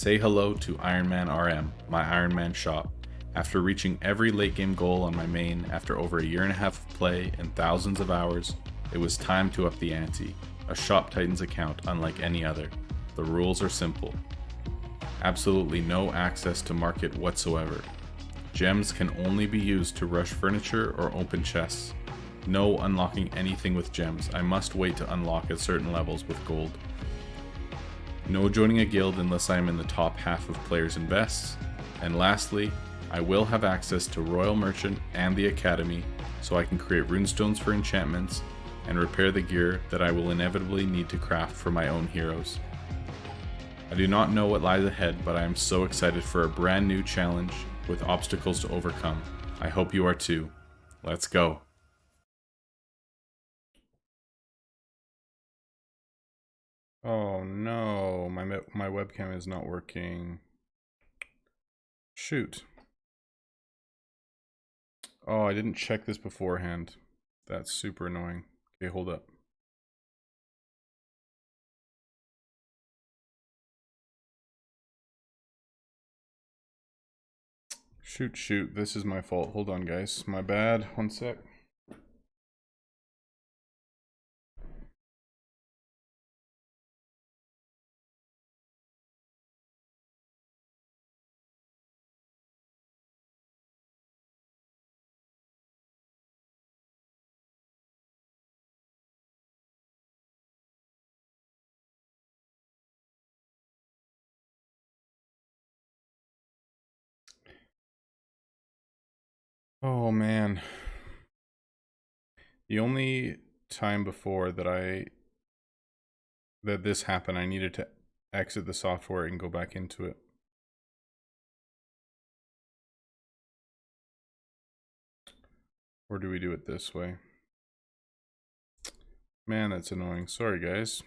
Say hello to Ironman RM, my Ironman shop. After reaching every late game goal on my main after over a year and a half of play and thousands of hours, it was time to up the ante. A Shop Titans account unlike any other. The rules are simple. Absolutely no access to market whatsoever. Gems can only be used to rush furniture or open chests. No unlocking anything with gems. I must wait to unlock at certain levels with gold. No joining a guild unless I am in the top half of players and bests. And lastly, I will have access to Royal Merchant and the Academy, so I can create runestones for enchantments and repair the gear that I will inevitably need to craft for my own heroes. I do not know what lies ahead, but I am so excited for a brand new challenge with obstacles to overcome. I hope you are too. Let's go. Oh no, my webcam is not working. Shoot. Oh, I didn't check this beforehand. That's super annoying. Okay, hold up. Shoot, this is my fault. Hold on, guys. My bad. One sec. Oh man. The only time before that this happened, I needed to exit the software and go back into it. Or do we do it this way? Man, that's annoying. Sorry, guys.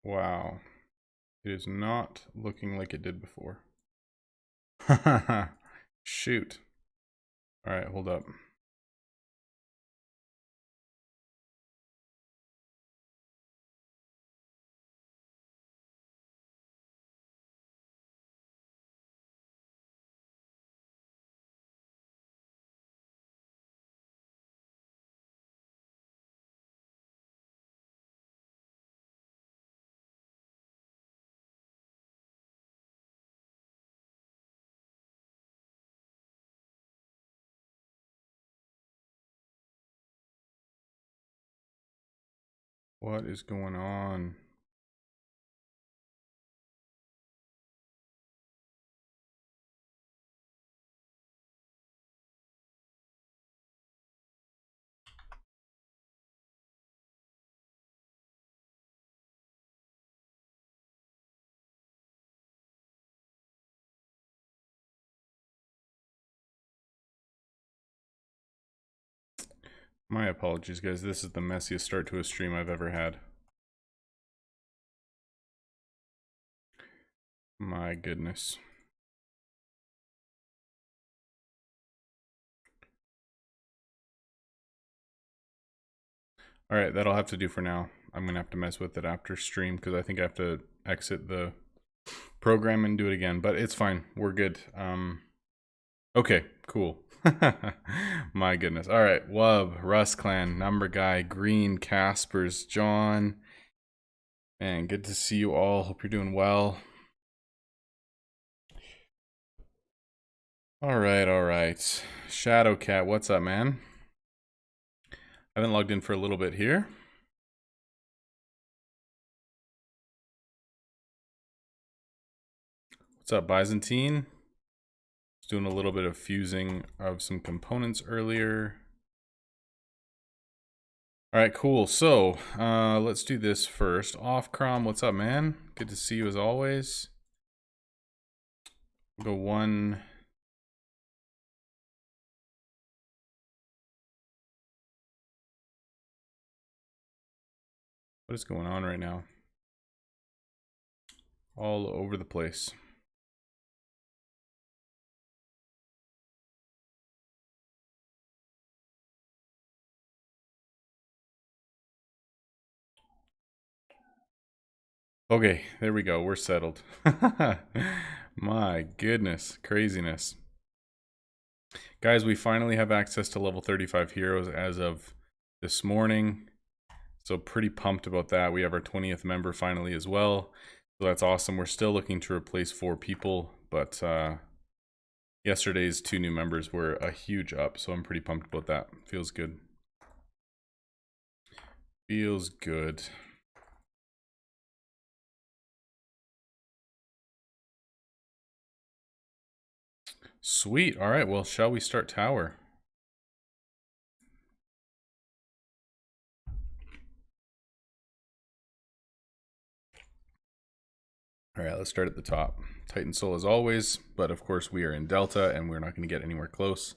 Wow. It is not looking like it did before. Shoot. Alright, hold up. What is going on? My apologies, guys. This is the messiest start to a stream I've ever had. My goodness. Alright, that'll have to do for now. I'm gonna have to mess with it after stream because I think I have to exit the program and do it again, but it's fine. We're good. Okay, cool. My goodness. All right, Wub, Russ Clan, Number Guy, Green, Caspers, John. Man, good to see you all. Hope you're doing well. All right. Shadowcat, what's up, man? I haven't logged in for a little bit here. What's up, Byzantine? Just doing a little bit of fusing of some components earlier. All right, cool. So let's do this first. Off Crom, what's up, man? Good to see you as always. We'll go 1. What is going on right now? All over the place. Okay, there we go. We're settled. My goodness, craziness. Guys, we finally have access to level 35 heroes as of this morning. So pretty pumped about that. We have our 20th member finally as well. So that's awesome. We're still looking to replace 4 people, but yesterday's 2 new members were a huge up. So I'm pretty pumped about that. Feels good. Feels good. Sweet. All right, well, shall we start tower? All right, let's start at the top. Titan Soul as always, but of course we are in Delta and we're not going to get anywhere close.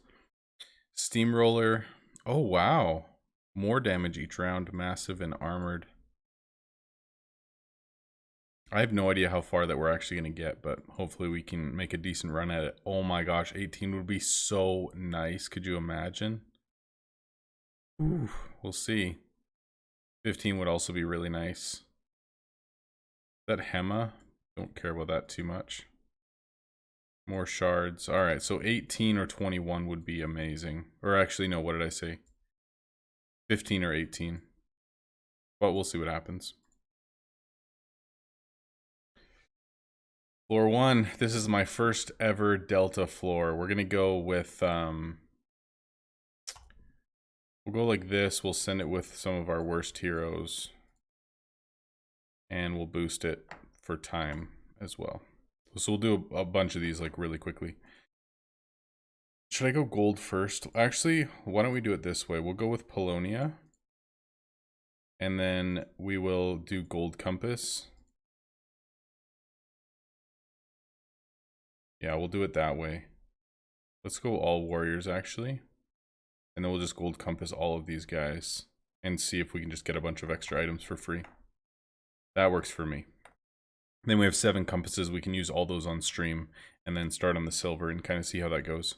Steamroller. Oh, wow. More damage each round, massive and armored. I have no idea how far that we're actually going to get, but hopefully we can make a decent run at it. Oh my gosh, 18 would be so nice. Could you imagine? Ooh, we'll see. 15 would also be really nice. Is that Hema? Don't care about that too much. More shards. All right, so 18 or 21 would be amazing. Or actually, no, what did I say? 15 or 18. But we'll see what happens. Floor 1. This is my first ever Delta floor. We're going to go with... we'll go like this. We'll send it with some of our worst heroes. And we'll boost it for time as well. So we'll do a bunch of these like really quickly. Should I go gold first? Actually, why don't we do it this way? We'll go with Polonia. And then we will do gold compass. Yeah, we'll do it that way. Let's go all warriors actually. And then we'll just gold compass all of these guys and see if we can just get a bunch of extra items for free. That works for me. Then we have 7 compasses. We can use all those on stream and then start on the silver and kind of see how that goes.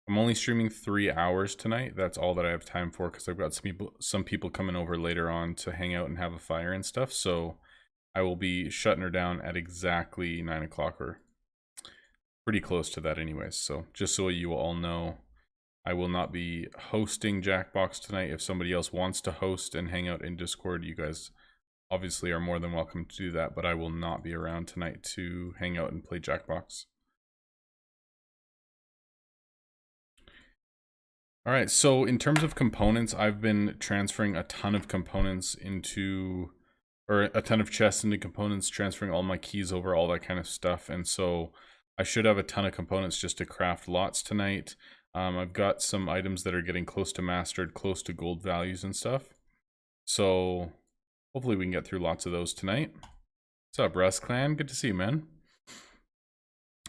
I'm only streaming 3 hours tonight. That's all that I have time for because I've got some people coming over later on to hang out and have a fire and stuff. So I will be shutting her down at exactly 9 o'clock or pretty close to that anyways. So just so you all know, I will not be hosting Jackbox tonight. If somebody else wants to host and hang out in Discord, you guys obviously are more than welcome to do that, but I will not be around tonight to hang out and play Jackbox. All right, so in terms of components, I've been transferring a ton of components into, or a ton of chests into components, transferring all my keys over, all that kind of stuff. And so I should have a ton of components just to craft lots tonight. I've got some items that are getting close to mastered, close to gold values and stuff. So hopefully we can get through lots of those tonight. What's up, Russ Clan? Good to see you, man.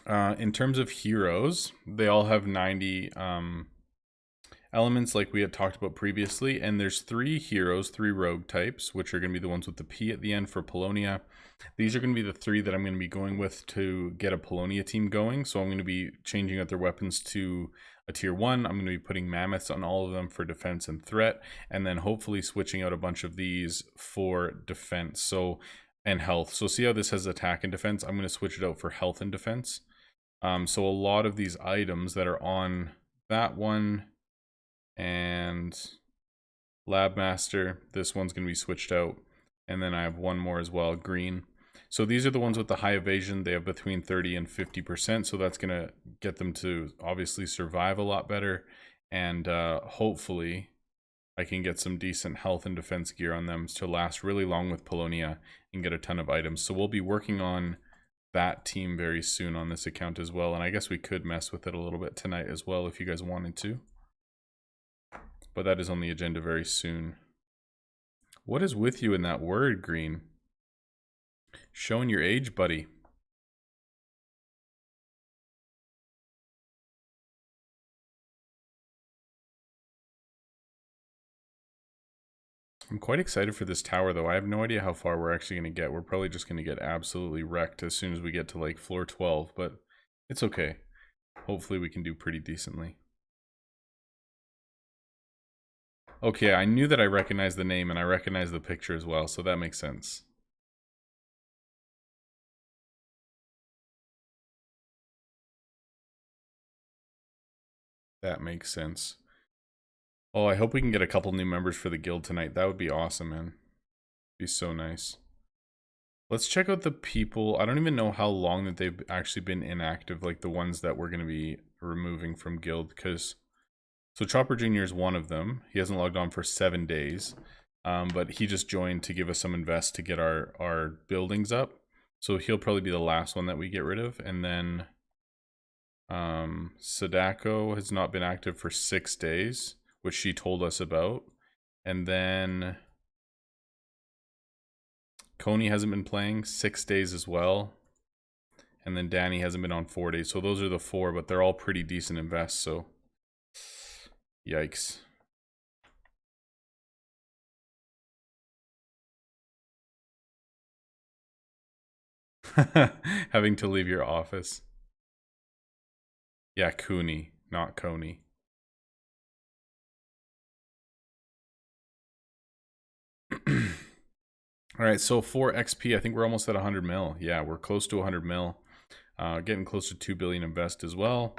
In terms of heroes, they all have 90 elements like we had talked about previously, and there's 3 heroes, 3 rogue types, which are going to be the ones with the P at the end for Polonia. These are going to be the 3 that I'm going to be going with to get a Polonia team going. So I'm going to be changing out their weapons to a tier 1. I'm going to be putting mammoths on all of them for defense and threat, and then hopefully switching out a bunch of these for defense and health. So see how this has attack and defense? I'm going to switch it out for health and defense. So a lot of these items that are on that one and Lab Master, this one's going to be switched out. And then I have one more as well, green. So these are the ones with the high evasion. They have between 30 and 50%. So that's going to get them to obviously survive a lot better. And hopefully I can get some decent health and defense gear on them to last really long with Polonia and get a ton of items. So we'll be working on that team very soon on this account as well. And I guess we could mess with it a little bit tonight as well if you guys wanted to. But that is on the agenda very soon. What is with you in that word, Green? Showing your age, buddy. I'm quite excited for this tower, though. I have no idea how far we're actually going to get. We're probably just going to get absolutely wrecked as soon as we get to, like, floor 12, but it's okay. Hopefully we can do pretty decently. Okay, I knew that I recognized the name, and I recognized the picture as well, so that makes sense. That makes sense. Oh, I hope we can get a couple new members for the guild tonight. That would be awesome, man. Be so nice. Let's check out the people. I don't even know how long that they've actually been inactive, like the ones that we're going to be removing from guild, because... So Chopper Jr. is one of them. He hasn't logged on for 7 days, but he just joined to give us some invest to get our buildings up. So he'll probably be the last one that we get rid of. And then Sadako has not been active for 6 days, which she told us about. And then Coney hasn't been playing 6 days as well. And then Danny hasn't been on 4 days. So those are the 4, but they're all pretty decent invests, so yikes. Having to leave your office. Yeah, Cooney, not Coney. All right, so for XP, I think we're almost at 100 mil. Yeah, we're close to 100 mil. Getting close to 2 billion invest as well.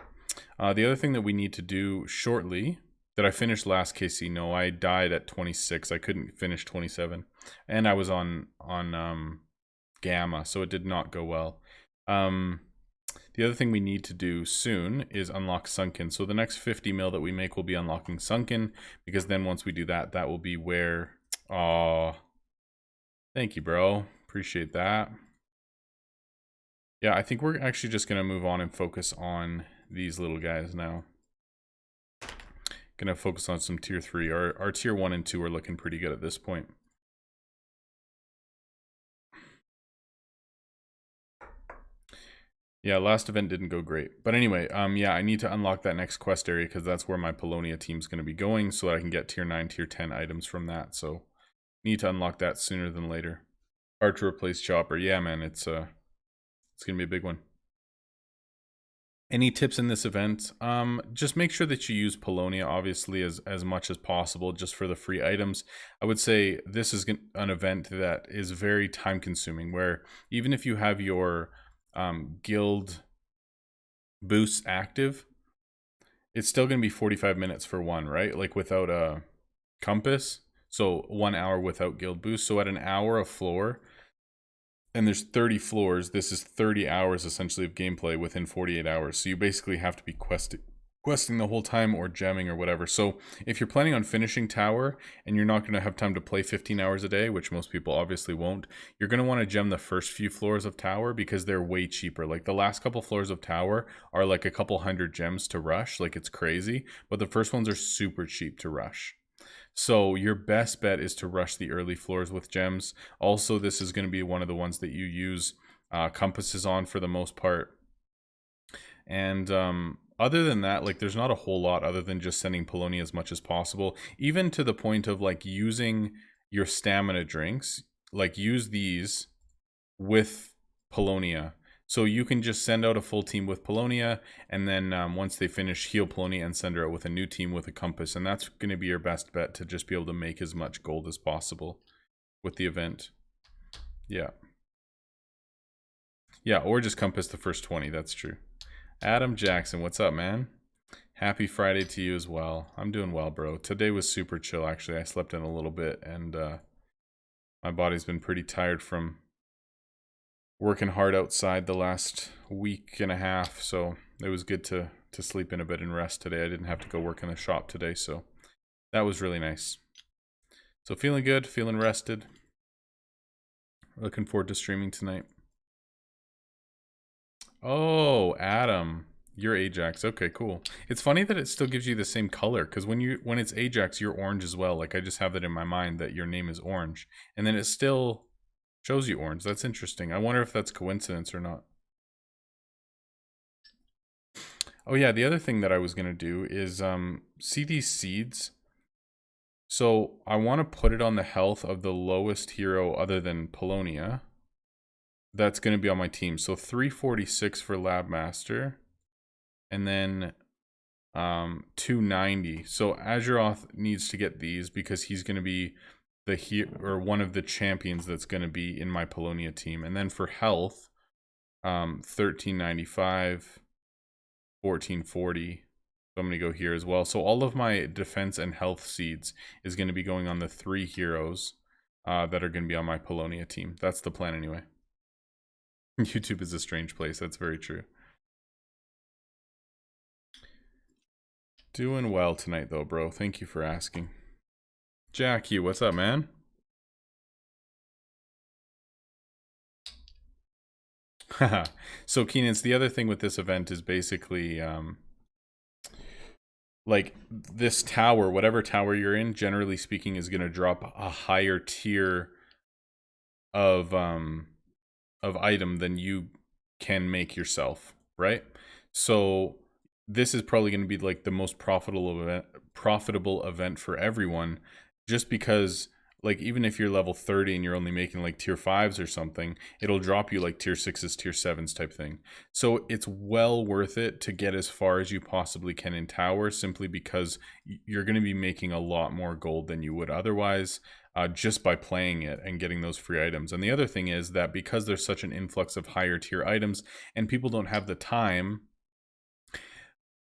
The other thing that we need to do shortly, that I finished last KC, no, I died at 26. I couldn't finish 27. And I was on Gamma, so it did not go well. The other thing we need to do soon is unlock Sunken. So the next 50 mil that we make will be unlocking Sunken, because then once we do that, that will be where... Aw, thank you, bro. Appreciate that. Yeah, I think we're actually just going to move on and focus on these little guys now. Gonna focus on some tier 3. Our tier 1 and 2 are looking pretty good at this point. Yeah, last event didn't go great. But anyway, yeah, I need to unlock that next quest area because that's where my Polonia team's going to be going, so that I can get tier 9, tier 10 items from that. So need to unlock that sooner than later. Hard to replace Chopper. Yeah, man, it's going to be a big one. Any tips in this event? Just make sure that you use Polonia, obviously, as much as possible, just for the free items. I would say this is an event that is very time consuming, where even if you have your guild boosts active, it's still going to be 45 minutes for one, right? Like without a compass. So 1 hour without guild boost. So at an hour of floor, and there's 30 floors, this is 30 hours essentially of gameplay within 48 hours. So you basically have to be questing the whole time or gemming or whatever. So if you're planning on finishing tower and you're not going to have time to play 15 hours a day, which most people obviously won't, you're going to want to gem the first few floors of tower because they're way cheaper. Like the last couple floors of tower are like a couple hundred gems to rush, like it's crazy, but the first ones are super cheap to rush. So your best bet is to rush the early floors with gems. Also, this is going to be one of the ones that you use compasses on for the most part. And other than that, like there's not a whole lot other than just sending Polonia as much as possible. Even to the point of like using your stamina drinks, like use these with Polonia. So you can just send out a full team with Polonia, and then once they finish, heal Polonia and send her out with a new team with a compass. And that's going to be your best bet to just be able to make as much gold as possible with the event. Yeah. Yeah, or just compass the first 20. That's true. Adam Jackson, what's up, man? Happy Friday to you as well. I'm doing well, bro. Today was super chill, actually. I slept in a little bit, and my body's been pretty tired from working hard outside the last week and a half, so it was good to sleep in a bit and rest today. I didn't have to go work in the shop today, so that was really nice. So feeling good, feeling rested. Looking forward to streaming tonight. Oh, Adam, you're Ajaxx. Okay, cool. It's funny that it still gives you the same color, because when it's Ajaxx, you're orange as well. Like I just have that in my mind that your name is orange, and then it still shows you orange. That's interesting. I wonder if that's coincidence or not. Oh yeah, the other thing that I was going to do is see these seeds. So I want to put it on the health of the lowest hero other than Polonia. That's going to be on my team. So 346 for Lab Master. And then 290. So Ajaxx needs to get these because he's going to be one of the champions that's going to be in my Polonia team. And then for health, 1395, 1440. So I'm going to go here as well. So all of my defense and health seeds is going to be going on the 3 heroes that are going to be on my Polonia team. That's the plan anyway. YouTube is a strange place. That's very true. Doing well tonight though, bro. Thank you for asking. Jackie, what's up, man? So Keenan's the other thing with this event is basically like this tower, whatever tower you're in, generally speaking, is going to drop a higher tier of item than you can make yourself, right? So this is probably going to be like the most profitable event for everyone, just because like even if you're level 30 and you're only making like tier 5s or something, it'll drop you like tier 6s, tier 7s type thing. So it's well worth it to get as far as you possibly can in tower, simply because you're going to be making a lot more gold than you would otherwise, just by playing it and getting those free items. And the other thing is that because there's such an influx of higher tier items and people don't have the time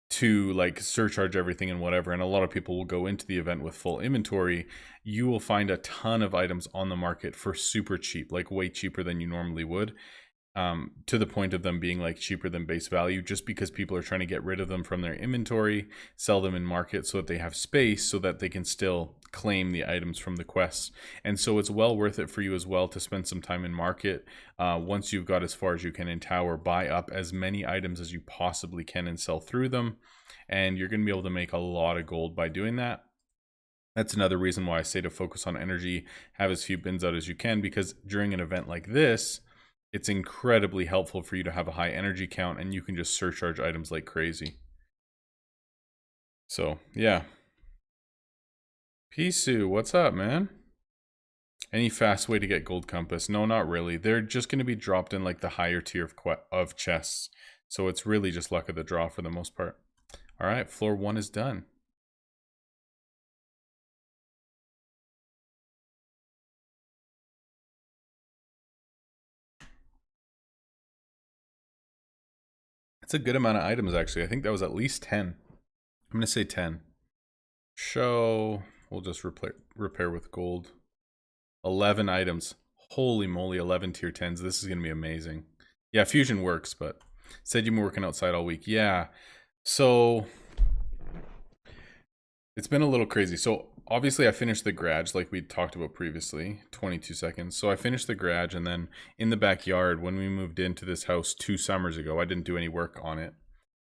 to like surcharge everything and whatever, and a lot of people will go into the event with full inventory, you will find a ton of items on the market for super cheap, like way cheaper than you normally would, to the point of them being like cheaper than base value, just because people are trying to get rid of them from their inventory, sell them in market so that they have space so that they can still claim the items from the quests. And so it's well worth it for you as well to spend some time in market. Once you've got as far as you can in tower, buy up as many items as you possibly can and sell through them, and you're going to be able to make a lot of gold by doing that. That's another reason why I say to focus on energy, have as few bins out as you can, because during an event like this, it's incredibly helpful for you to have a high energy count and you can just surcharge items like crazy. So, yeah. Pisu, what's up, man? Any fast way to get gold compass? No, not really. They're just going to be dropped in like the higher tier of chests. So it's really just luck of the draw for the most part. All right, floor 1 is done. That's a good amount of items, actually. I think that was at least 10. I'm going to say 10. Show. We'll just repair with gold. 11 items. Holy moly, 11 tier 10s. This is going to be amazing. Yeah, fusion works, but said you've been working outside all week. Yeah. So it's been a little crazy. So obviously I finished the garage like we talked about previously, 22 seconds. So I finished the garage, and then in the backyard, when we moved into this house 2 summers ago, I didn't do any work on it.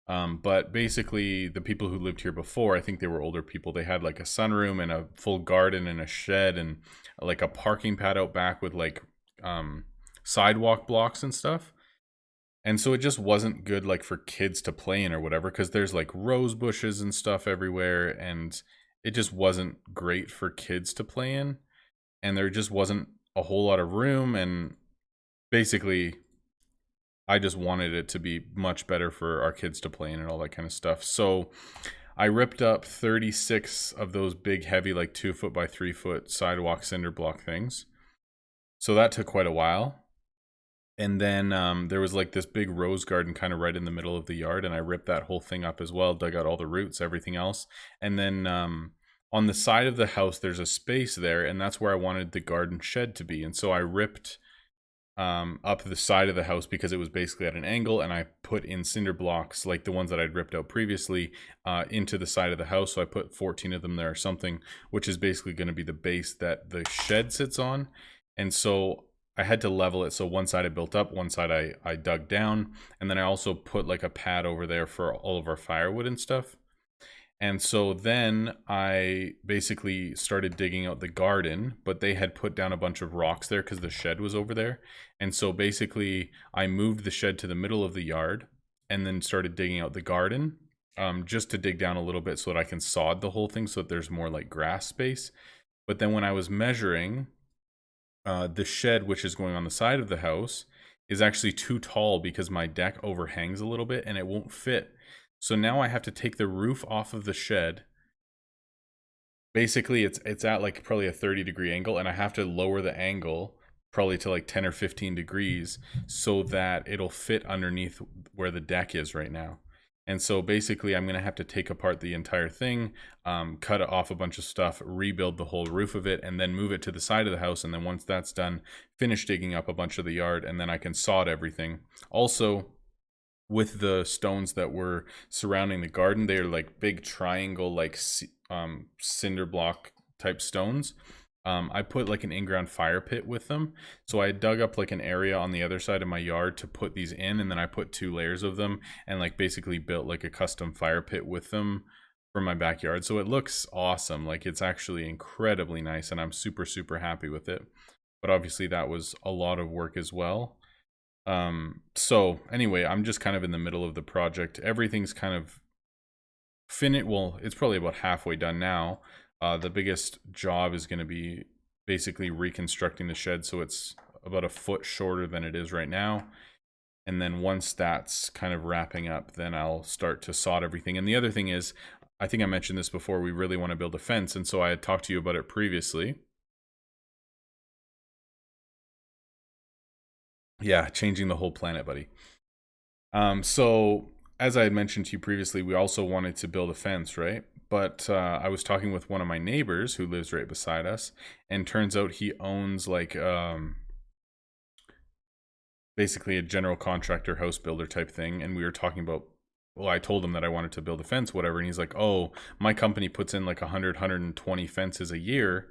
But basically the people who lived here before, I think they were older people, they had like a sunroom and a full garden and a shed and like a parking pad out back with like sidewalk blocks and stuff. And so it just wasn't good like for kids to play in or whatever, because there's like rose bushes and stuff everywhere, and it just wasn't great for kids to play in, and there just wasn't a whole lot of room, and basically I just wanted it to be much better for our kids to play in and all that kind of stuff. So I ripped up 36 of those big heavy like 2 foot by 3 foot sidewalk cinder block things. So that took quite a while. And then there was like this big rose garden kind of right in the middle of the yard, and I ripped that whole thing up as well, dug out all the roots, everything else. And then on the side of the house, there's a space there, and that's where I wanted the garden shed to be. And so I ripped up the side of the house because it was basically at an angle, and I put in cinder blocks like the ones that I'd ripped out previously into the side of the house. So I put 14 of them there or something, which is basically going to be the base that the shed sits on. And so I had to level it. So one side I built up, one side I dug down, and then I also put like a pad over there for all of our firewood and stuff. And so then I basically started digging out the garden, but they had put down a bunch of rocks there because the shed was over there. And so basically I moved the shed to the middle of the yard and then started digging out the garden. just to dig down a little bit so that I can sod the whole thing so that there's more like grass space. But then when I was measuring, the shed, which is going on the side of the house, is actually too tall because my deck overhangs a little bit and it won't fit. So now I have to take the roof off of the shed. Basically, it's at like probably a 30-degree angle, and I have to lower the angle probably to like 10 or 15 degrees so that it'll fit underneath where the deck is right now. And so basically I'm going to have to take apart the entire thing, cut off a bunch of stuff, rebuild the whole roof of it, and then move it to the side of the house. And then once that's done, finish digging up a bunch of the yard, and then I can sod everything. Also, with the stones that were surrounding the garden, they're like big triangle, like cinder block type stones. I put like an in-ground fire pit with them. So I dug up like an area on the other side of my yard to put these in, and then I put 2 layers of them and like basically built like a custom fire pit with them for my backyard. So it looks awesome. Like it's actually incredibly nice, and I'm super, super happy with it. But obviously that was a lot of work as well. So anyway, I'm just kind of in the middle of the project. Everything's kind of finished. Well, it's probably about halfway done now. The biggest job is going to be basically reconstructing the shed so it's about a foot shorter than it is right now. And then once that's kind of wrapping up, then I'll start to sod everything. And the other thing is, I think I mentioned this before, we really want to build a fence. And so I had talked to you about it previously. Yeah, changing the whole planet, buddy. So as I had mentioned to you previously, we also wanted to build a fence, right? But I was talking with one of my neighbors who lives right beside us, and turns out he owns like basically a general contractor, house builder type thing. And we were talking about, well, I told him that I wanted to build a fence, whatever, and he's like, "Oh, my company puts in like 120 fences a year.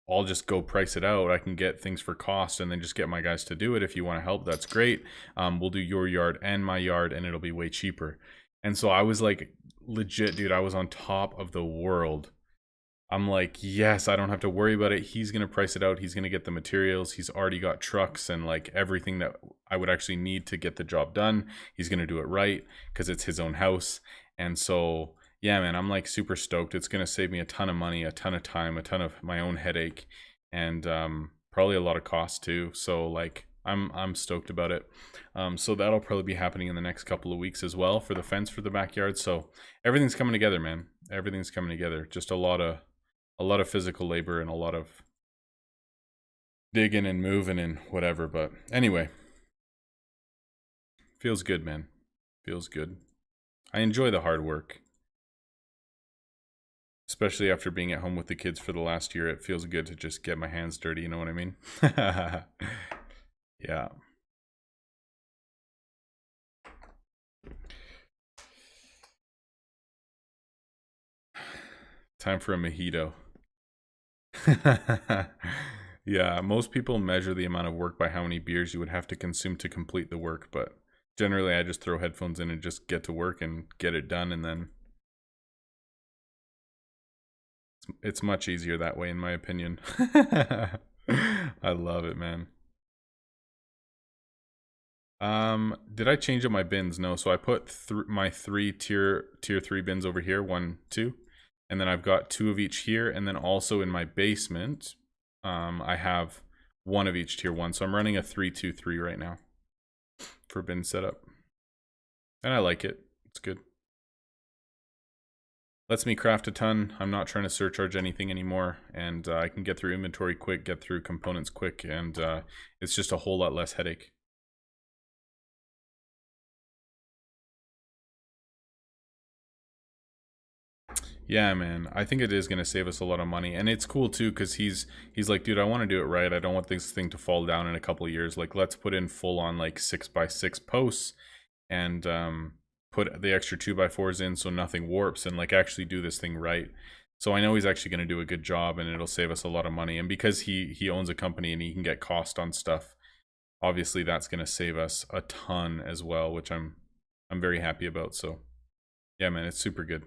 I'll just go price it out. I can get things for cost and then just get my guys to do it. If you want to help, that's great. We'll do your yard and my yard, and it'll be way cheaper." And so I was like, legit, dude, I was on top of the world. I'm like, yes, I don't have to worry about it. He's going to price it out. He's going to get the materials. He's already got trucks and like everything that I would actually need to get the job done. He's going to do it right because it's his own house. And so yeah, man, I'm like super stoked. It's going to save me a ton of money, a ton of time, a ton of my own headache, and probably a lot of cost too. So like I'm stoked about it. So that'll probably be happening in the next couple of weeks as well for the fence for the backyard. So everything's coming together, man. Everything's coming together. Just a lot of physical labor and a lot of digging and moving and whatever. But anyway, feels good, man. Feels good. I enjoy the hard work. Especially after being at home with the kids for the last year, it feels good to just get my hands dirty, you know what I mean? Yeah. Time for a mojito. Yeah, most people measure the amount of work by how many beers you would have to consume to complete the work, but generally I just throw headphones in and just get to work and get it done, and then it's much easier that way in my opinion. I love it, man. Did I change up my bins? No, so I put my 3 tier 3 bins over here, 1, 2, and then I've got 2 of each here, and then also in my basement, I have 1 of each tier 1. So I'm running a 3-2-3 right now for bin setup, and I like it. It's good. Lets me craft a ton. I'm not trying to surcharge anything anymore, and I can get through inventory quick, get through components quick, and it's just a whole lot less headache. Yeah, man. I think it is going to save us a lot of money. And it's cool too cuz he's like, "Dude, I want to do it right. I don't want this thing to fall down in a couple of years. Like let's put in full on like 6x6 posts and put the extra 2x4s in so nothing warps, and like actually do this thing right." So I know he's actually going to do a good job, and it'll save us a lot of money. And because he owns a company and he can get cost on stuff, obviously that's going to save us a ton as well, which I'm very happy about. So yeah, man, it's super good.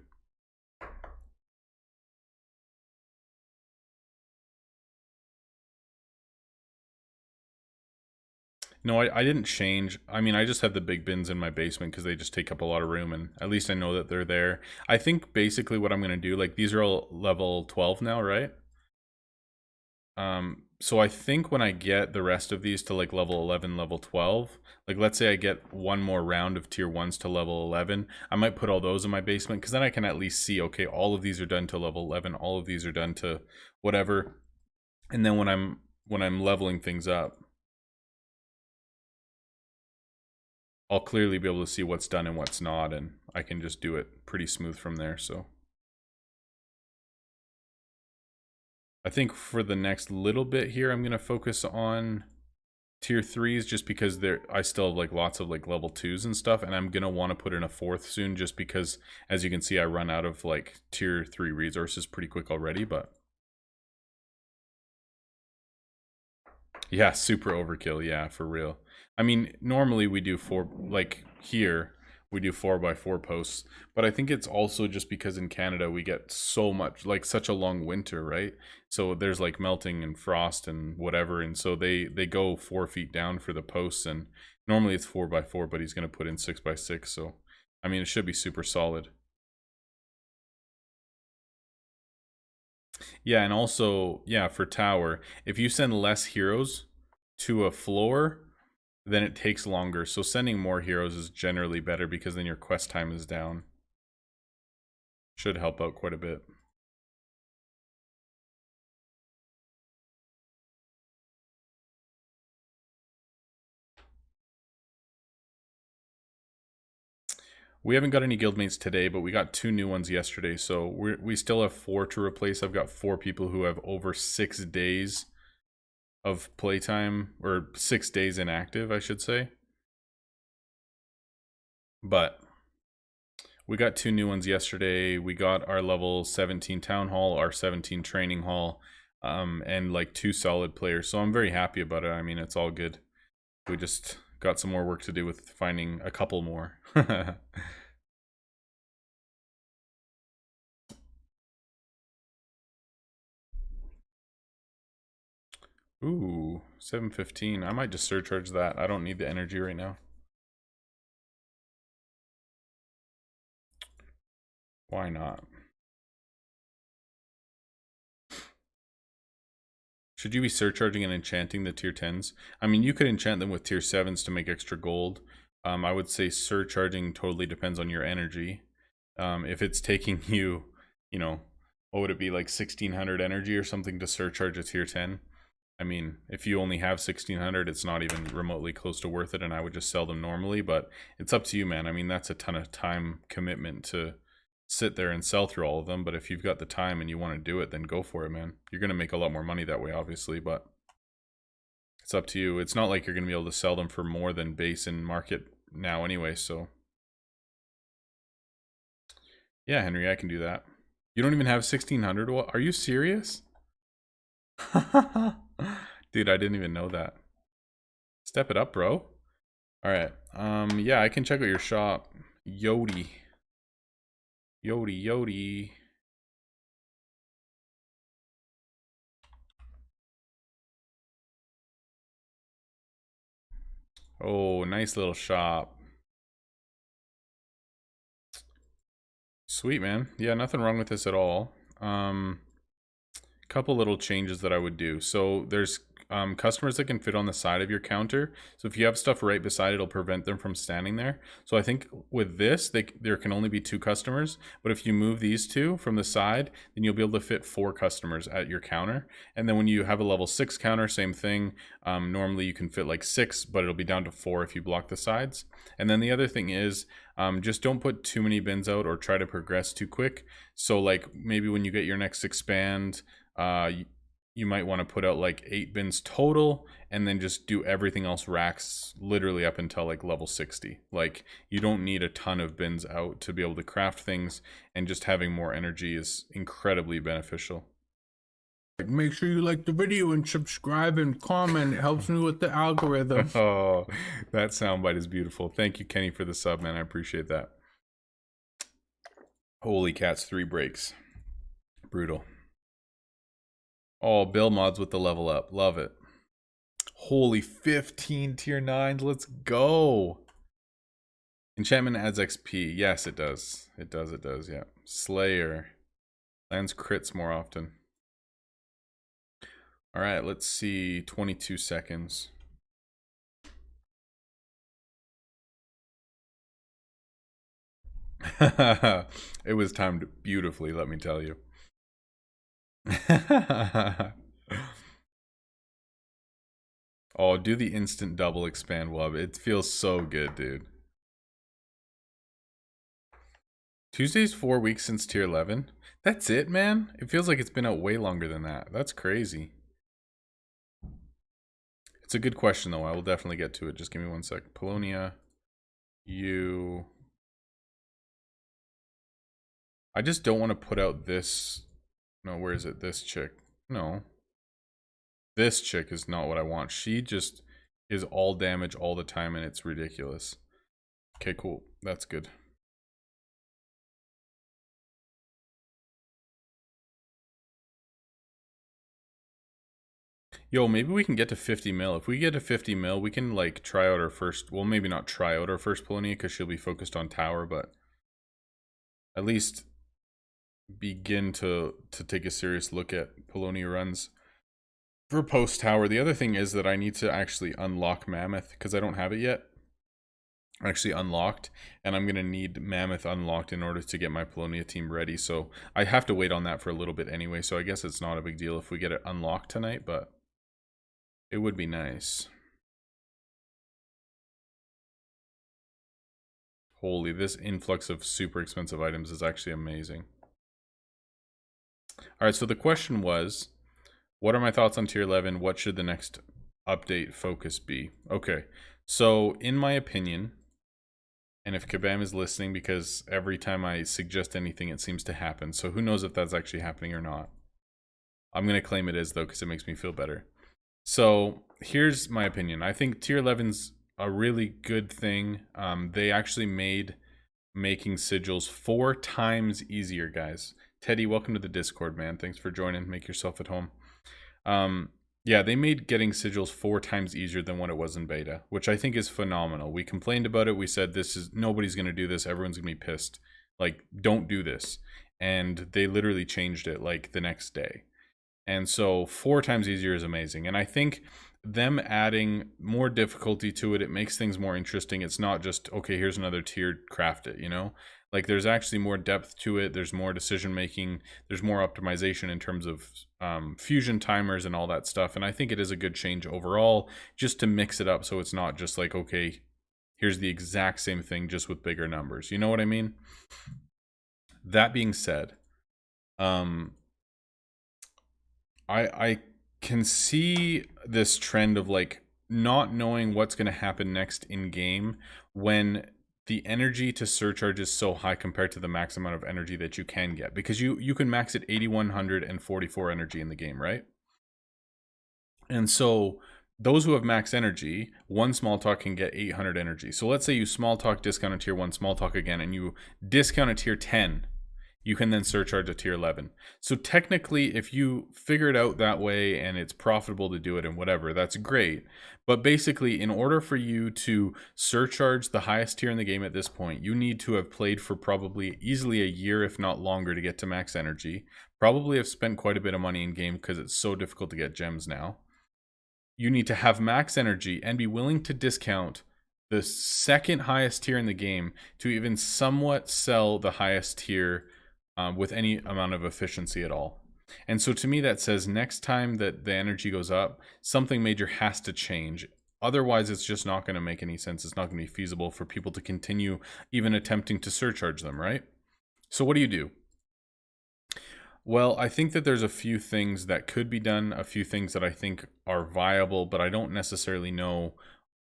No, I didn't change. I mean, I just have the big bins in my basement because they just take up a lot of room, and at least I know that they're there. I think basically what I'm going to do, like these are all level 12 now, right? So I think when I get the rest of these to like level 11, level 12, like let's say I get one more round of tier 1s to level 11, I might put all those in my basement because then I can at least see, okay, all of these are done to level 11, all of these are done to whatever. And then when I'm leveling things up, I'll clearly be able to see what's done and what's not, and I can just do it pretty smooth from there. So I think for the next little bit here, I'm going to focus on tier 3s just because I still have like lots of like level 2s and stuff, and I'm going to want to put in a 4th soon just because, as you can see, I run out of like tier 3 resources pretty quick already. But yeah, super overkill. Yeah, for real. I mean, normally we do 4, like here, we do 4x4 posts, but I think it's also just because in Canada we get so much, like such a long winter, right? So there's like melting and frost and whatever, and so they go 4 feet down for the posts, and normally it's 4x4, but he's going to put in 6x6, so I mean, it should be super solid. Yeah, and also, yeah, for tower, if you send less heroes to a floor, then it takes longer. So sending more heroes is generally better because then your quest time is down. Should help out quite a bit. We haven't got any guildmates today, but we got 2 new ones yesterday, so we still have 4 to replace. I've got 4 people who have over 6 days of playtime, or 6 days inactive, I should say. But we got 2 new ones yesterday. We got our level 17 town hall, our 17 training hall, and like 2 solid players. So I'm very happy about it. I mean, it's all good. We just got some more work to do with finding a couple more. Ooh, 715. I might just surcharge that. I don't need the energy right now. Why not? Should you be surcharging and enchanting the tier 10s? I mean, you could enchant them with tier 7s to make extra gold. I would say surcharging totally depends on your energy. If it's taking you, you know, what would it be, like 1600 energy or something to surcharge a tier 10? I mean, if you only have 1600, it's not even remotely close to worth it, and I would just sell them normally, but it's up to you, man. I mean, that's a ton of time commitment to sit there and sell through all of them, but if you've got the time and you want to do it, then go for it, man. You're going to make a lot more money that way, obviously, but it's up to you. It's not like you're going to be able to sell them for more than base in market now anyway, so yeah, Henry, I can do that. You don't even have 1600? Are you serious? Dude, I didn't even know that. Step it up, bro. All right. Yeah, I can check out your shop. Yodi. Yodi. Oh, nice little shop. Sweet, man. Yeah, nothing wrong with this at all. Couple little changes that I would do. So there's customers that can fit on the side of your counter. So if you have stuff right beside it, it'll prevent them from standing there. So I think with this, there can only be 2 customers. But if you move these 2 from the side, then you'll be able to fit 4 customers at your counter. And then when you have a level 6 counter, same thing. Normally you can fit like 6, but it'll be down to 4 if you block the sides. And then the other thing is, just don't put too many bins out or try to progress too quick. So like maybe when you get your next expand, you might want to put out like 8 bins total, and then just do everything else racks literally up until like level 60. Like you don't need a ton of bins out to be able to craft things, and just having more energy is incredibly beneficial. Make sure you like the video and subscribe and comment. It helps me with the algorithm. Oh, that soundbite is beautiful. Thank you, Kenny, for the sub, man. I appreciate that. Holy cats, 3 breaks. Brutal. Oh, build mods with the level up. Love it. Holy 15 tier 9s. Let's go. Enchantment adds XP. Yes, it does. It does, yeah. Slayer. Lands crits more often. Alright, let's see. 22 seconds. It was timed beautifully, let me tell you. Oh, do the instant double expand wub. It feels so good, dude. Tuesday's 4 weeks since tier 11. That's it, man? It feels like it's been out way longer than that. That's crazy. It's a good question, though. I will definitely get to it. Just give me 1 sec. Polonia, you... I just don't want to put out this... No, where is it? This chick. No. This chick is not what I want. She just is all damage all the time, and it's ridiculous. Okay, cool. That's good. Yo, maybe we can get to 50 mil. If we get to 50 mil, we can, like, try out our first... Well, maybe not try out our first Polonia, because she'll be focused on tower, but... At least begin to take a serious look at Polonia runs for post tower. The other thing is that I need to actually unlock Mammoth because I don't have it yet. Actually unlocked, and I'm gonna need Mammoth unlocked in order to get my Polonia team ready. So I have to wait on that for a little bit anyway. So I guess it's not a big deal if we get it unlocked tonight, but it would be nice. Holy, this influx of super expensive items is actually amazing. Alright, so the question was, what are my thoughts on tier 11? What should the next update focus be? Okay, so in my opinion, and if Kabam is listening, because every time I suggest anything, it seems to happen. So who knows if that's actually happening or not. I'm going to claim it is, though, because it makes me feel better. So here's my opinion. I think tier 11's a really good thing. They actually made making sigils 4 times easier, guys. Teddy, welcome to the Discord, man. Thanks for joining. Make yourself at home. Yeah, they made getting sigils 4 times easier than what it was in beta, which I think is phenomenal. We complained about it. We said nobody's going to do this. Everyone's going to be pissed. Like, don't do this. And they literally changed it like the next day. And so 4 times easier is amazing. And I think them adding more difficulty to it, it makes things more interesting. It's not just, okay, here's another tier, craft it, you know? Like, there's actually more depth to it. There's more decision making. There's more optimization in terms of fusion timers and all that stuff. And I think it is a good change overall, just to mix it up so it's not just like, okay, here's the exact same thing just with bigger numbers. You know what I mean? That being said, I can see this trend of like not knowing what's going to happen next in game when the energy to surcharge is so high compared to the max amount of energy that you can get, because you can max at 8144 energy in the game, right? And so those who have max energy, 1 small talk can get 800 energy. So let's say you small talk, discount a tier 1, small talk again, and you discount a tier 10. You can then surcharge a tier 11. So technically, if you figure it out that way and it's profitable to do it and whatever, that's great. But basically, in order for you to surcharge the highest tier in the game at this point, you need to have played for probably easily a year, if not longer, to get to max energy. Probably have spent quite a bit of money in game because it's so difficult to get gems now. You need to have max energy and be willing to discount the second highest tier in the game to even somewhat sell the highest tier with any amount of efficiency at all. And so to me that says next time that the energy goes up, something major has to change. Otherwise it's just not going to make any sense. It's not going to be feasible for people to continue even attempting to surcharge them, right? So what do you do? Well, I think that there's a few things that could be done, a few things that I think are viable, but I don't necessarily know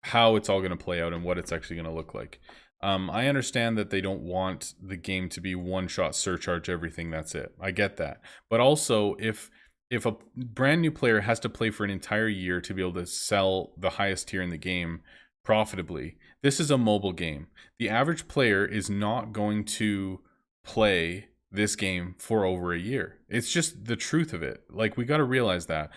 how it's all going to play out and what it's actually going to look like. I understand that they don't want the game to be one-shot surcharge everything, that's it. I get that. But also, if a brand new player has to play for an entire year to be able to sell the highest tier in the game profitably, this is a mobile game. The average player is not going to play this game for over a year. It's just the truth of it. Like, we got to realize that.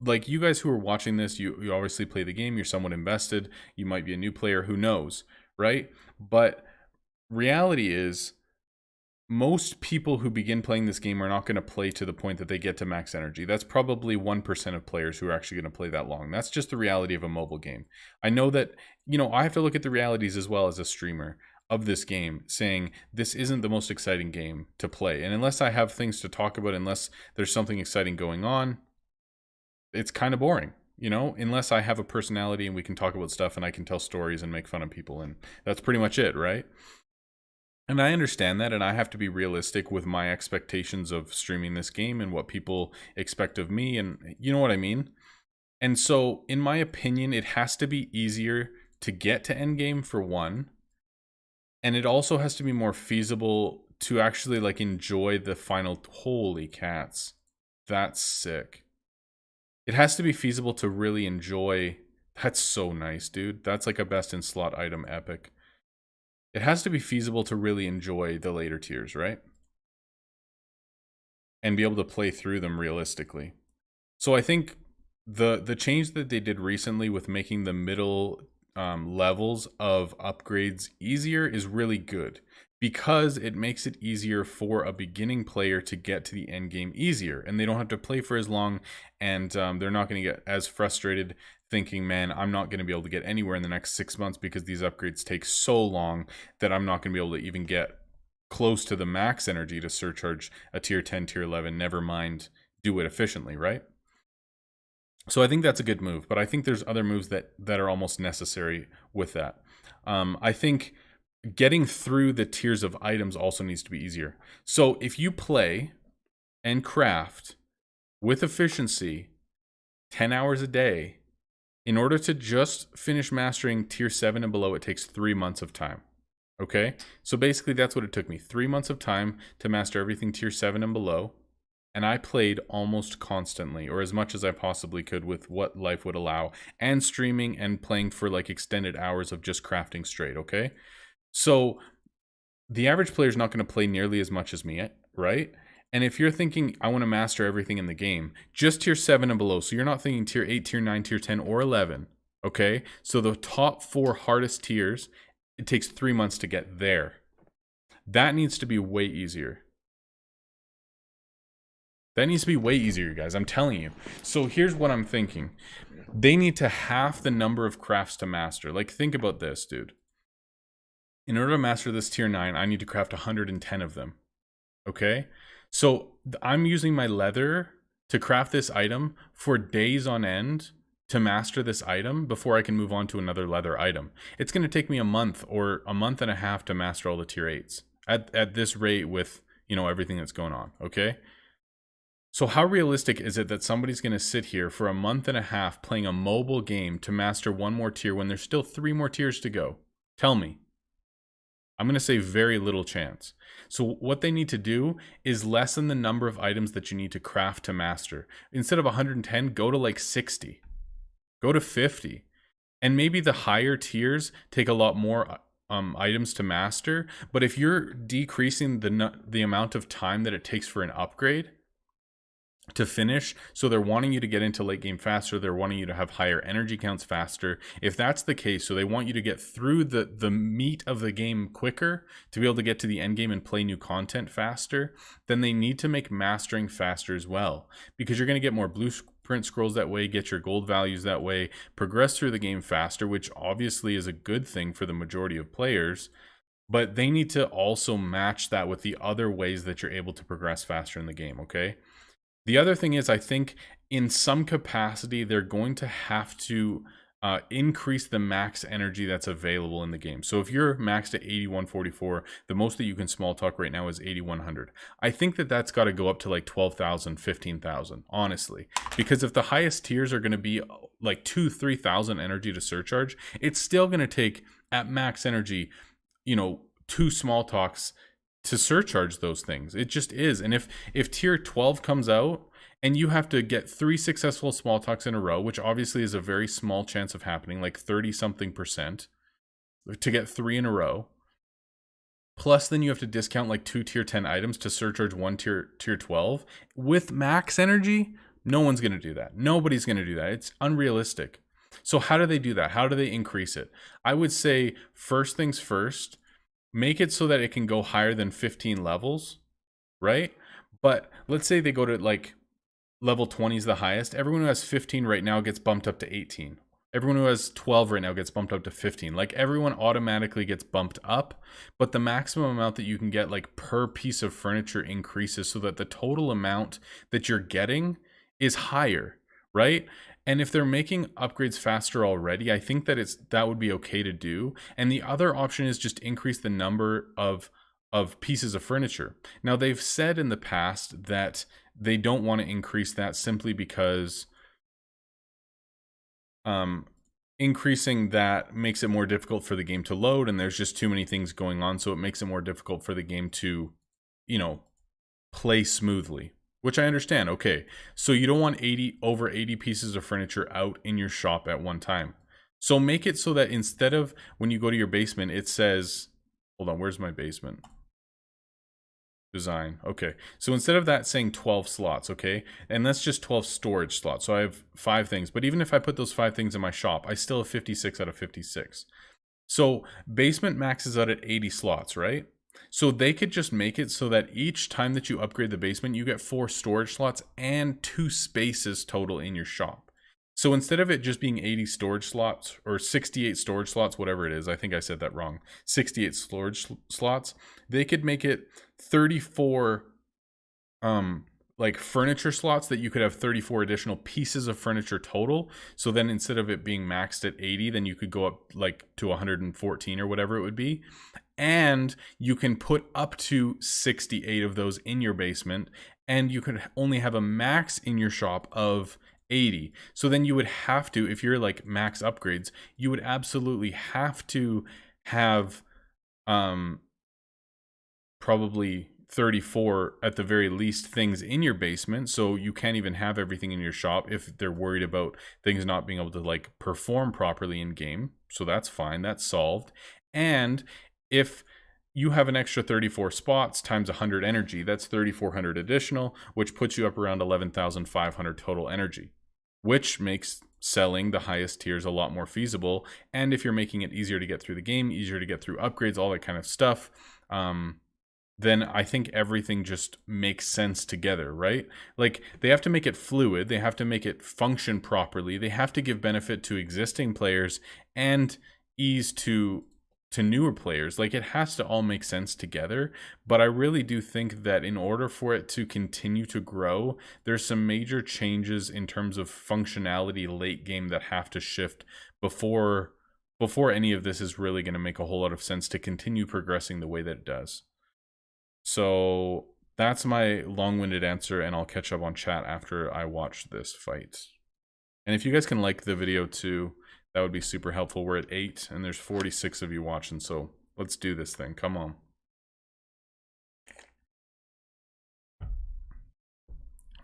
like you guys who are watching this, you obviously play the game, you're somewhat invested, you might be a new player, who knows, right? But reality is, most people who begin playing this game are not going to play to the point that they get to max energy. That's probably 1% of players who are actually going to play that long. That's just the reality of a mobile game. I know that, I have to look at the realities as well as a streamer of this game, saying this isn't the most exciting game to play. And unless I have things to talk about, unless there's something exciting going on, it's kind of boring. Unless I have a personality and we can talk about stuff and I can tell stories and make fun of people, and that's pretty much it, right? And I understand that, and I have to be realistic with my expectations of streaming this game and what people expect of me, and you know what I mean? And so, in my opinion, it has to be easier to get to endgame for one, and it also has to be more feasible to actually like enjoy the final. Holy cats, that's sick. It has to be feasible to really enjoy. That's so nice, dude. That's like a best in slot item epic. It has to be feasible to really enjoy the later tiers, right? And be able to play through them realistically. So I think the change that they did recently with making the middle levels of upgrades easier is really good, because it makes it easier for a beginning player to get to the end game easier, and they don't have to play for as long, and they're not going to get as frustrated thinking, man, I'm not going to be able to get anywhere in the next 6 months because these upgrades take so long that I'm not going to be able to even get close to the max energy to surcharge a tier 10, tier 11, never mind do it efficiently, right? So I think that's a good move, but I think there's other moves that are almost necessary with that. I think getting through the tiers of items also needs to be easier. So if you play and craft with efficiency 10 hours a day, in order to just finish mastering tier 7 and below, it takes 3 months of time. Okay? So basically that's what it took me. 3 months of time to master everything tier 7 and below. And I played almost constantly, or as much as I possibly could with what life would allow, and streaming and playing for like extended hours of just crafting straight, okay? So the average player is not going to play nearly as much as me, right? And if you're thinking, I want to master everything in the game, just tier 7 and below, so you're not thinking tier 8, tier 9, tier 10, or 11, okay? So the top 4 hardest tiers, it takes 3 months to get there. That needs to be way easier. That needs to be way easier, you guys. I'm telling you. So here's what I'm thinking. They need to half the number of crafts to master. Like, think about this, dude. In order to master this tier 9, I need to craft 110 of them. Okay? So I'm using my leather to craft this item for days on end to master this item before I can move on to another leather item. It's going to take me a month or a month and a half to master all the tier 8s at this rate with, everything that's going on. Okay? So how realistic is it that somebody's going to sit here for a month and a half playing a mobile game to master one more tier when there's still 3 more tiers to go? Tell me. I'm going to say very little chance. So what they need to do is lessen the number of items that you need to craft to master. Instead of 110, go to like 60. Go to 50. And maybe the higher tiers take a lot more items to master. But if you're decreasing the amount of time that it takes for an upgrade to finish, so they're wanting you to get into late game faster, they're wanting you to have higher energy counts faster. If that's the case, so they want you to get through the meat of the game quicker to be able to get to the end game and play new content faster, then they need to make mastering faster as well, because you're going to get more blueprint scrolls that way, get your gold values that way, progress through the game faster, which obviously is a good thing for the majority of players. But they need to also match that with the other ways that you're able to progress faster in the game, okay? The other thing is, I think in some capacity, they're going to have to increase the max energy that's available in the game. So if you're maxed at 8144, the most that you can small talk right now is 8100. I think that that's got to go up to like 12,000, 15,000, honestly. Because if the highest tiers are going to be like 2,000-3,000 energy to surcharge, it's still going to take, at max energy, 2 small talks to surcharge those things. It just is. And if tier 12 comes out and you have to get 3 successful small talks in a row, which obviously is a very small chance of happening, like 30-something% to get 3 in a row, plus then you have to discount like 2 tier 10 items to surcharge 1 tier 12 with max energy, No one's going to do that. Nobody's going to do that. It's unrealistic. So how do they do that? How do they increase it? I would say first things first, make it so that it can go higher than 15 levels, right? But let's say they go to like level 20 is the highest. Everyone who has 15 right now gets bumped up to 18. Everyone who has 12 right now gets bumped up to 15. Like everyone automatically gets bumped up, but the maximum amount that you can get like per piece of furniture increases so that the total amount that you're getting is higher, right? And if they're making upgrades faster already, I think that that would be okay to do. And the other option is just increase the number of pieces of furniture. Now they've said in the past that they don't want to increase that simply because increasing that makes it more difficult for the game to load, and there's just too many things going on, so it makes it more difficult for the game to, play smoothly, which I understand. Okay, so you don't want over 80 pieces of furniture out in your shop at one time. So make it so that instead of when you go to your basement, it says, hold on, where's my basement? Design. Okay, so instead of that saying 12 slots, okay, and that's just 12 storage slots, so I have 5 things, but even if I put those 5 things in my shop, I still have 56 out of 56. So basement maxes out at 80 slots, right? So they could just make it so that each time that you upgrade the basement, you get 4 storage slots and 2 spaces total in your shop. So instead of it just being 80 storage slots or 68 storage slots, whatever it is, I think I said that wrong, 68 storage slots, they could make it 34 like furniture slots that you could have 34 additional pieces of furniture total. So then instead of it being maxed at 80, then you could go up like to 114 or whatever it would be. And you can put up to 68 of those in your basement, and you could only have a max in your shop of 80. So then you would have to, if you're like max upgrades, you would absolutely have to have probably 34 at the very least things in your basement, so you can't even have everything in your shop if they're worried about things not being able to like perform properly in game. So that's fine, that's solved. And if you have an extra 34 spots times 100 energy, that's 3,400 additional, which puts you up around 11,500 total energy, which makes selling the highest tiers a lot more feasible. And if you're making it easier to get through the game, easier to get through upgrades, all that kind of stuff, then I think everything just makes sense together, right? Like they have to make it fluid, they have to make it function properly, they have to give benefit to existing players and ease to newer players. Like it has to all make sense together. But I really do think that in order for it to continue to grow, there's some major changes in terms of functionality late game that have to shift before any of this is really going to make a whole lot of sense to continue progressing the way that it does. So that's my long-winded answer, and I'll catch up on chat after I watch this fight. And if you guys can like the video too, that would be super helpful. We're at 8 and there's 46 of you watching, so let's do this thing. Come on.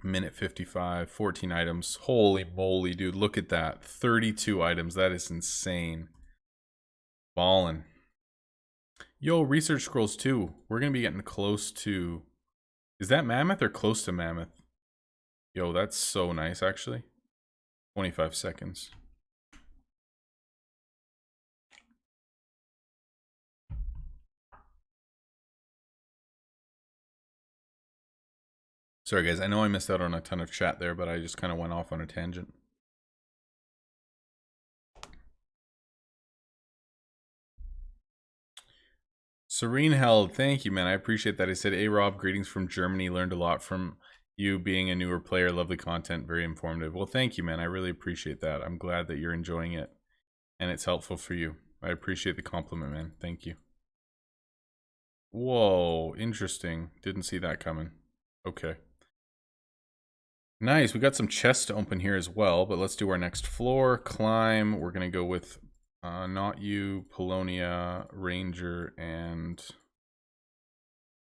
Minute 55, 14 items. Holy moly, dude, look at that. 32 items. That is insane. Ballin'. Yo, research scrolls too. We're gonna be getting close to, is that mammoth or close to mammoth? Yo, that's so nice actually. 25 seconds. Sorry guys, I know I missed out on a ton of chat there, but I just kind of went off on a tangent. Serene Held, thank you, man. I appreciate that. I said, hey, Rob, greetings from Germany. Learned a lot from you being a newer player. Lovely content, very informative. Well, thank you, man. I really appreciate that. I'm glad that you're enjoying it and it's helpful for you. I appreciate the compliment, man. Thank you. Whoa, interesting. Didn't see that coming. Okay. Nice. We got some chests to open here as well, but let's do our next floor. Climb. We're going to go with Not You, Polonia, Ranger, and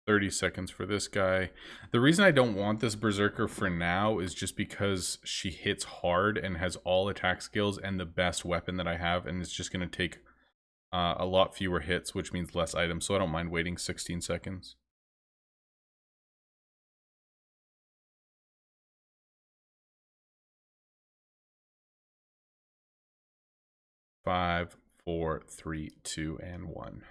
30 seconds for this guy. The reason I don't want this Berserker for now is just because she hits hard and has all attack skills and the best weapon that I have, and it's just going to take a lot fewer hits, which means less items, so I don't mind waiting 16 seconds. 5, 4, 3, 2, and 1.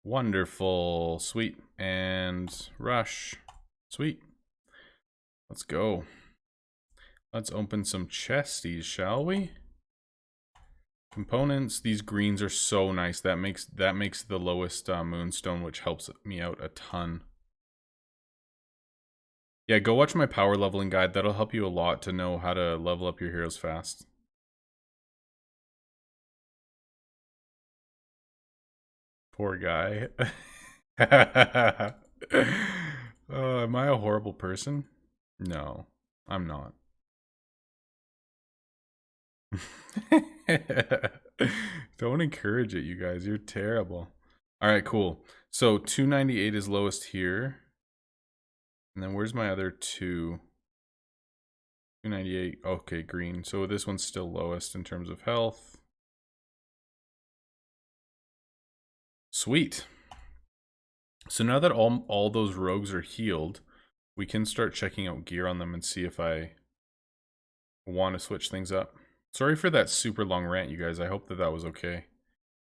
Wonderful. Sweet. And rush. Sweet. Let's go. Let's open some chesties, shall we? Components. These greens are so nice. That makes the lowest moonstone, which helps me out a ton. Yeah, go watch my power leveling guide. That'll help you a lot to know how to level up your heroes fast. Poor guy. Am I a horrible person? No, I'm not. Don't encourage it, you guys. You're terrible. All right, cool. So 298 is lowest here. And then where's my other two? 298. Okay, green. So this one's still lowest in terms of health. Sweet. So now that all those rogues are healed, we can start checking out gear on them and see if I want to switch things up. Sorry for that super long rant, you guys. I hope that was okay.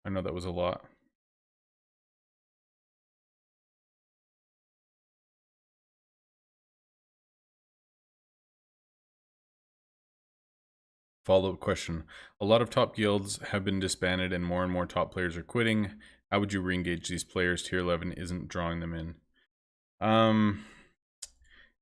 I know that was a lot. Follow-up question. A lot of top guilds have been disbanded and more top players are quitting. How would you re-engage these players? Tier 11 isn't drawing them in.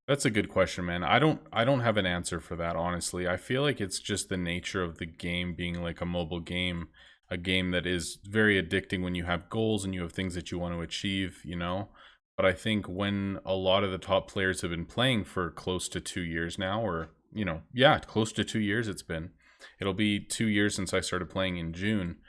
That's a good question, man. I don't have an answer for that, honestly. I feel like it's just the nature of the game being like a mobile game, a game that is very addicting when you have goals and you have things that you want to achieve, you know? But I think when a lot of the top players have been playing for close to 2 years now, or, you know, yeah, close to 2 years it's been. It'll be 2 years since I started playing in June.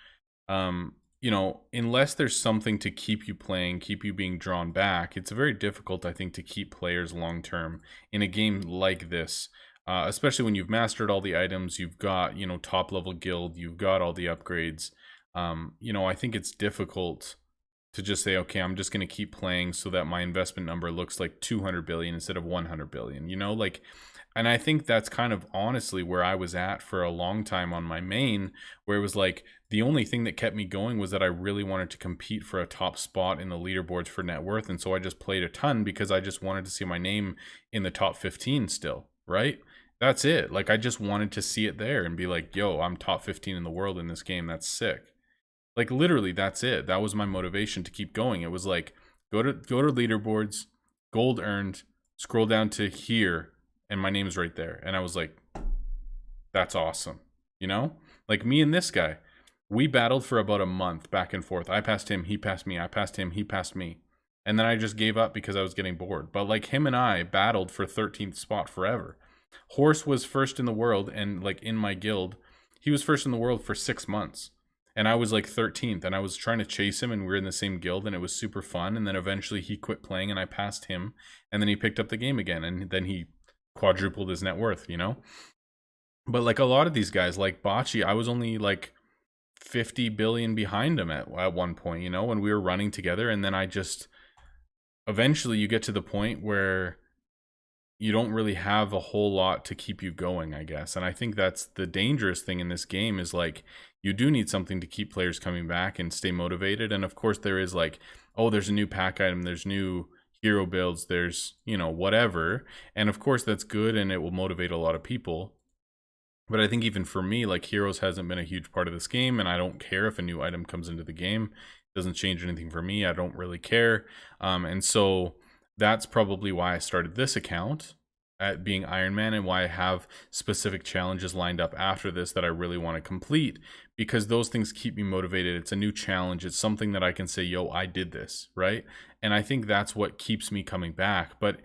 You know, unless there's something to keep you playing, keep you being drawn back, it's very difficult, I think, to keep players long term in a game like this. Especially when you've mastered all the items, you've got, you know, top level guild, you've got all the upgrades. You know, I think it's difficult to just say, okay, I'm just going to keep playing so that my investment number looks like 200 billion instead of 100 billion, you know, like. And I think that's kind of honestly where I was at for a long time on my main, where it was like the only thing that kept me going was that I really wanted to compete for a top spot in the leaderboards for net worth. And so I just played a ton because I just wanted to see my name in the top 15 still, right? That's it. Like I just wanted to see it there and be like, yo, I'm top 15 in the world in this game. That's sick. Like literally that's it. That was my motivation to keep going. It was like go to leaderboards, gold earned, scroll down to here, and my name's right there. And I was like, that's awesome. You know? Like me and this guy, we battled for about a month back and forth. I passed him, he passed me, I passed him, he passed me. And then I just gave up because I was getting bored. But like him and I battled for 13th spot forever. Horse was first in the world, and like in my guild, he was first in the world for 6 months. And I was like 13th, and I was trying to chase him, and we were in the same guild, and it was super fun. And then eventually he quit playing and I passed him, and then he picked up the game again, and then he quadrupled his net worth, you know? But like a lot of these guys, like Bocce, I was only like 50 billion behind him at one point, you know, when we were running together. And then I just, eventually you get to the point where you don't really have a whole lot to keep you going, I guess. And I think that's the dangerous thing in this game is like, you do need something to keep players coming back and stay motivated. And of course there is like, oh, there's a new pack item, there's new hero builds, there's, you know, whatever. And of course that's good and it will motivate a lot of people. But I think even for me, like heroes hasn't been a huge part of this game, and I don't care if a new item comes into the game. It doesn't change anything for me. I don't really care. And so that's probably why I started this account at being Ironman, and why I have specific challenges lined up after this that I really want to complete, because those things keep me motivated. It's a new challenge. It's something that I can say, yo, I did this, right? And I think that's what keeps me coming back. But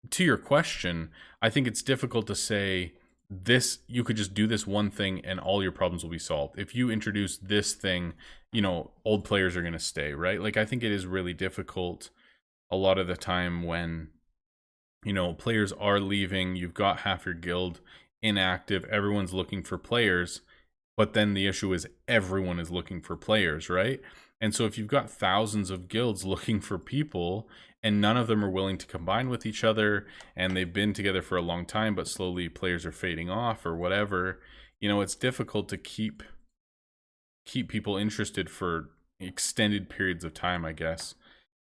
to your question, I think it's difficult to say this, you could just do this one thing and all your problems will be solved. If you introduce this thing, you know, old players are going to stay, right? Like I think it is really difficult a lot of the time when, you know, players are leaving, you've got half your guild inactive, everyone's looking for players, but then the issue is everyone is looking for players, right? And so if you've got thousands of guilds looking for people and none of them are willing to combine with each other, and they've been together for a long time, but slowly players are fading off or whatever, you know, it's difficult to keep people interested for extended periods of time, I guess.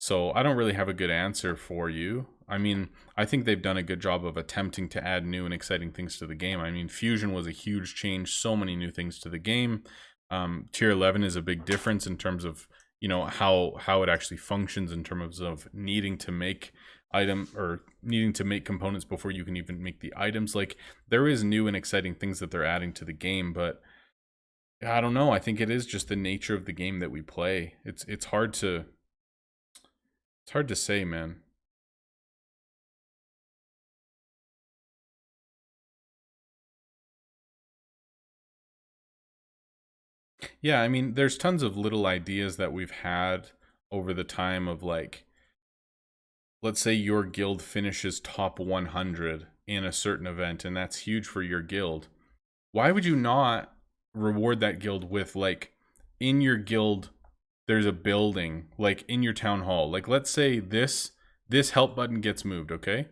So I don't really have a good answer for you. I mean, I think they've done a good job of attempting to add new and exciting things to the game. I mean, Fusion was a huge change, so many new things to the game. Tier 11 is a big difference in terms of, you know, how it actually functions in terms of needing to make components before you can even make the items. Like, there is new and exciting things that they're adding to the game, but I don't know. I think it is just the nature of the game that we play. It's hard to say, man. Yeah, I mean, there's tons of little ideas that we've had over the time of, like, let's say your guild finishes top 100 in a certain event, and that's huge for your guild. Why would you not reward that guild with, like, in your guild there's a building, like in your town hall. Like, let's say this help button gets moved, okay?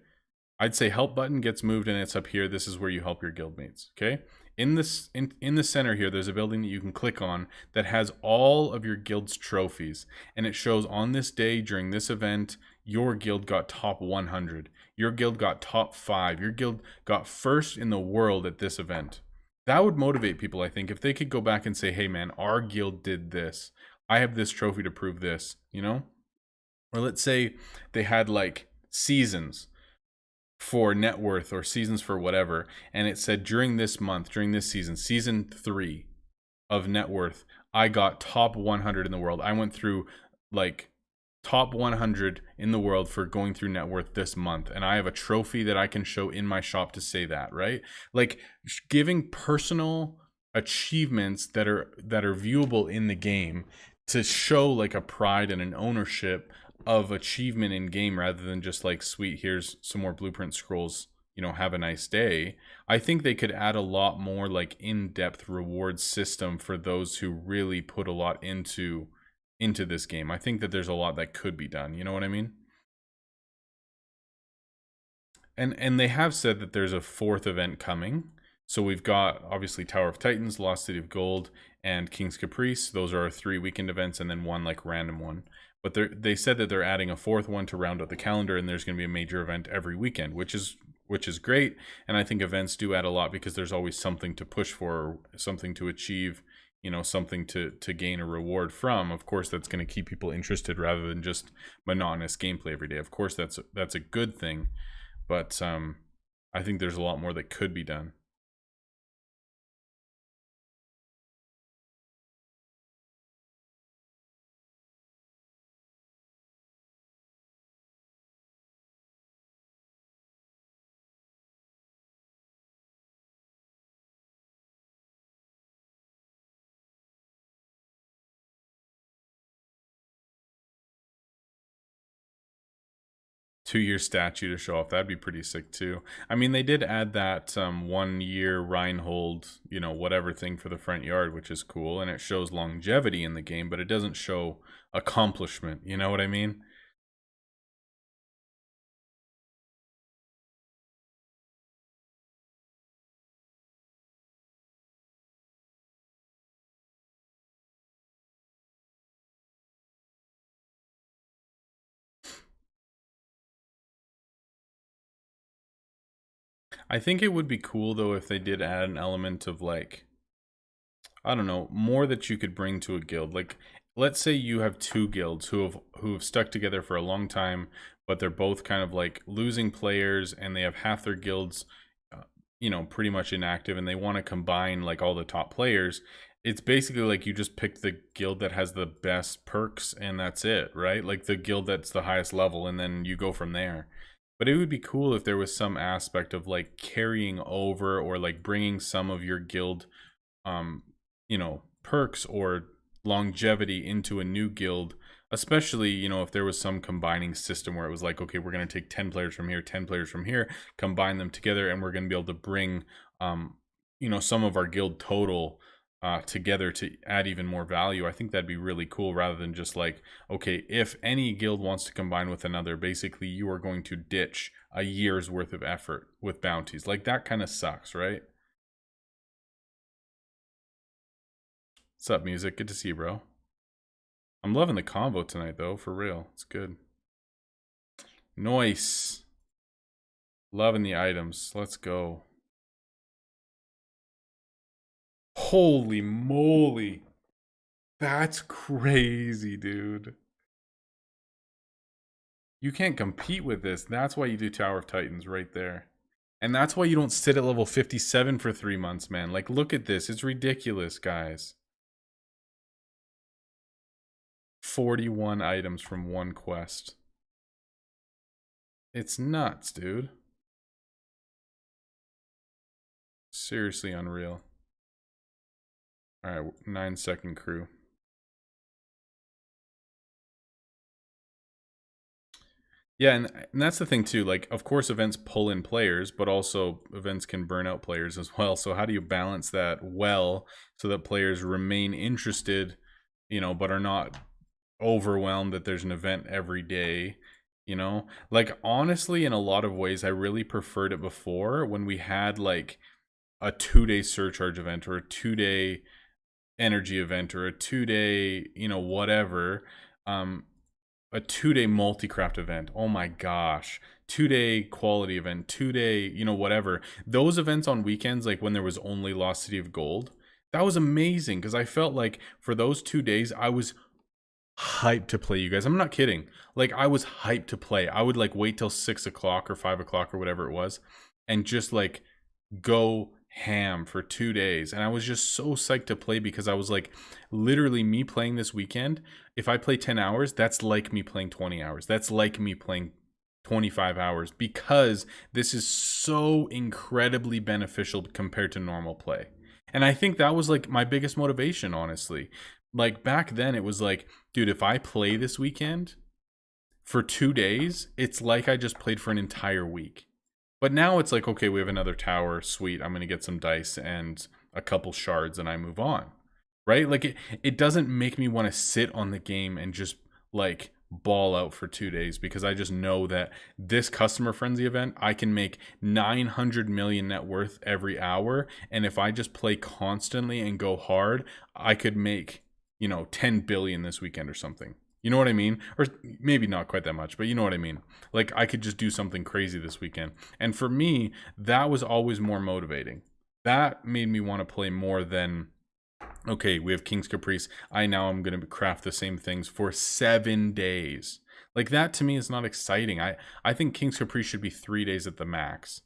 I'd say help button gets moved and it's up here. This is where you help your guildmates, okay? In the center here, there's a building that you can click on that has all of your guild's trophies, and it shows on this day during this event, your guild got top 100. Your guild got top 5. Your guild got first in the world at this event. That would motivate people, I think, if they could go back and say, hey man, our guild did this. I have this trophy to prove this, you know? Or let's say they had like seasons for net worth or seasons for whatever, and it said during this month, during this season, season 3 of net worth, I got top 100 in the world. I went through like top 100 in the world for going through net worth this month, and I have a trophy that I can show in my shop to say that, right? Like, giving personal achievements that are viewable in the game to show like a pride and an ownership of achievement in game, rather than just like, sweet, here's some more blueprint scrolls, you know, have a nice day. I think they could add a lot more like in-depth reward system for those who really put a lot into this game. I think that there's a lot that could be done, you know what I mean? And they have said that there's a 4th event coming. So we've got obviously Tower of Titans, Lost City of Gold, and King's Caprice. Those are our 3 weekend events, and then one like random one. But they said that they're adding a 4th one to round out the calendar, and there's going to be a major event every weekend, which is great. And I think events do add a lot because there's always something to push for, something to achieve, you know, something to gain a reward from. Of course, that's going to keep people interested rather than just monotonous gameplay every day. Of course, that's a good thing, but I think there's a lot more that could be done. Two-year statue to show off. That'd be pretty sick too. I mean, they did add that 1-year Reinhold, you know, whatever thing for the front yard, which is cool, and it shows longevity in the game, but it doesn't show accomplishment. You know what I mean? I think it would be cool though if they did add an element of like, I don't know, more that you could bring to a guild. Like, let's say you have 2 guilds who have stuck together for a long time, but they're both kind of like losing players, and they have half their guilds, you know, pretty much inactive, and they want to combine like all the top players. It's basically like you just pick the guild that has the best perks, and that's it, right? Like the guild that's the highest level, and then you go from there. But it would be cool if there was some aspect of like carrying over, or like bringing some of your guild um you know, perks or longevity into a new guild, especially, you know, if there was some combining system where it was like, okay, we're going to take 10 players from here, 10 players from here, combine them together, and we're going to be able to bring you know, some of our guild total together to add even more value. I think that'd be really cool, rather than just like, okay, if any guild wants to combine with another, basically you are going to ditch a year's worth of effort with bounties. Like, that kind of sucks, right? What's up, music? Good to see you, bro. I'm loving the convo tonight, though, for real. It's good. Nice. Loving the items. Let's go. Holy moly. That's crazy, dude. You can't compete with this. That's why you do Tower of Titans right there. And that's why you don't sit at level 57 for 3 months, man. Like, look at this. It's ridiculous, guys. 41 items from one quest. It's nuts, dude. Seriously unreal. Alright, 9-second crew. Yeah, and that's the thing too. Like, of course, events pull in players, but also events can burn out players as well. So how do you balance that well so that players remain interested, you know, but are not overwhelmed that there's an event every day, you know? Like, honestly, in a lot of ways, I really preferred it before when we had like a 2-day surcharge event or a 2-day energy event or a 2-day, you know, whatever. A 2-day multi-craft event. Oh my gosh. 2-day quality event, 2-day, you know, whatever. Those events on weekends, like when there was only Lost City of Gold, that was amazing because I felt like for those 2 days, I was hyped to play, you guys. I'm not kidding. Like, I was hyped to play. I would like wait till 6 o'clock or 5 o'clock or whatever it was and just like go ham for 2 days. And I was just so psyched to play because I was like, literally me playing this weekend, if I play 10 hours, that's like me playing 20 hours. That's like me playing 25 hours because this is so incredibly beneficial compared to normal play. And I think that was like my biggest motivation, honestly. Like back then it was like, dude, if I play this weekend for 2 days, it's like I just played for an entire week. But now it's like, okay, we have another tower, sweet, I'm gonna get some dice and a couple shards and I move on. Right? Like it doesn't make me want to sit on the game and just like ball out for 2 days because I just know that this customer frenzy event, I can make 900 million net worth every hour. And if I just play constantly and go hard, I could make, you know, 10 billion this weekend or something. You know what I mean? Or maybe not quite that much, but you know what I mean? Like I could just do something crazy this weekend. And for me, that was always more motivating. That made me want to play more than, okay, we have King's Caprice. I now am going to craft the same things for 7 days. Like that to me is not exciting. I think King's Caprice should be 3 days at the max.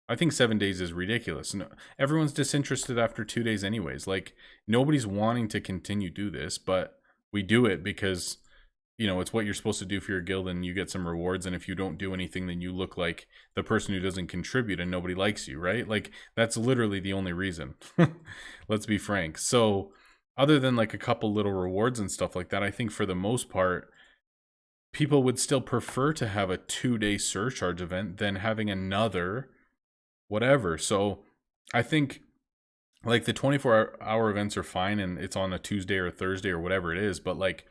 I think 7 days is ridiculous. No, everyone's disinterested after 2 days anyways. Like nobody's wanting to continue do this, but we do it because, you know, it's what you're supposed to do for your guild and you get some rewards. And if you don't do anything, then you look like the person who doesn't contribute and nobody likes you, right? Like that's literally the only reason. Let's be frank. So other than like a couple little rewards and stuff like that, I think for the most part, people would still prefer to have a 2-day surcharge event than having another whatever. So I think like the 24-hour events are fine and it's on a Tuesday or a Thursday or whatever it is, but like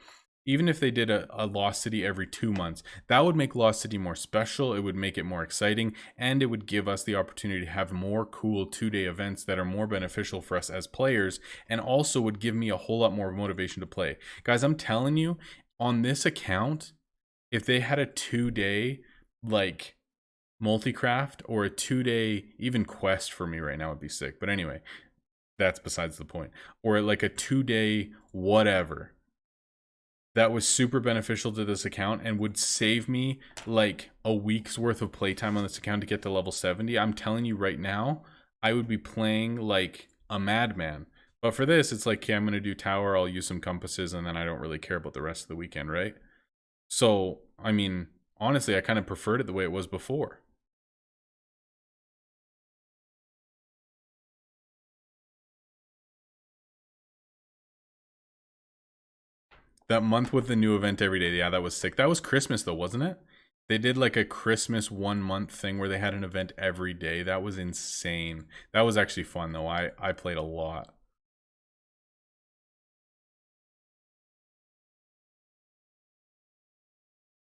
even if they did a Lost City every 2 months, that would make Lost City more special. It would make it more exciting, and it would give us the opportunity to have more cool 2-day events that are more beneficial for us as players, and also would give me a whole lot more motivation to play. Guys, I'm telling you, on this account, if they had a 2-day like multi-craft or a 2-day even quest for me right now would be sick. But anyway, that's besides the point. Or like a 2-day whatever that was super beneficial to this account and would save me like a week's worth of playtime on this account to get to level 70. I'm telling you right now, I would be playing like a madman. But for this, it's like, okay, I'm going to do tower, I'll use some compasses, and then I don't really care about the rest of the weekend, right? So, I mean, honestly, I kind of preferred it the way it was before. That month with the new event every day, yeah, that was sick. That was Christmas though, wasn't it? They did like a Christmas 1 month thing where they had an event every day. That was insane. That was actually fun though. I played a lot.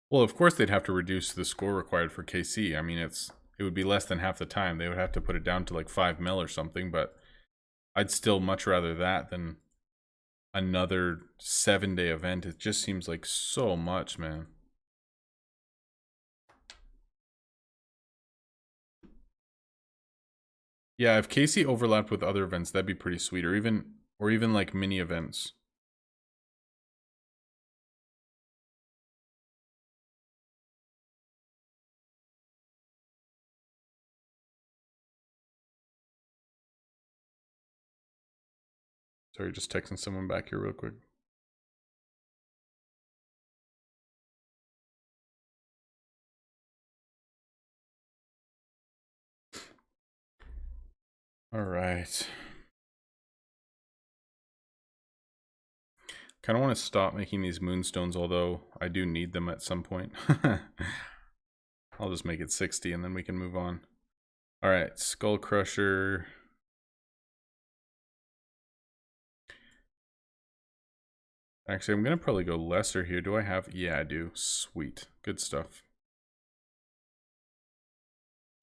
Well, of course they'd have to reduce the score required for KC. I mean, it would be less than half the time. They would have to put it down to like 5 mil or something, but I'd still much rather that than another 7-day event. It just seems like so much, man. Yeah, if Casey overlapped with other events, that'd be pretty sweet, or even like mini events. Sorry, just texting someone back here real quick. All right. Kind of want to stop making these moonstones, although I do need them at some point. I'll just make it 60 and then we can move on. All right, Skull Crusher. Actually, I'm going to probably go lesser here. Do I have? Yeah, I do. Sweet. Good stuff.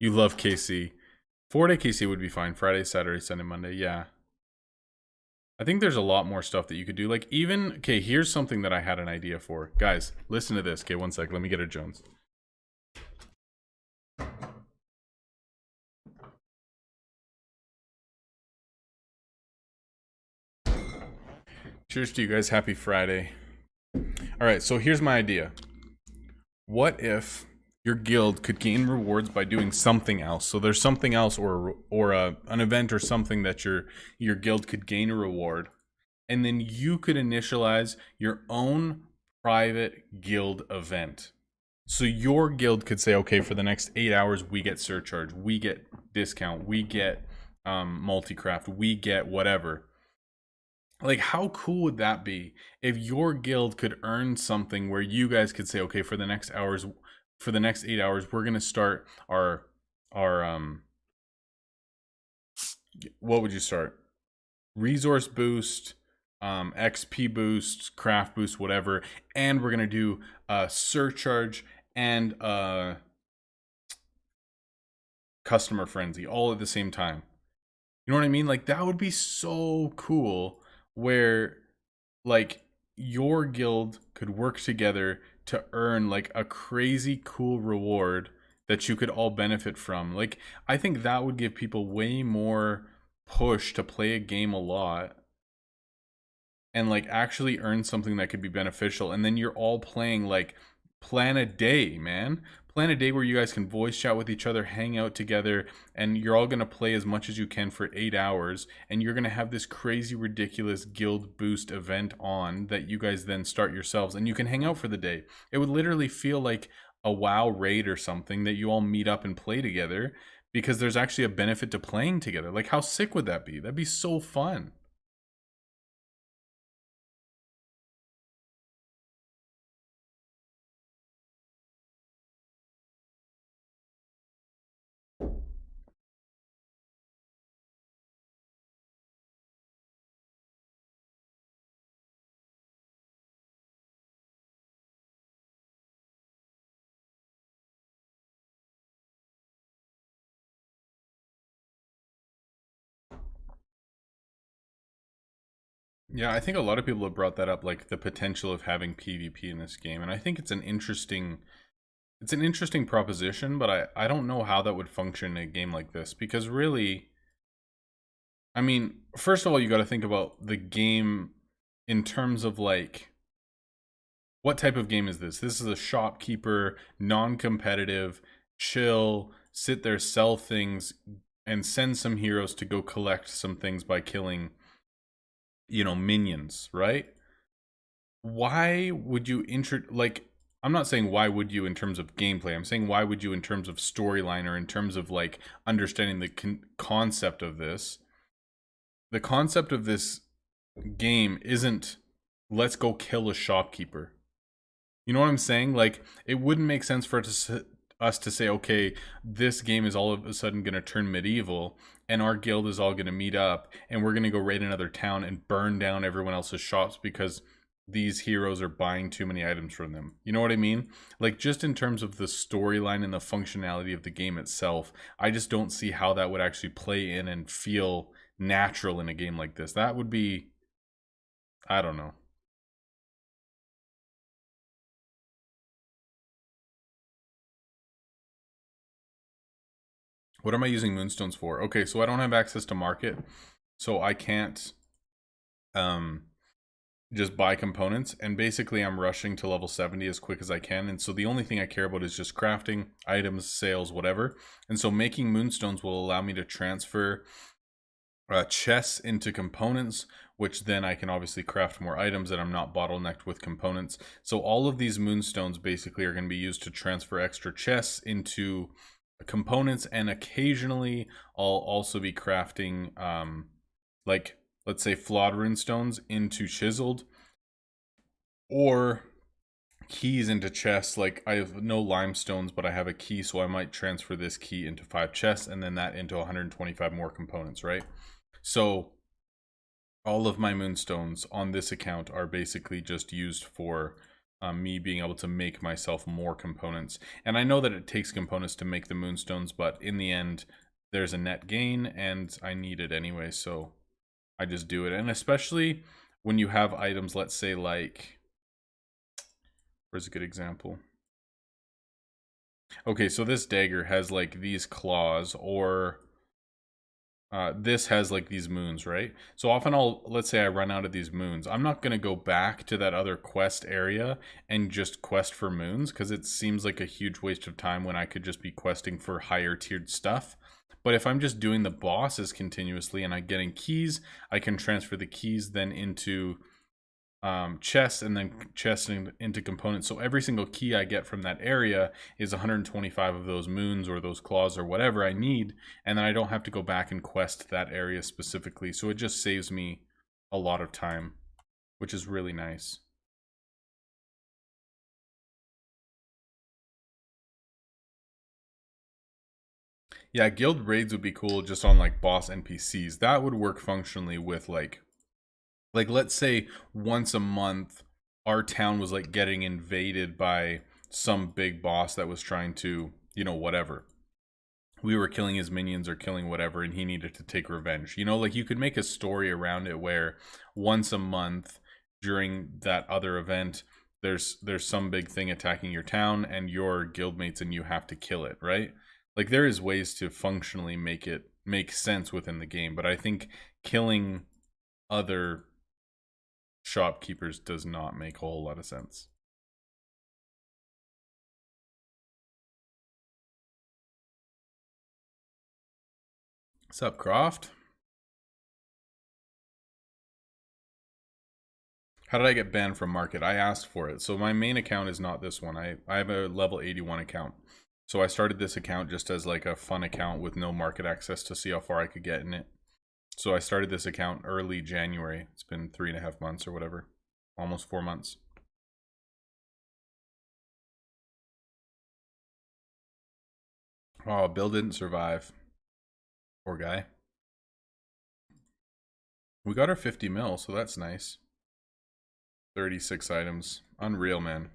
You love KC. 4-day KC would be fine. Friday, Saturday, Sunday, Monday. Yeah. I think there's a lot more stuff that you could do. Like even, okay, here's something that I had an idea for. Guys, listen to this. Okay, one sec. Let me get a Jones. Cheers to you guys. Happy Friday. All right, so here's my idea. What if your guild could gain rewards by doing something else? So there's something else, or an event or something that your guild could gain a reward, and then you could initialize your own private guild event. So your guild could say, okay, for the next 8 hours, we get surcharge, we get discount, we get multi-craft, we get whatever. Like, how cool would that be if your guild could earn something where you guys could say, okay, for the next 8 hours, we're gonna start our what would you start? Resource boost, XP boost, craft boost, whatever, and we're gonna do a surcharge and customer frenzy all at the same time. You know what I mean? Like that would be so cool where like your guild could work together to earn like a crazy cool reward that you could all benefit from. Like I think that would give people way more push to play a game a lot and like actually earn something that could be beneficial. And then you're all playing like plan a day, man. Plan a day where you guys can voice chat with each other, hang out together, and you're all going to play as much as you can for 8 hours. And you're going to have this crazy, ridiculous guild boost event on that you guys then start yourselves. And you can hang out for the day. It would literally feel like a WoW raid or something that you all meet up and play together because there's actually a benefit to playing together. Like, how sick would that be? That'd be so fun. Yeah, I think a lot of people have brought that up, like the potential of having PvP in this game, and I think it's an interesting proposition, but I don't know how that would function in a game like this because really, I mean, first of all, you got to think about the game in terms of like what type of game is this? This is a shopkeeper, non-competitive, chill, sit there, sell things, and send some heroes to go collect some things by killing, minions, right? Why would you like I'm not saying why would you in terms of gameplay. I'm saying why would you in terms of storyline or in terms of like understanding the concept of this. The concept of this game isn't let's go kill a shopkeeper. You know what I'm saying? Like it wouldn't make sense for us to say, okay, this game is all of a sudden going to turn medieval and our guild is all going to meet up and we're going to go raid another town and burn down everyone else's shops because these heroes are buying too many items from them. You know what I mean? Like just in terms of the storyline and the functionality of the game itself, I just don't see how that would actually play in and feel natural in a game like this. That would be I don't know. What am I using moonstones for? Okay, so I don't have access to market, so I can't um just buy components, and basically I'm rushing to level 70 as quick as I can, and so the only thing I care about is just crafting, items, sales, whatever. And so making moonstones will allow me to transfer chests into components, which then I can obviously craft more items, and I'm not bottlenecked with components. So all of these moonstones basically are going to be used to transfer extra chests into components, and occasionally I'll also be crafting like, let's say, flawed runestones into chiseled, or keys into chests. Like, I have no limestones, but I have a key, so I might transfer this key into 5 chests, and then that into 125 more components, right? So all of my moonstones on this account are basically just used for me being able to make myself more components. And I know that it takes components to make the moonstones, but in the end, there's a net gain, and I need it anyway, so I just do it. And especially when you have items, let's say, like, where's a good example? Okay, so this dagger has like these claws, or this has like these moons, right? So often let's say I run out of these moons. I'm not going to go back to that other quest area and just quest for moons, because it seems like a huge waste of time when I could just be questing for higher tiered stuff. But if I'm just doing the bosses continuously and I'm getting keys, I can transfer the keys then into chests, and then chests into components. So every single key I get from that area is 125 of those moons or those claws or whatever I need, and then I don't have to go back and quest that area specifically. So it just saves me a lot of time, which is really nice. Yeah, guild raids would be cool just on like boss NPCs. That would work functionally with like let's say once a month our town was like getting invaded by some big boss that was trying to, whatever, we were killing his minions or killing whatever, and he needed to take revenge. Like, you could make a story around it where once a month during that other event, there's some big thing attacking your town and your guildmates, and you have to kill it, right? Like, there is ways to functionally make it make sense within the game, but I think killing other shopkeepers does not make a whole lot of sense. What's up, Croft? How did I get banned from market? I asked for it. So my main account is not this one. I have a level 81 account. So I started this account just as like a fun account with no market access to see how far I could get in it. So I started this account early January. It's been 3.5 months or whatever. Almost 4 months. Oh, Bill didn't survive. Poor guy. We got our 50 mil, so that's nice. 36 items. Unreal, man.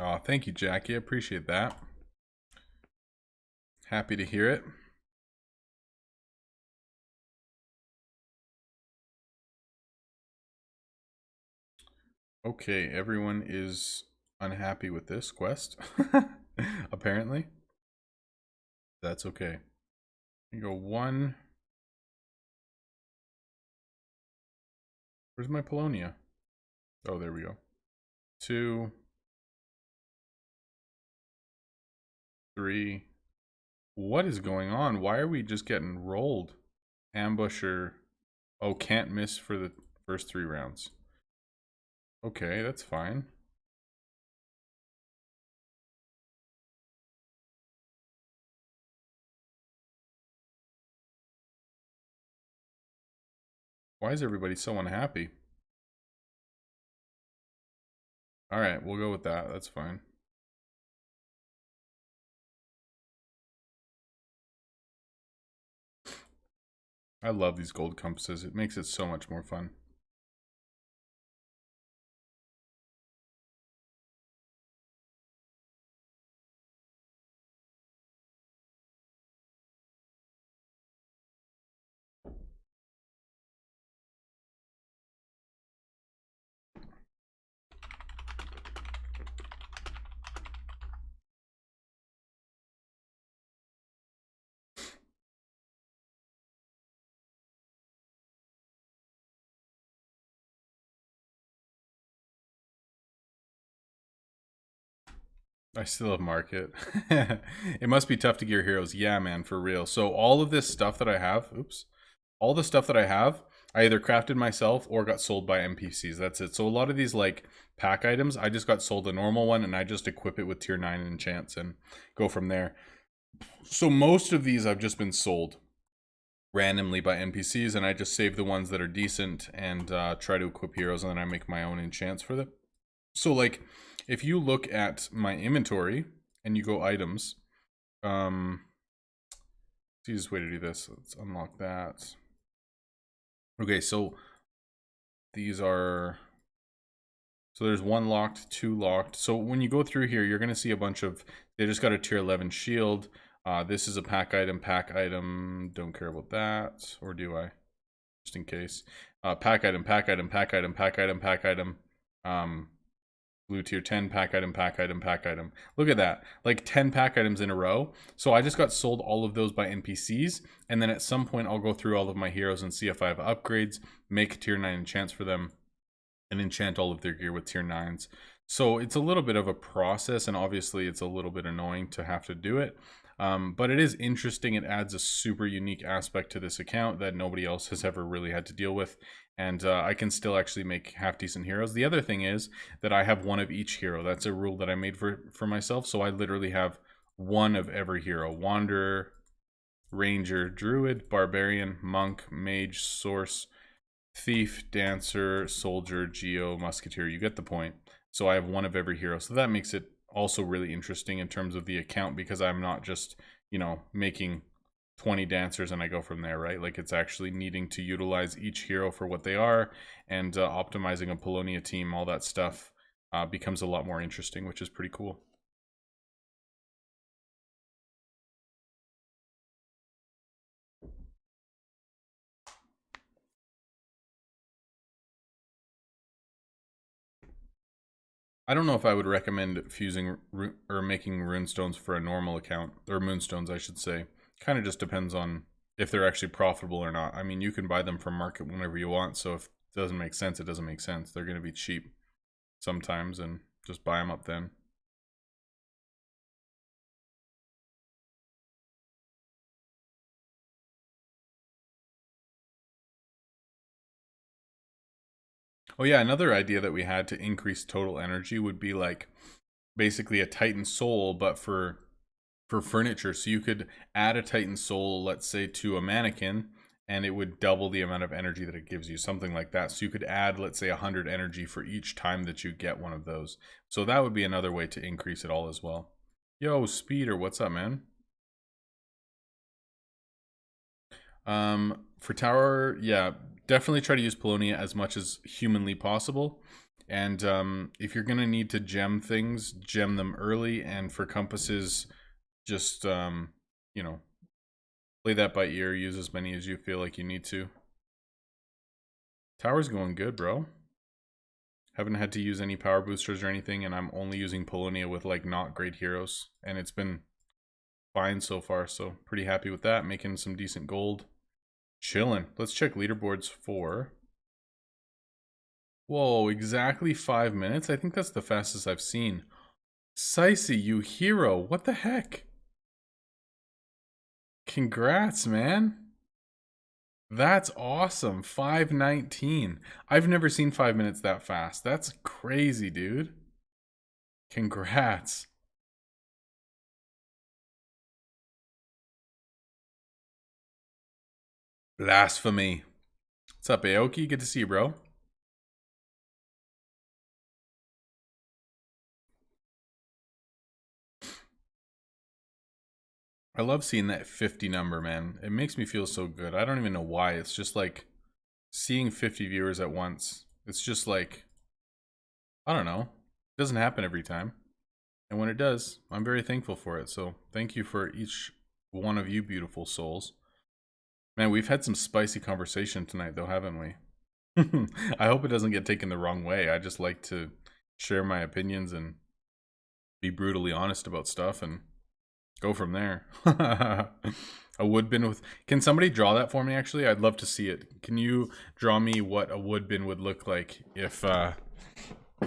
Oh, thank you, Jackie. I appreciate that. Happy to hear it. Okay, everyone is unhappy with this quest. Apparently. That's okay. You go 1. Where's my Polonia? Oh, there we go. 2. 3. What is going on? Why are we just getting rolled? Ambusher. Oh, can't miss for the first 3 rounds. Okay, that's fine. Why is everybody so unhappy? Alright, we'll go with that. That's fine. I love these gold compasses. It makes it so much more fun. I still have market. It must be tough to gear heroes. Yeah, man, for real. So all of this stuff that I have, oops, all the stuff that I have, I either crafted myself or got sold by NPCs. That's it. So a lot of these like pack items, I just got sold a normal one and I just equip it with tier 9 enchants and go from there. So most of these I've just been sold randomly by NPCs, and I just save the ones that are decent and try to equip heroes, and then I make my own enchants for them. So like, if you look at my inventory and you go items, the easiest way to do this, let's unlock that. Okay, so these are, so there's 1 locked, 2 locked. So when you go through here, you're going to see a bunch of, they just got a tier 11 shield. This is a pack item, don't care about that, or do I? Just in case. Pack item, pack item, pack item, pack item, pack item. Blue tier 10, pack item, pack item, pack item. Look at that, like 10 pack items in a row. So I just got sold all of those by NPCs, and then at some point I'll go through all of my heroes and see if I have upgrades, make tier 9 enchants for them, and enchant all of their gear with tier 9s. So it's a little bit of a process, and obviously it's a little bit annoying to have to do it. But it is interesting. It adds a super unique aspect to this account that nobody else has ever really had to deal with. And I can still actually make half decent heroes. The other thing is that I have one of each hero. That's a rule that I made for myself. So I literally have one of every hero. Wanderer, Ranger, Druid, Barbarian, Monk, Mage, Source, Thief, Dancer, Soldier, Geo, Musketeer. You get the point. So I have one of every hero. So that makes it also really interesting in terms of the account, because I'm not just, you know, making 20 dancers and I go from there, right? Like, it's actually needing to utilize each hero for what they are, and optimizing a Polonia team, all that stuff becomes a lot more interesting, which is pretty cool. I don't know if I would recommend fusing or making runestones for a normal account, or moonstones, I should say. Kind of just depends on if they're actually profitable or not. I mean, you can buy them from market whenever you want, so if it doesn't make sense, it doesn't make sense. They're going to be cheap sometimes, and just buy them up then. Oh yeah, another idea that we had to increase total energy would be like basically a Titan soul, but for furniture. So you could add a Titan soul, let's say, to a mannequin, and it would double the amount of energy that it gives you, something like that. So you could add, let's say, 100 energy for each time that you get one of those. So that would be another way to increase it all as well. Yo, Speeder, what's up, man? For tower, yeah, definitely try to use Polonia as much as humanly possible. And if you're gonna need to gem things, gem them early. And for compasses, just you know, play that by ear. Use as many as you feel like you need to. Tower's going good, bro. Haven't had to use any power boosters or anything, and I'm only using Polonia with like not great heroes, and it's been fine so far. So pretty happy with that. Making some decent gold. Chilling. Let's check leaderboards for. Whoa, exactly 5 minutes? I think that's the fastest I've seen. Sicey, you hero. What the heck? Congrats, man. That's awesome. 5:19. I've never seen 5 minutes that fast. That's crazy, dude. Congrats. Blasphemy. What's up, Aoki? Good to see you, bro. I love seeing that 50 number, man. It makes me feel so good. I don't even know why. It's just like seeing 50 viewers at once. It's just like, I don't know. It doesn't happen every time. And when it does, I'm very thankful for it. So thank you for each one of you beautiful souls. Man, we've had some spicy conversation tonight, though, haven't we? I hope it doesn't get taken the wrong way. I just like to share my opinions and be brutally honest about stuff and go from there. A wood bin with... Can somebody draw that for me, actually? I'd love to see it. Can you draw me what a wood bin would look like if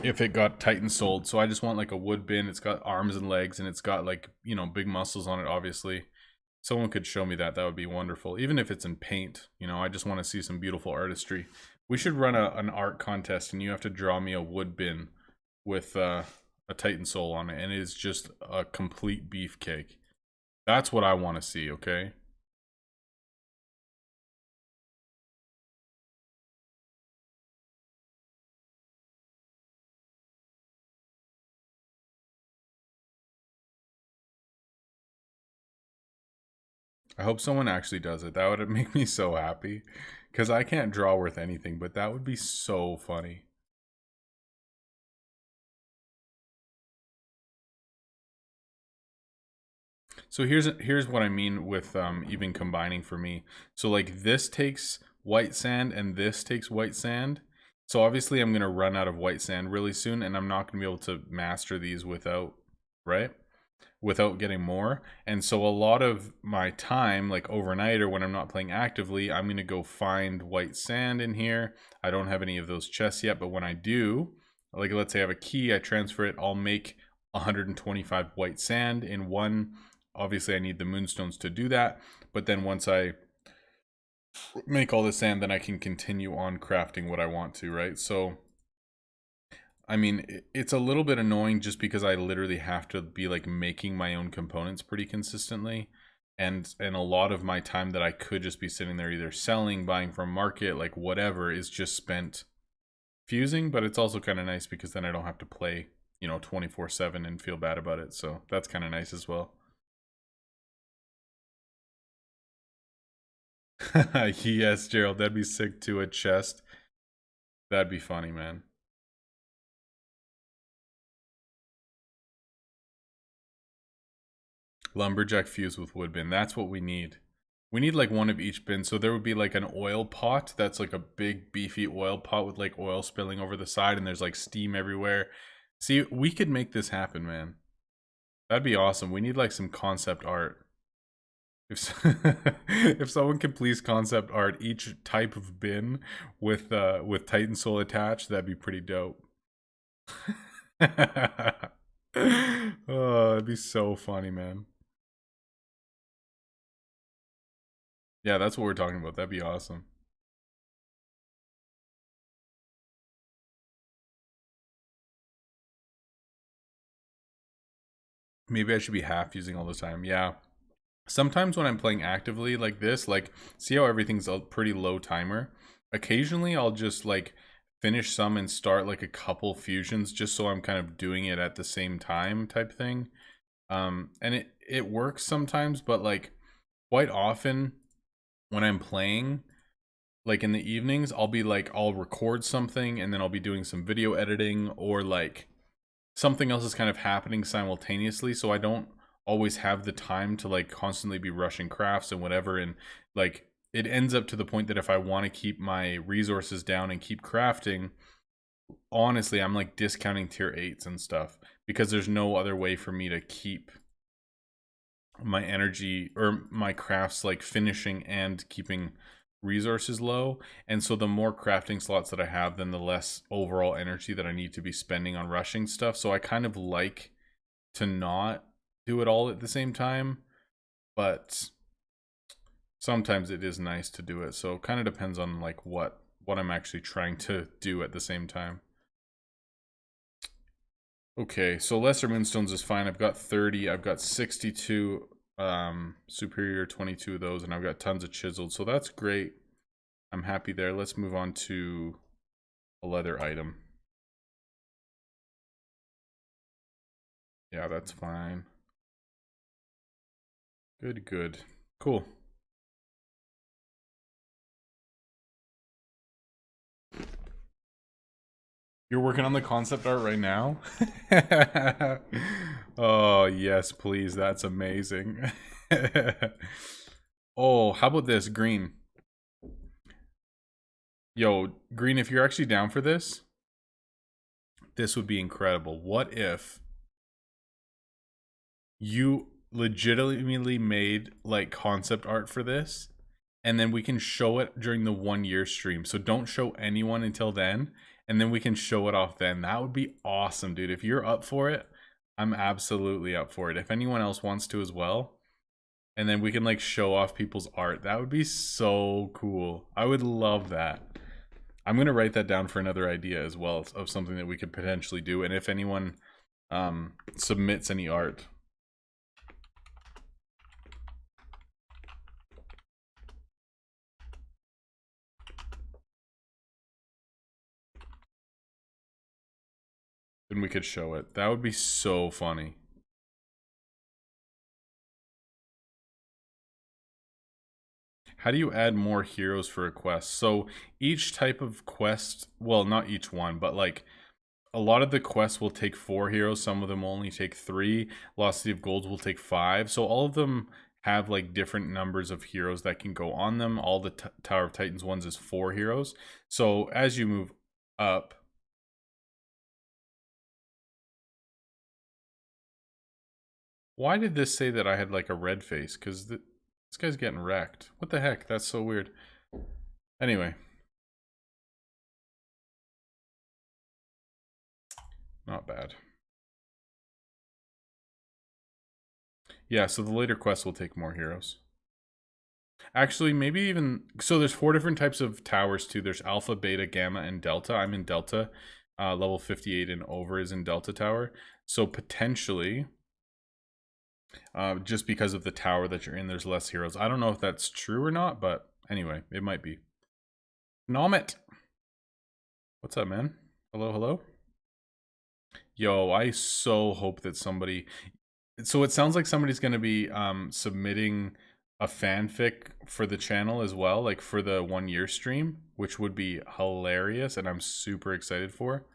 if it got Titan sold. So I just want like a wood bin. It's got arms and legs, and it's got like, you know, big muscles on it, obviously. Someone could show me that. That would be wonderful. Even if it's in paint, you know, I just want to see some beautiful artistry. We should run an art contest, and you have to draw me a wood bin with a Titan soul on it, and it is just a complete beefcake. That's what I want to see, okay? I hope someone actually does it. That would make me so happy. Because I can't draw worth anything, but that would be so funny. So here's what I mean with even combining for me. So like this takes white sand and this takes white sand. So obviously I'm gonna run out of white sand really soon, and I'm not gonna be able to master these without, right? Without getting more. And so a lot of my time, like overnight or when I'm not playing actively, I'm gonna go find white sand in here. I don't have any of those chests yet, but when I do, like let's say I have a key, I transfer it, I'll make 125 white sand in one. Obviously I need the moonstones to do that, but then once I make all the sand, then I can continue on crafting what I want to, right? So I mean, it's a little bit annoying just because I literally have to be like making my own components pretty consistently. And a lot of my time that I could just be sitting there either selling, buying from market, like whatever, is just spent fusing. But it's also kind of nice because then I don't have to play, you know, 24/7 and feel bad about it. So that's kind of nice as well. Yes, Gerald, that'd be sick too. A chest. That'd be funny, man. Lumberjack fused with wood bin. That's what we need. We need like one of each bin. So there would be like an oil pot that's like a big beefy oil pot with like oil spilling over the side, and there's like steam everywhere. See, we could make this happen, man. That'd be awesome. We need like some concept art. If if someone can please concept art each type of bin with Titan Soul attached, that'd be pretty dope. Oh, it'd be so funny, man. Yeah, that's what we're talking about. That'd be awesome. Maybe I should be half using all the time. Yeah. Sometimes when I'm playing actively like this, like, see how everything's a pretty low timer? Occasionally I'll just like finish some and start like a couple fusions just so I'm kind of doing it at the same time type thing. And it works sometimes, but like quite often when I'm playing, like in the evenings, I'll be like, I'll record something and then I'll be doing some video editing, or like something else is kind of happening simultaneously, so I don't always have the time to like constantly be rushing crafts and whatever. And like it ends up to the point that if I want to keep my resources down and keep crafting, honestly I'm like discounting tier 8s and stuff because there's no other way for me to keep my energy or my crafts like finishing and keeping resources low. And so the more crafting slots that I have, then the less overall energy that I need to be spending on rushing stuff. So I kind of like to not do it all at the same time, but sometimes it is nice to do it. So it kind of depends on like what I'm actually trying to do at the same time. Okay, so lesser moonstones is fine. I've got 30. I've got 62 superior, 22 of those, and I've got tons of chiseled. So that's great. I'm happy there. Let's move on to a leather item. Yeah, that's fine. Good, good. Cool. You're working on the concept art right now? Oh, yes, please. That's amazing. Oh, how about this, Green? Yo, Green, if you're actually down for this, this would be incredible. What if you legitimately made like concept art for this, and then we can show it during the 1 year stream? So don't show anyone until then, and then we can show it off then. That would be awesome, dude. If you're up for it, I'm absolutely up for it. If anyone else wants to as well, and then we can like show off people's art. That would be so cool. I would love that. I'm gonna write that down for another idea as well of something that we could potentially do. And if anyone submits any art, then we could show it. That would be so funny. How do you add more heroes for a quest? So each type of quest, well, not each one, but like a lot of the quests will take 4 heroes. Some of them only take 3. Lost City of Golds will take 5. So all of them have like different numbers of heroes that can go on them. All the Tower of Titans ones is 4 heroes. So as you move up, why did this say that I had like a red face? Because this guy's getting wrecked. What the heck? That's so weird. Anyway. Not bad. Yeah, so the later quests will take more heroes. Actually, maybe even... So there's 4 different types of towers too. There's Alpha, Beta, Gamma, and Delta. I'm in Delta. Level 58 and over is in Delta Tower. So potentially... just because of the tower that you're in, there's less heroes. I don't know if that's true or not, but anyway, it might be. Nomit! What's up, man? Hello, hello? Yo, I so hope that somebody... So it sounds like somebody's going to be submitting a fanfic for the channel as well, like for the 1 year stream, which would be hilarious, and I'm super excited for.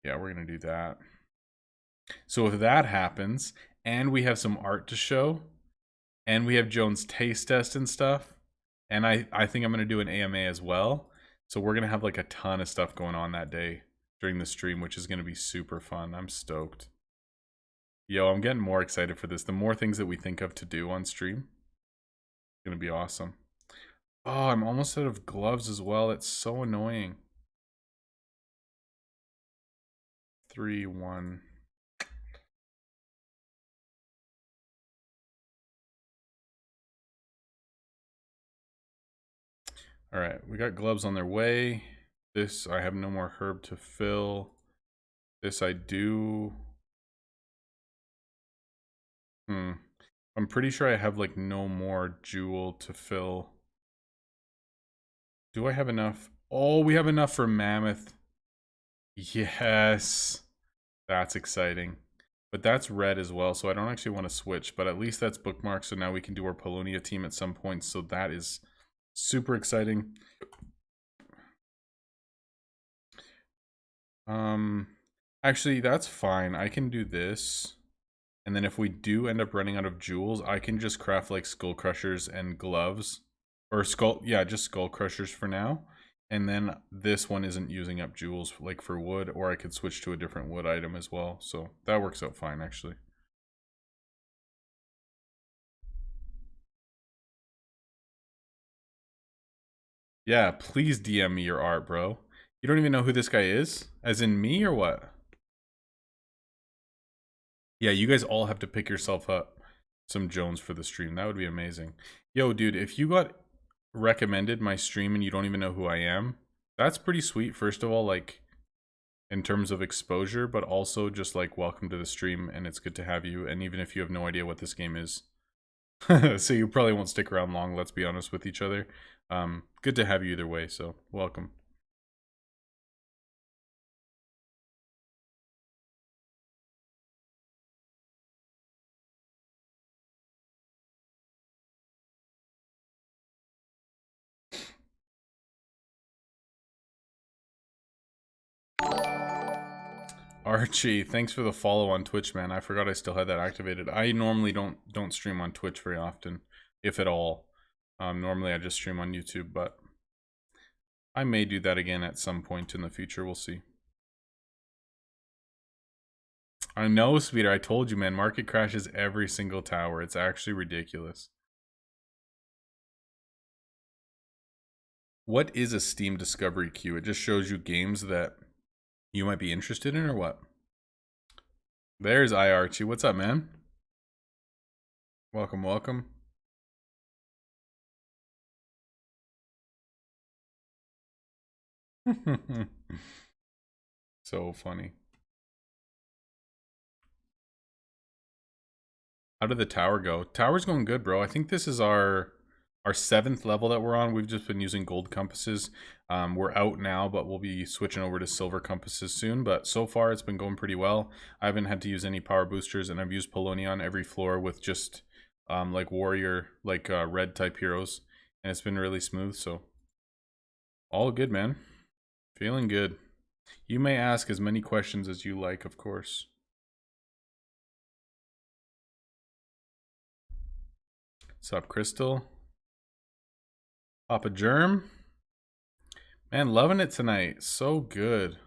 Yeah, we're going to do that. So if that happens, and we have some art to show, and we have Joan's taste test and stuff, and I think I'm going to do an AMA as well. So we're going to have like a ton of stuff going on that day during the stream, which is going to be super fun. I'm stoked. Yo, I'm getting more excited for this. The more things that we think of to do on stream, it's going to be awesome. Oh, I'm almost out of gloves as well. It's so annoying. 3, 1. All right, we got gloves on their way. This, I have no more herb to fill. This I do. I'm pretty sure I have like no more jewel to fill. Do I have enough? Oh, we have enough for mammoth. Yes. That's exciting. But that's red as well, so I don't actually want to switch. But at least that's bookmarked, so now we can do our Polonia team at some point. So that is super exciting. Actually, that's fine. I can do this. And then if we do end up running out of jewels, I can just craft like skull crushers and gloves. Or just skull crushers for now. And then this one isn't using up jewels like for wood, or I could switch to a different wood item as well. So that works out fine, actually. Yeah, please DM me your art, bro. You don't even know who this guy is? As in me or what? Yeah, you guys all have to pick yourself up some Jones for the stream. That would be amazing. Yo, dude, if you got recommended my stream and you don't even know who I am, that's pretty sweet. First of all, like in terms of exposure, but also just like welcome to the stream, and it's good to have you. And even if you have no idea what this game is, so you probably won't stick around long, let's be honest with each other. Good to have you either way, so welcome. Archie, thanks for the follow on Twitch, man. I forgot I still had that activated. I normally don't stream on Twitch very often, if at all. Normally I just stream on YouTube, but I may do that again at some point in the future. We'll see. I know, Speeder. I told you, man. Market crashes every single tower. It's actually ridiculous. What is a Steam discovery queue? It just shows you games that you might be interested in, or what? There's IRT. What's up, man? Welcome, welcome. So funny. How did the tower go? Tower's going good, bro. I think this is our 7th level that we're on. We've just been using gold compasses. We're out now, but we'll be switching over to silver compasses soon. But so far, it's been going pretty well. I haven't had to use any power boosters, and I've used Polonia on every floor with just like warrior, like red type heroes, and it's been really smooth. So all good, man. Feeling good. You may ask as many questions as you like, of course. What's up, Crystal? Papa Germ? Man, loving it tonight. So good.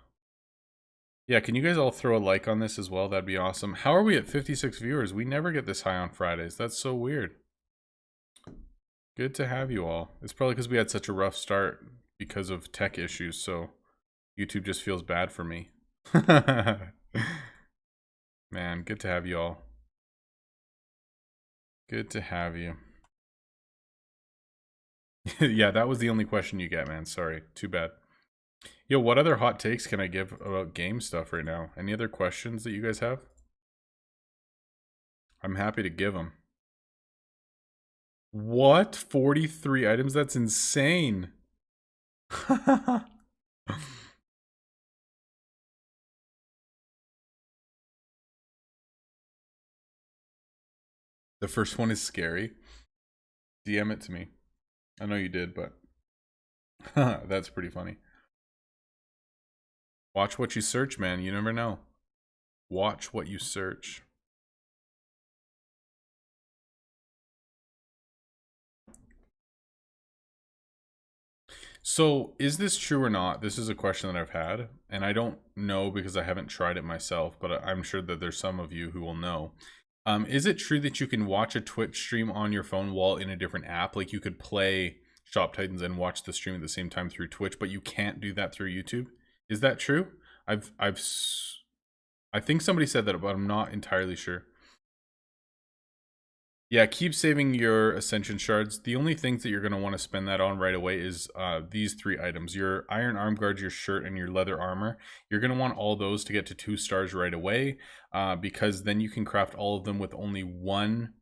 Yeah, can you guys all throw a like on this as well? That'd be awesome. How are we at 56 viewers? We never get this high on Fridays. That's so weird. Good to have you all. It's probably because we had such a rough start because of tech issues, so YouTube just feels bad for me. Man, good to have you all. Good to have you. Yeah, that was the only question you get, man. Sorry. Too bad. Yo, what other hot takes can I give about game stuff right now? Any other questions that you guys have? I'm happy to give them. What? 43 items? That's insane. The first one is scary. DM it to me. I know you did, but that's pretty funny. Watch what you search, man. You never know. Watch what you search. So, is this true or not? This is a question that I've had, and I don't know because I haven't tried it myself, but I'm sure that there's some of you who will know. Is it true that you can watch a Twitch stream on your phone while in a different app? Like you could play Shop Titans and watch the stream at the same time through Twitch, but you can't do that through YouTube? Is that true? I think somebody said that, but I'm not entirely sure. Yeah, keep saving your Ascension shards. The only things that you're going to want to spend that on right away is these 3 items. Your Iron Arm Guard, your shirt, and your leather armor. You're going to want all those to get to 2 stars right away because then you can craft all of them with only 1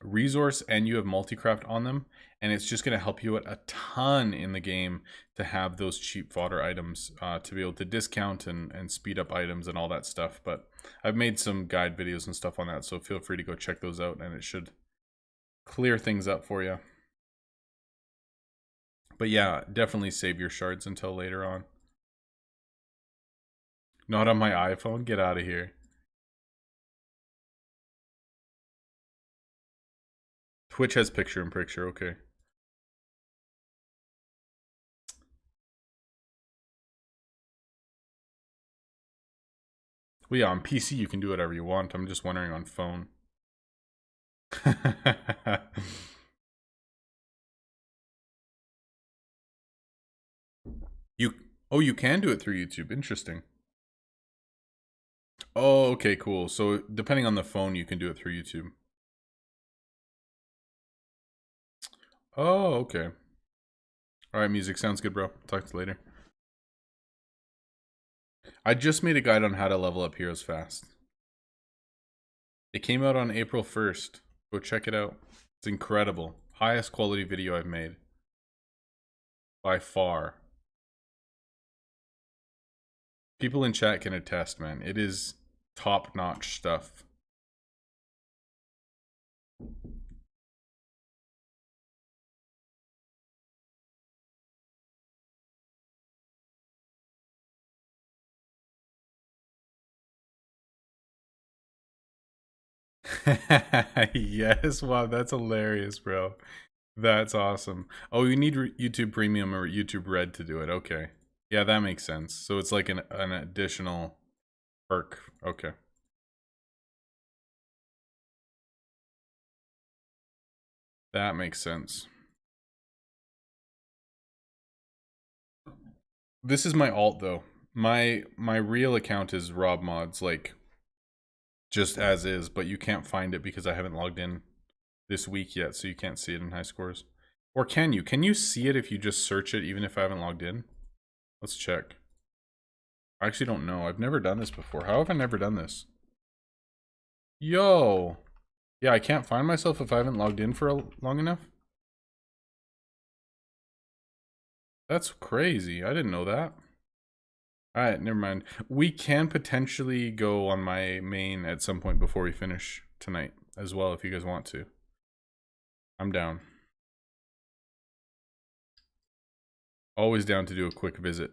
resource and you have multi-craft on them. And it's just going to help you out a ton in the game to have those cheap fodder items to be able to discount and speed up items and all that stuff. But I've made some guide videos and stuff on that, so feel free to go check those out and it should clear things up for you. But yeah, definitely save your shards until later on. Not on my iPhone? Get out of here. Twitch has picture-in-picture, okay. Well, yeah, on PC you can do whatever you want. I'm just wondering on phone. You can do it through YouTube. Interesting. Oh, okay, cool. So depending on the phone, you can do it through YouTube. Oh, okay. All right, music sounds good, bro. Talk to you later. I just made a guide on how to level up heroes fast. It came out on April 1st. Go check it out. It's incredible. Highest quality video I've made. By far. People in chat can attest, man. It is top-notch stuff. Yes, wow, that's hilarious, bro. That's awesome. Oh, you need YouTube Premium or YouTube Red to do it. Okay. Yeah, that makes sense. So it's like an additional perk. Okay. That makes sense. This is my alt though. My real account is Rob Mods, like just as is, but you can't find it because I haven't logged in this week yet, so you can't see it in high scores. Or can you? Can you see it if you just search it, even if I haven't logged in? Let's check. I actually don't know. I've never done this before. How have I never done this? Yo! Yeah, I can't find myself if I haven't logged in for long enough. That's crazy. I didn't know that. Alright, never mind. We can potentially go on my main at some point before we finish tonight as well, if you guys want to. I'm down. Always down to do a quick visit.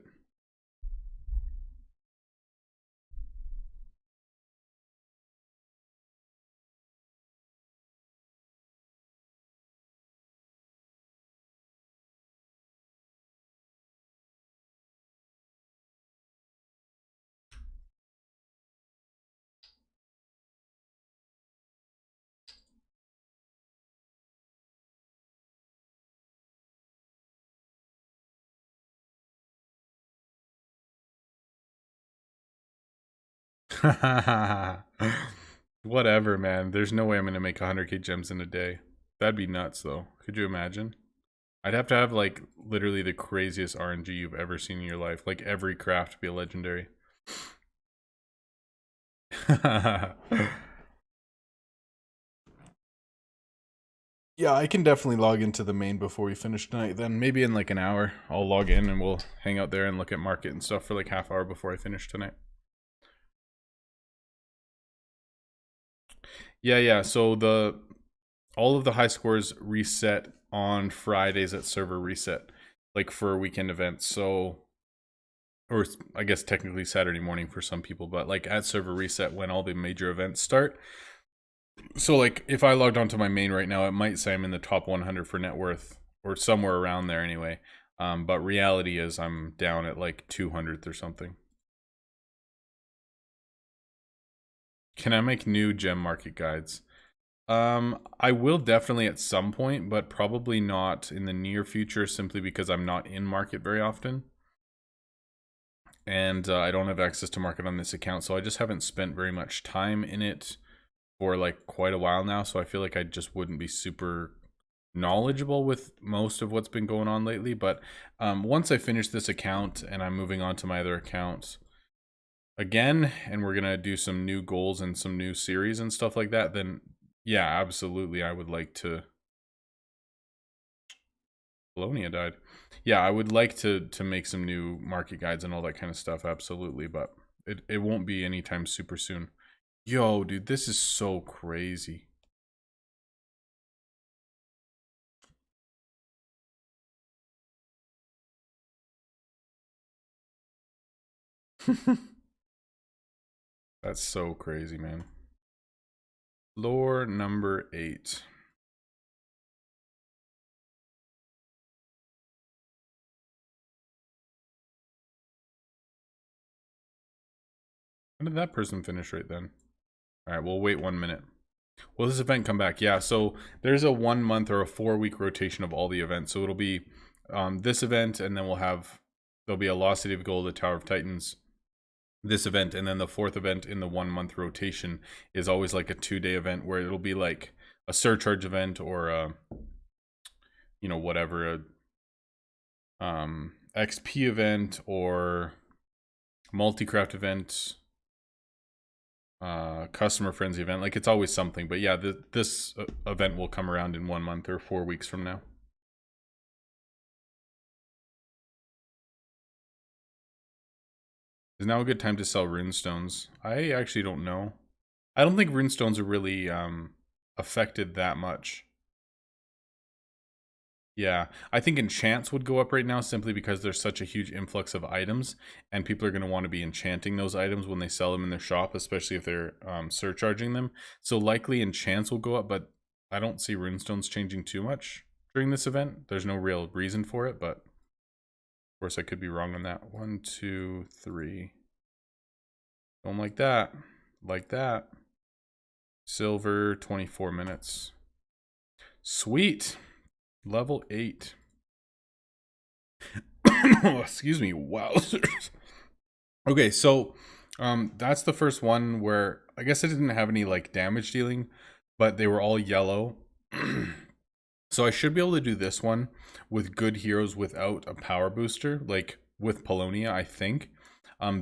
Whatever, man. There's no way I'm gonna make 100k gems in a day. That'd be nuts, though. Could you imagine? I'd have to have, like, literally the craziest RNG you've ever seen in your life. Like, every craft be a legendary. Yeah, I can definitely log into the main before we finish tonight. Then maybe in like an hour, I'll log in and we'll hang out there and look at market and stuff for like half hour before I finish tonight. Yeah. So all of the high scores reset on Fridays at server reset, like for weekend events. So, or I guess technically Saturday morning for some people, but like at server reset when all the major events start. So like if I logged onto my main right now, it might say I'm in the top 100 for net worth or somewhere around there anyway. But reality is I'm down at like 200th or something. Can I make new gem market guides? I will definitely at some point, but probably not in the near future simply because I'm not in market very often. And I don't have access to market on this account, so I just haven't spent very much time in it for like quite a while now, so I feel like I just wouldn't be super knowledgeable with most of what's been going on lately. But once I finish this account and I'm moving on to my other accounts again, and we're gonna do some new goals and some new series and stuff like that, then yeah, absolutely I would like to. Polonia died. Yeah, I would like to make some new market guides and all that kind of stuff, absolutely, but it won't be anytime super soon. Yo, dude, this is so crazy. That's so crazy, man. Lore number 8. When did that person finish right then? All right, we'll wait 1 minute. Will this event come back? Yeah, so there's a 1 month or a 4-week rotation of all the events. So it'll be this event, and then there'll be a Lost City of Gold, the Tower of Titans, this event, and then the 4th event in the 1 month rotation is always like a 2-day event where it'll be like a surcharge event or a, you know, whatever, a XP event or multi-craft event, customer frenzy event. Like it's always something, but yeah, this event will come around in 1 month or 4 weeks from now. Is now a good time to sell runestones? I actually don't know. I don't think runestones are really affected that much. Yeah, I think enchants would go up right now simply because there's such a huge influx of items, and people are going to want to be enchanting those items when they sell them in their shop, especially if they're surcharging them. So likely enchants will go up, but I don't see runestones changing too much during this event. There's no real reason for it, but of course I could be wrong on that. 1, 2, 3. Don't like that. Like that. Silver, 24 minutes. Sweet. Level 8. Oh, excuse me. Wow. Okay, so that's the first one where I guess I didn't have any like damage dealing, but they were all yellow. So I should be able to do this one with good heroes without a power booster, like with Polonia, I think.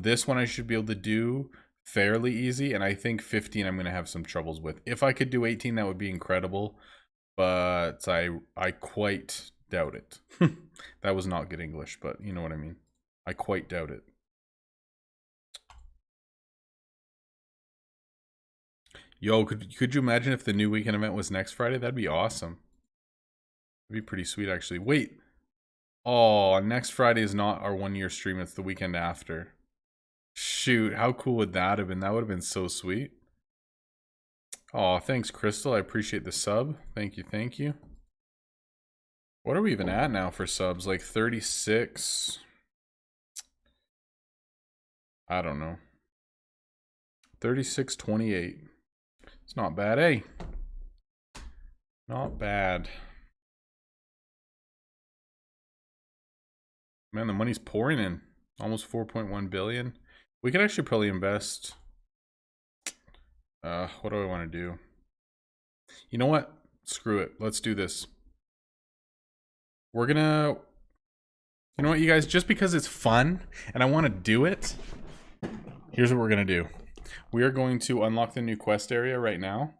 This one I should be able to do fairly easy, and I think 15 I'm going to have some troubles with. If I could do 18, that would be incredible, but I quite doubt it. That was not good English, but you know what I mean. I quite doubt it. Yo, could you imagine if the new weekend event was next Friday? That'd be awesome. That'd be pretty sweet, actually. Wait. Oh, next Friday is not our 1 year stream. It's the weekend after. Shoot, how cool would that have been? That would have been so sweet. Oh, thanks, Crystal. I appreciate the sub. Thank you, thank you. What are we even at now for subs? Like 36? I don't know. 36.28. It's not bad, eh? Not bad. Man, the money's pouring in. Almost 4.1 billion. We could actually probably invest. What do I want to do? You know what? Screw it. Let's do this. We're gonna... You know what, you guys? Just because it's fun and I want to do it, here's what we're gonna do. We are going to unlock the new quest area right now.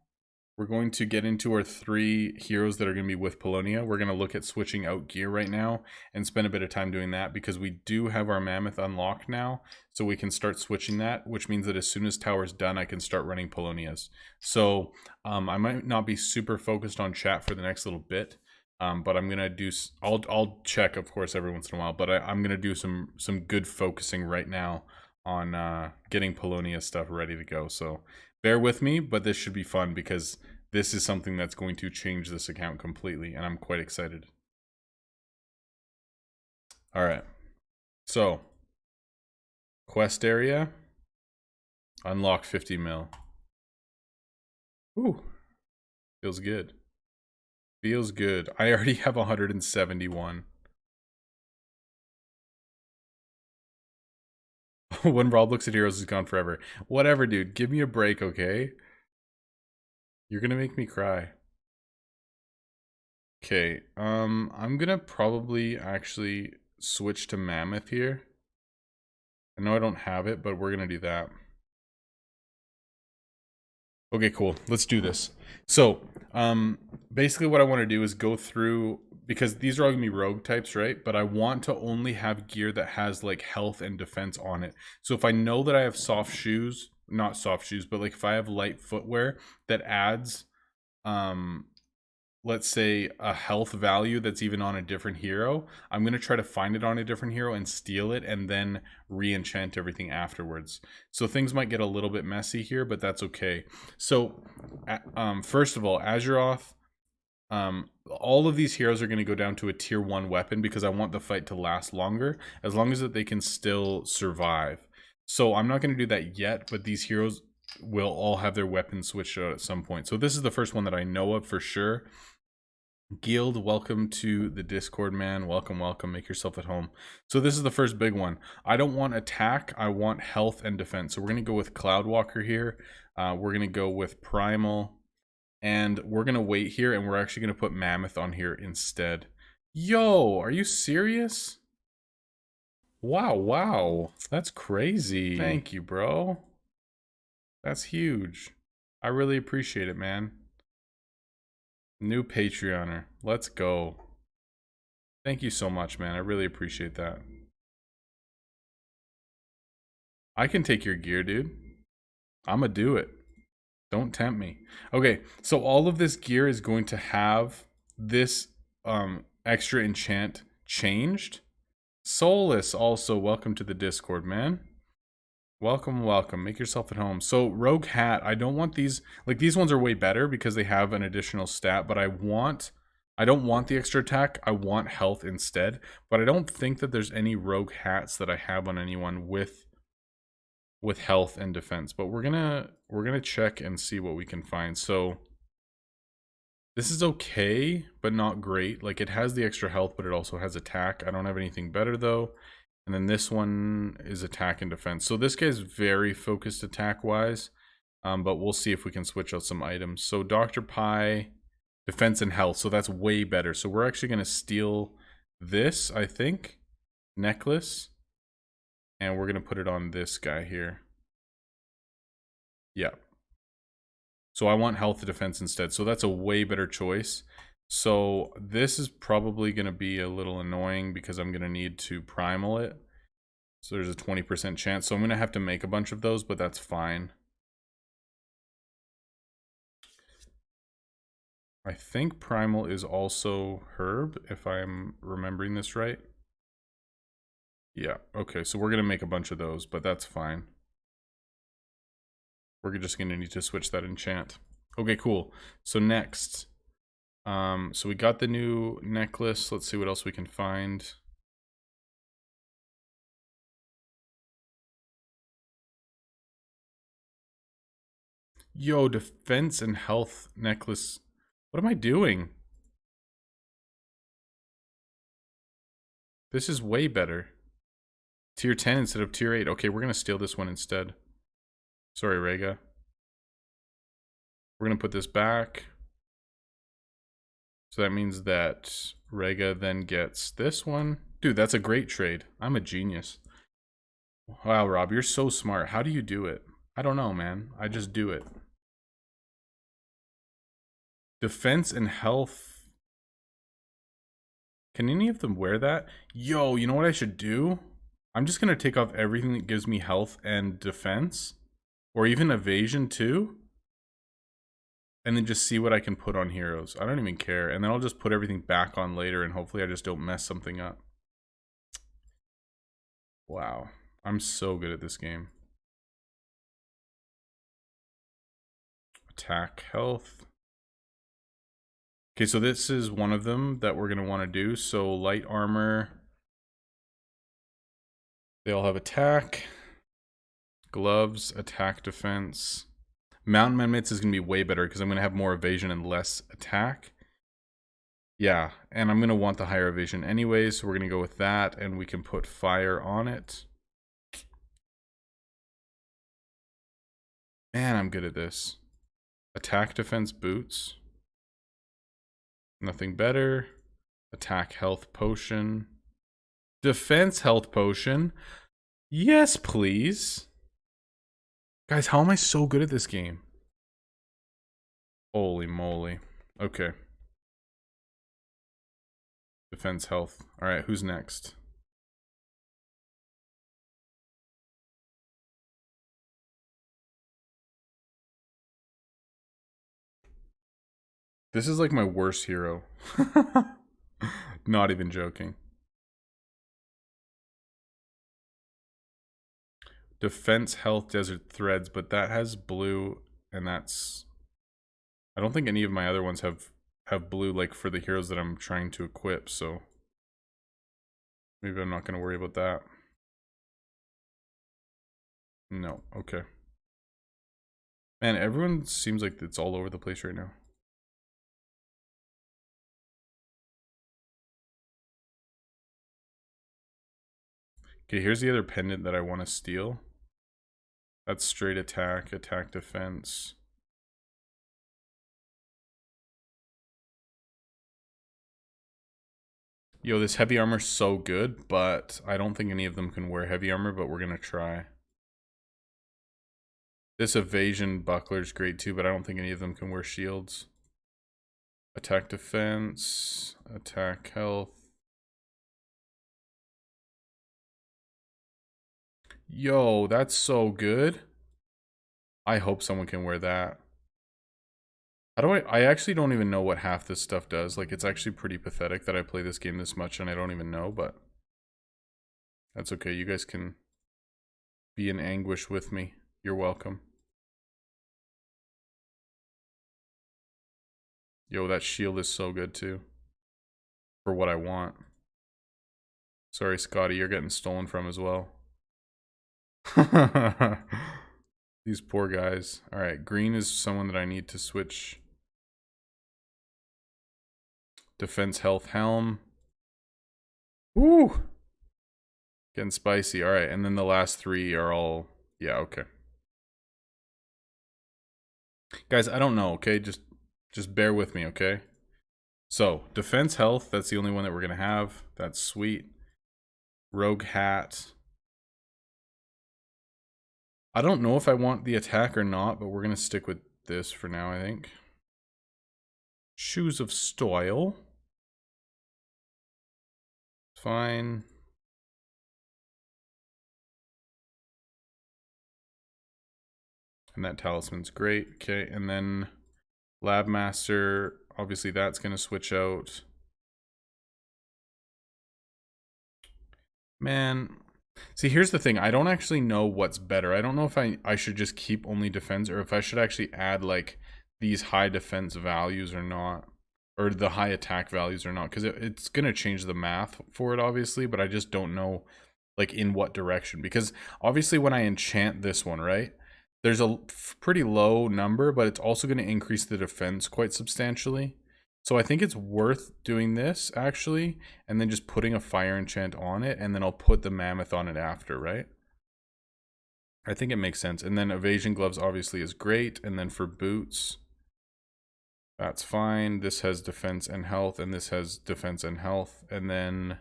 We're going to get into our 3 heroes that are going to be with Polonia. We're going to look at switching out gear right now and spend a bit of time doing that because we do have our Mammoth unlocked now. So we can start switching that, which means that as soon as tower's done, I can start running Polonias. So I might not be super focused on chat for the next little bit. But I'm going to do, I'll check, of course, every once in a while. But I'm going to do some good focusing right now on getting Polonia stuff ready to go. So bear with me, but this should be fun because this is something that's going to change this account completely, and I'm quite excited. All right. So, quest area. Unlock 50 mil. Ooh. Feels good. Feels good. I already have 171. When Rob looks at heroes, he's gone forever. Whatever, dude. Give me a break, okay? You're gonna make me cry. Okay, I'm gonna probably actually switch to Mammoth here. I know I don't have it, but we're gonna do that. Okay, cool. Let's do this. So, basically what I want to do is go through, because these are all gonna be rogue types, right? But I want to only have gear that has like health and defense on it. So if I know that I have soft shoes, not soft shoes, but like if I have light footwear that adds, let's say a health value that's even on a different hero, I'm going to try to find it on a different hero and steal it and then re-enchant everything afterwards. So things might get a little bit messy here, but that's okay. So first of all, Ajaxx, all of these heroes are going to go down to a tier 1 weapon because I want the fight to last longer, as long as that they can still survive. So I'm not going to do that yet, but these heroes will all have their weapons switched out at some point. So this is the first one that I know of for sure. Guild, welcome to the Discord, man. Welcome, welcome. Make yourself at home. So this is the first big one. I don't want attack. I want health and defense. So we're going to go with Cloudwalker here. We're going to go with Primal. And we're going to wait here, and we're actually going to put Mammoth on here instead. Yo, are you serious? Wow, wow. That's crazy. Thank you, bro. That's huge. I really appreciate it, man. New Patreoner. Let's go. Thank you so much, man. I really appreciate that. I can take your gear, dude. I'ma do it. Don't tempt me. Okay, so all of this gear is going to have this extra enchant changed. Solus also, welcome to the Discord, man. Welcome, welcome. Make yourself at home. So Rogue Hat, I don't want these, like these ones are way better because they have an additional stat, but I don't want the extra attack. I want health instead, but I don't think that there's any Rogue Hats that I have on anyone with health and defense, but we're gonna check and see what we can find. So This is okay, but not great. Like, it has the extra health, but it also has attack. I don't have anything better, though. And then this one is attack and defense. So this guy's very focused attack-wise, but we'll see if we can switch out some items. So Dr. Pie, defense and health. So that's way better. So we're actually going to steal this, I think, necklace. And we're going to put it on this guy here. Yeah. So I want health defense instead. So that's a way better choice. So this is probably going to be a little annoying because I'm going to need to primal it. So there's a 20% chance. So I'm going to have to make a bunch of those, but that's fine. I think primal is also herb, if I'm remembering this right. Yeah, okay, so we're going to make a bunch of those, but that's fine. We're just going to need to switch that enchant. Okay, cool. So next, so we got the new necklace. Let's see what else we can find. Yo, defense and health necklace. What am I doing? This is way better. Tier 10 instead of tier 8. Okay, we're going to steal this one instead. Sorry, Rega. We're going to put this back. So that means that Rega then gets this one. Dude, that's a great trade. I'm a genius. Wow, Rob, you're so smart. How do you do it? I don't know, man. I just do it. Defense and health. Can any of them wear that? Yo, you know what I should do? I'm just going to take off everything that gives me health and defense. Or even evasion too. And then just see what I can put on heroes. I don't even care. And then I'll just put everything back on later and hopefully I just don't mess something up. Wow. I'm so good at this game. Attack, health. Okay, so this is one of them that we're going to want to do. So light armor. They all have attack. Gloves, attack, defense. Mountain Man Mitts is going to be way better because I'm going to have more evasion and less attack. Yeah, and I'm going to want the higher evasion anyway, so we're going to go with that, and we can put fire on it. Man, I'm good at this. Attack, defense, boots. Nothing better. Attack, health, potion. Defense, health, potion. Yes, please. Guys, how am I so good at this game? Holy moly. Okay. Defense, health. Alright, who's next? This is like my worst hero. Not even joking. Defense, health, desert threads, but that has blue, and that's... I don't think any of my other ones have blue, like for the heroes that I'm trying to equip, so maybe I'm not going to worry about that. No, okay. Man, everyone seems like it's all over the place right now. Okay, here's the other pendant that I want to steal. That's straight attack, attack, defense. Yo, this heavy armor's so good, but I don't think any of them can wear heavy armor, but we're gonna try. This evasion buckler's great too, but I don't think any of them can wear shields. Attack, defense, attack, health. Yo, that's so good. I hope someone can wear that. How do I actually don't even know what half this stuff does. Like, it's actually pretty pathetic that I play this game this much and I don't even know, but that's okay. You guys can be in anguish with me. You're welcome. Yo, that shield is so good too. For what I want. Sorry, Scotty, you're getting stolen from as well. These poor guys. Alright, green is someone that I need to switch. Defense, health, helm. Woo! Getting spicy. All right, and then the last three are all... Yeah, okay. Guys, I don't know, okay? Just bear with me, okay? So, defense, health, that's the only one that we're going to have. That's sweet. Rogue hat. I don't know if I want the attack or not, but we're going to stick with this for now, I think. Shoes of style. Fine. And that talisman's great. Okay, and then Lab Master, obviously that's going to switch out. Man, see, here's the thing. I don't actually know what's better. I don't know if I should just keep only defense or if I should actually add like these high defense values or not. Or the high attack values or not. Because it's going to change the math for it, obviously. But I just don't know like in what direction. Because obviously when I enchant this one, right? There's a pretty low number, but it's also going to increase the defense quite substantially. So I think it's worth doing this, actually, and then just putting a fire enchant on it, and then I'll put the mammoth on it after, right? I think it makes sense. And then evasion gloves obviously is great, and then for boots, that's fine. This has defense and health, and this has defense and health. And then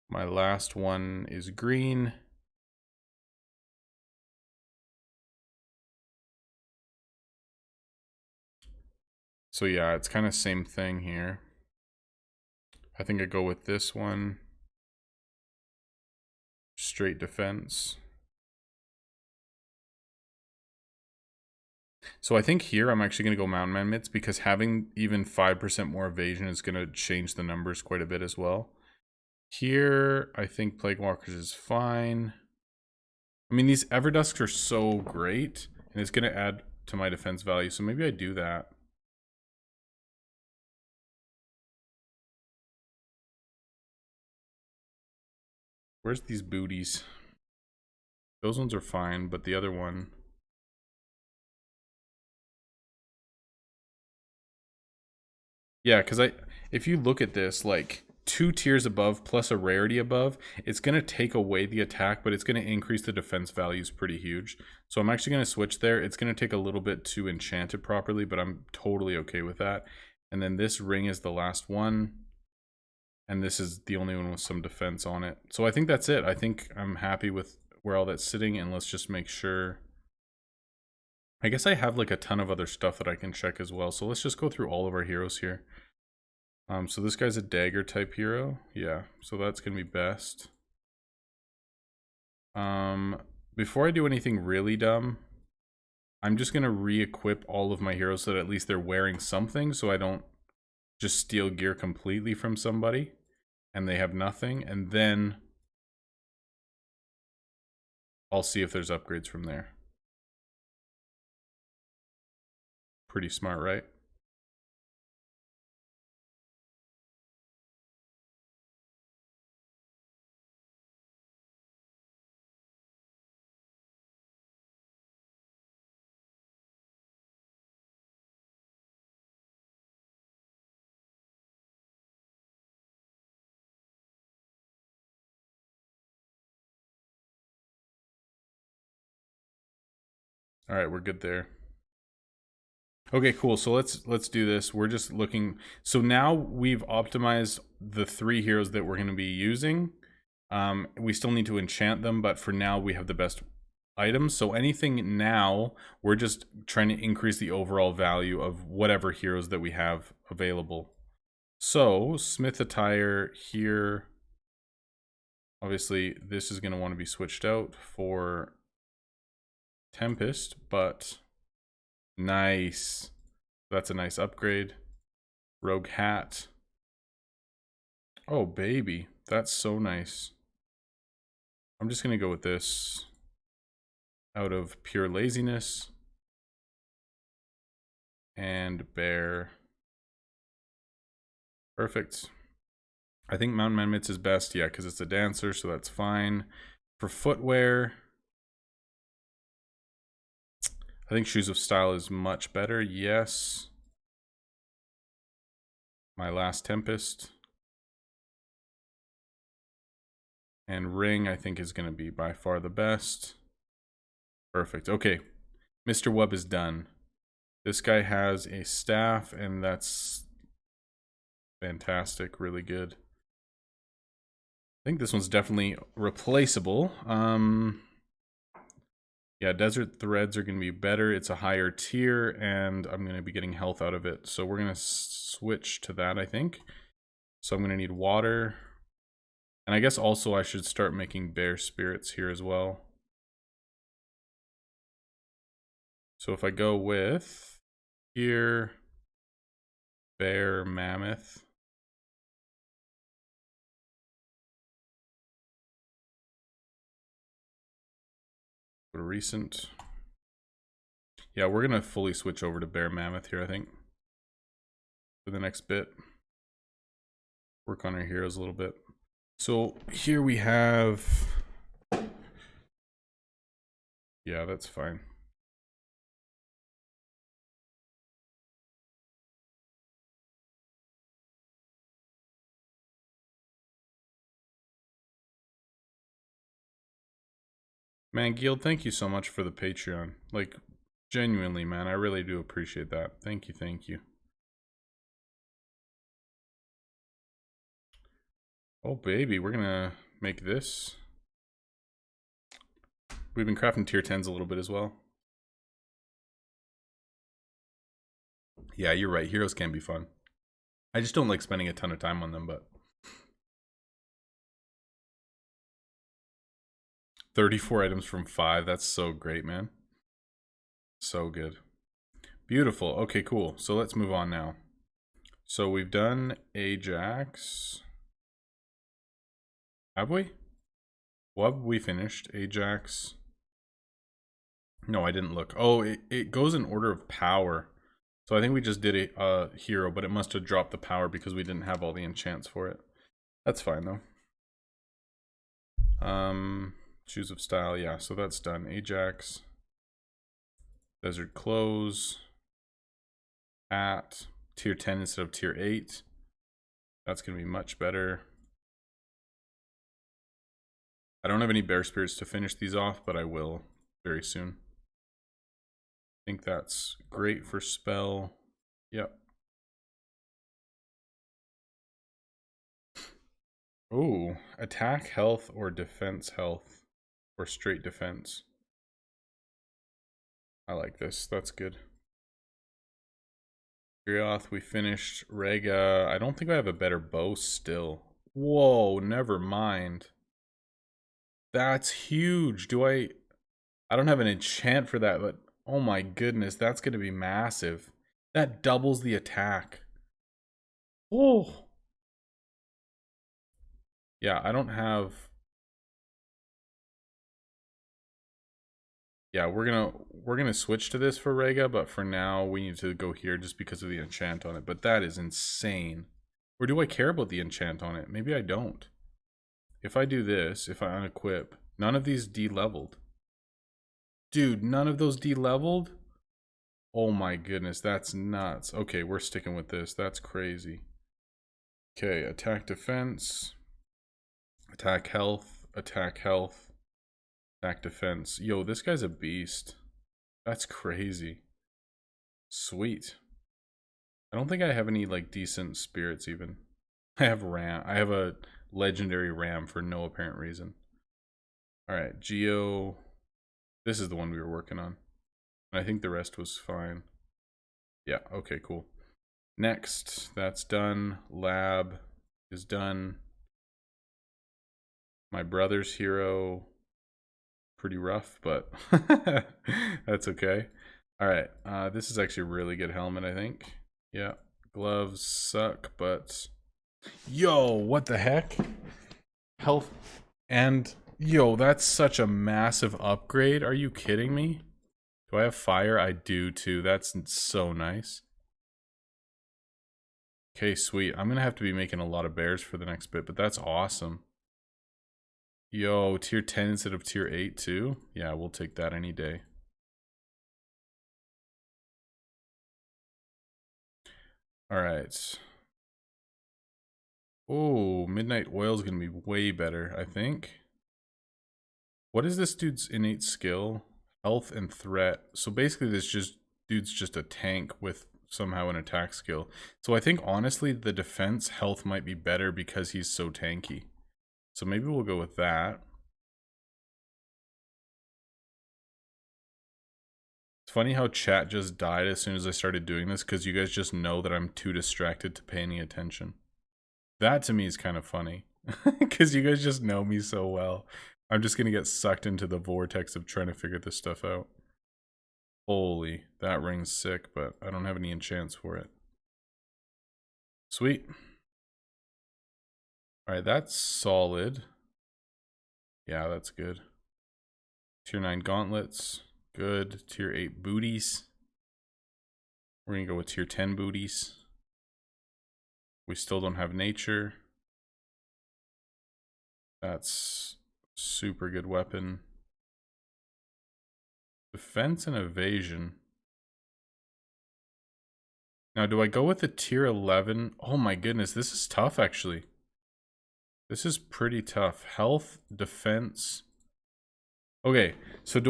my last one is green. So yeah, it's kind of same thing here. I think I go with this one. Straight defense. So I think here I'm actually going to go Mountain Man mitts because having even 5% more evasion is going to change the numbers quite a bit as well. Here, I think Plague Walkers is fine. I mean, these Everdusks are so great, and it's going to add to my defense value, so maybe I do that. Where's these booties? Those ones are fine, but the other one... Yeah, because if you look at this, like 2 tiers above plus a rarity above, it's going to take away the attack, but it's going to increase the defense values pretty huge. So I'm actually going to switch there. It's going to take a little bit to enchant it properly, but I'm totally okay with that. And then this ring is the last one. And this is the only one with some defense on it. So I think that's it. I think I'm happy with where all that's sitting, and let's just make sure. I guess I have like a ton of other stuff that I can check as well. So let's just go through all of our heroes here. So this guy's a dagger type hero. Yeah, so that's gonna be best. Before I do anything really dumb, I'm just gonna re-equip all of my heroes so that at least they're wearing something, so I don't just steal gear completely from somebody and they have nothing, and then I'll see if there's upgrades from there. Pretty smart, right? All right, we're good there. Okay, cool. So let's do this. We're just looking. So now we've optimized the 3 heroes that we're going to be using. We still need to enchant them, but for now we have the best items. So anything now, we're just trying to increase the overall value of whatever heroes that we have available. So Smith attire here. Obviously, this is going to want to be switched out for Tempest, but nice. That's a nice upgrade. Rogue hat. Oh, baby. That's so nice. I'm just going to go with this out of pure laziness. And bear. Perfect. I think Mountain Man mitts is best, yeah, because it's a dancer, so that's fine. For footwear, I think Shoes of Style is much better, yes. My last Tempest. And Ring, I think, is going to be by far the best. Perfect. Okay. Mr. Wub is done. This guy has a staff, and that's fantastic. Really good. I think this one's definitely replaceable. Yeah, Desert Threads are going to be better. It's a higher tier, and I'm going to be getting health out of it. So we're going to switch to that, I think. So I'm going to need water. And I guess also I should start making bear spirits here as well. So if I go with here, bear, mammoth. Go to recent. Yeah, we're going to fully switch over to bear mammoth here, I think. For the next bit. Work on our heroes a little bit. So here we have... Yeah, that's fine. Man, Guild, thank you so much for the Patreon. Like, genuinely, man, I really do appreciate that. Thank you, thank you. Oh, baby, we're gonna make this. We've been crafting tier 10s a little bit as well. Yeah, you're right. Heroes can be fun. I just don't like spending a ton of time on them, but... 34 items from 5. That's so great, man. So good. Beautiful. Okay, cool. So let's move on now. So we've done Ajaxx. Have we? What have we finished? Ajaxx. No, I didn't look. Oh, it goes in order of power. So I think we just did a hero, but it must have dropped the power because we didn't have all the enchants for it. That's fine though. Shoes of Style, yeah, so that's done. Ajaxx. Desert Clothes. At tier 10 instead of tier 8. That's gonna be much better. I don't have any bear spirits to finish these off, but I will very soon. I think that's great for spell. Yep. Oh, attack health or defense health or straight defense. I like this. That's good. Grioth, we finished. Rega, I don't think I have a better bow still. Whoa, never mind. That's huge. I don't have an enchant for that, but oh my goodness, that's going to be massive. That doubles the attack. Oh. Yeah, I don't have... Yeah, we're gonna switch to this for Rega, but for now we need to go here just because of the enchant on it. But that is insane. Or do I care about the enchant on it? Maybe I don't. If I do this, if I unequip, none of these de-leveled. Dude, none of those de-leveled? Oh my goodness, that's nuts. Okay, we're sticking with this. That's crazy. Okay, attack defense. Attack health. Attack health. Attack defense. Yo, this guy's a beast. That's crazy. Sweet. I don't think I have any like decent spirits even. I have ram. I have a legendary ram for no apparent reason. Alright, Geo. This is the one we were working on. I think the rest was fine. Yeah, okay, cool. Next, that's done. Lab is done. My brother's hero. Pretty rough, but that's okay. All right, this is actually a really good helmet, I think. Yeah, gloves suck, but yo, what the heck? Health and yo, that's such a massive upgrade. Are you kidding me? Do I have fire? I do too. That's so nice. Okay, sweet. I'm gonna have to be making a lot of bears for the next bit, but that's awesome. Yo, tier 10 instead of tier 8 too? Yeah, we'll take that any day. Alright. Oh, Midnight Oil is going to be way better, I think. What is this dude's innate skill? Health and threat. So basically dude's just a tank with somehow an attack skill. So I think honestly the defense health might be better because he's so tanky. So maybe we'll go with that. It's funny how chat just died as soon as I started doing this because you guys just know that I'm too distracted to pay any attention. That to me is kind of funny because you guys just know me so well. I'm just going to get sucked into the vortex of trying to figure this stuff out. Holy, that ring's sick, but I don't have any enchants for it. Sweet. Alright, that's solid. Yeah, that's good. Tier 9 gauntlets. Good. Tier 8 booties. We're going to go with tier 10 booties. We still don't have nature. That's super good weapon. Defense and evasion. Now, do I go with the tier 11? Oh my goodness, this is tough actually. This is pretty tough. Health, defense. Okay, so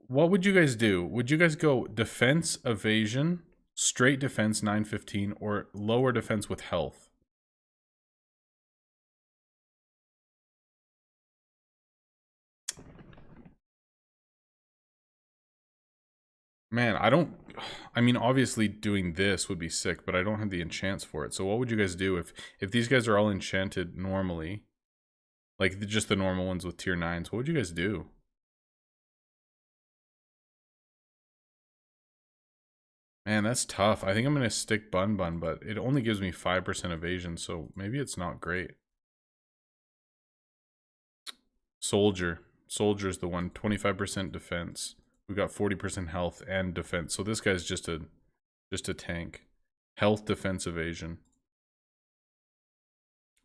what would you guys do? Would you guys go defense, evasion, straight defense 915, or lower defense with health? Man, I mean, obviously doing this would be sick, but I don't have the enchants for it. So what would you guys do if these guys are all enchanted normally? Like just the normal ones with tier 9s, what would you guys do? Man, that's tough. I think I'm going to stick Bun Bun, but it only gives me 5% evasion, so maybe it's not great. Soldier. Soldier's the one. 25% defense. We got 40% health and defense. So this guy's just a tank. Health, defense, evasion.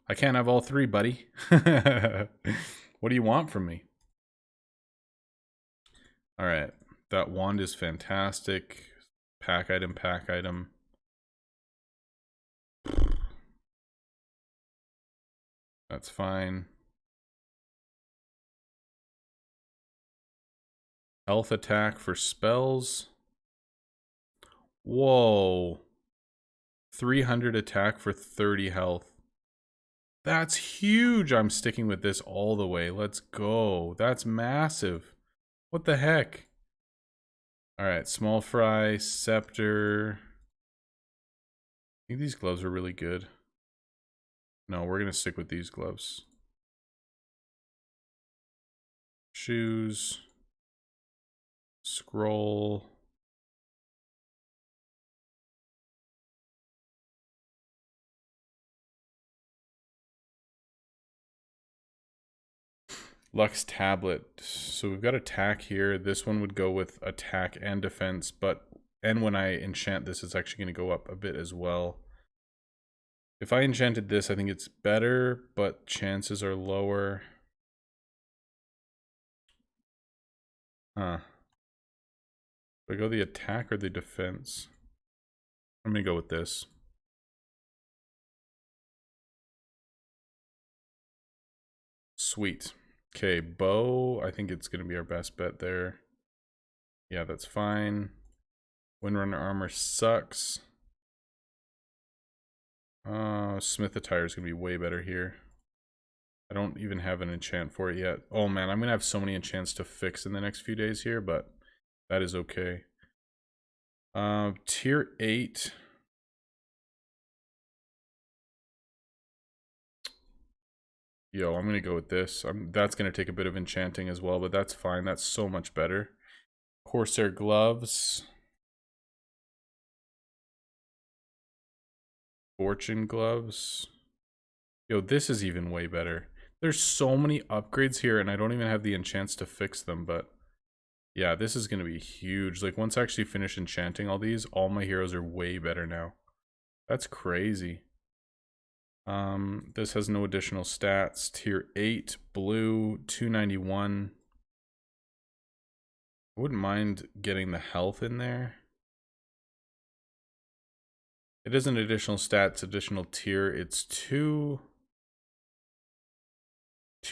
I can't have all three, buddy. What do you want from me? Alright. That wand is fantastic. Pack item, pack item. That's fine. Health attack for spells. Whoa. 300 attack for 30 health. That's huge. I'm sticking with this all the way. Let's go. That's massive. What the heck? Alright, small fry, scepter. I think these gloves are really good. No, we're going to stick with these gloves. Shoes. Scroll. Lux tablet. So we've got attack here. This one would go with attack and defense, and when I enchant this, it's actually going to go up a bit as well. If I enchanted this, I think it's better, but chances are lower. Huh. Do I go the attack or the defense? I'm going to go with this. Sweet. Okay, bow. I think it's going to be our best bet there. Yeah, that's fine. Windrunner armor sucks. Smith attire is going to be way better here. I don't even have an enchant for it yet. Oh man, I'm going to have so many enchants to fix in the next few days here, but that is okay. Tier 8. Yo, I'm going to go with this. That's going to take a bit of enchanting as well, but that's fine. That's so much better. Corsair gloves. Fortune gloves. Yo, this is even way better. There's so many upgrades here, and I don't even have the enchants to fix them, but yeah, this is going to be huge. Like, once I actually finish enchanting all these, all my heroes are way better now. That's crazy. This has no additional stats. Tier 8, blue, 291. I wouldn't mind getting the health in there. It isn't additional stats, additional tier. It's two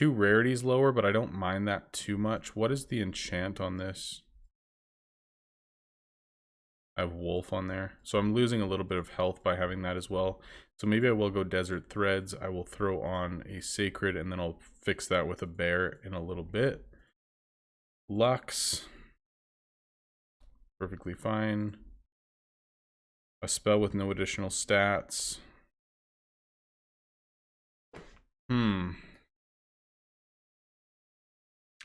rarities lower, but I don't mind that too much. What is the enchant on this? I have wolf on there. So I'm losing a little bit of health by having that as well. So maybe I will go desert threads. I will throw on a sacred and then I'll fix that with a bear in a little bit. Lux. Perfectly fine. A spell with no additional stats. I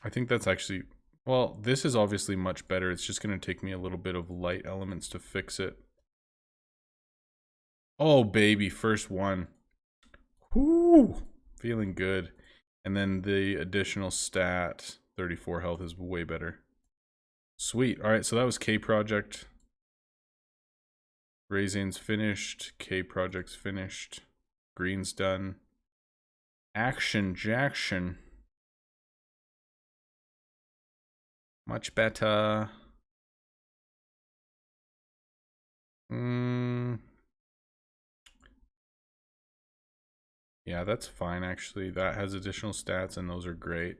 think that's actually, well, this is obviously much better. It's just going to take me a little bit of light elements to fix it. Oh, baby, first one. Whoo! Feeling good. And then the additional stat, 34 health, is way better. Sweet. All right, so that was K Project. Raisin's finished. K Project's finished. Green's done. Action Jackson. Much better. Yeah, that's fine actually. That has additional stats and those are great.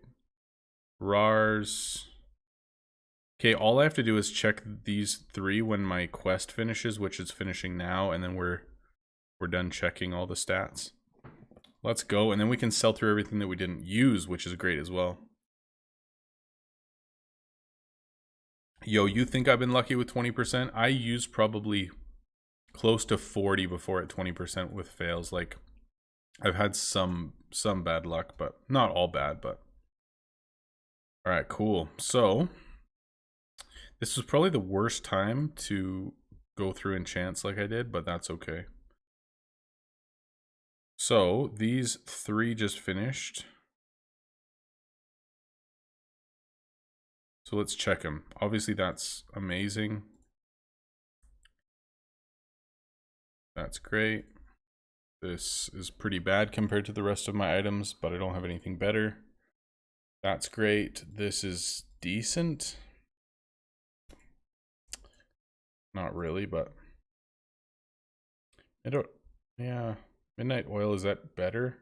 RARs. Okay, all I have to do is check these 3 when my quest finishes, which is finishing now, and then we're done checking all the stats. Let's go, and then we can sell through everything that we didn't use, which is great as well. Yo, you think I've been lucky with 20%? I used probably close to 40 before at 20% with fails. Like, I've had some bad luck, but not all bad, but. All right, cool. So, this was probably the worst time to go through enchants like I did, but that's okay. So, these 3 just finished. So let's check them. Obviously that's amazing. That's great. This is pretty bad compared to the rest of my items, but I don't have anything better. That's great. This is decent. Not really, but I don't, yeah. Midnight Oil, is that better?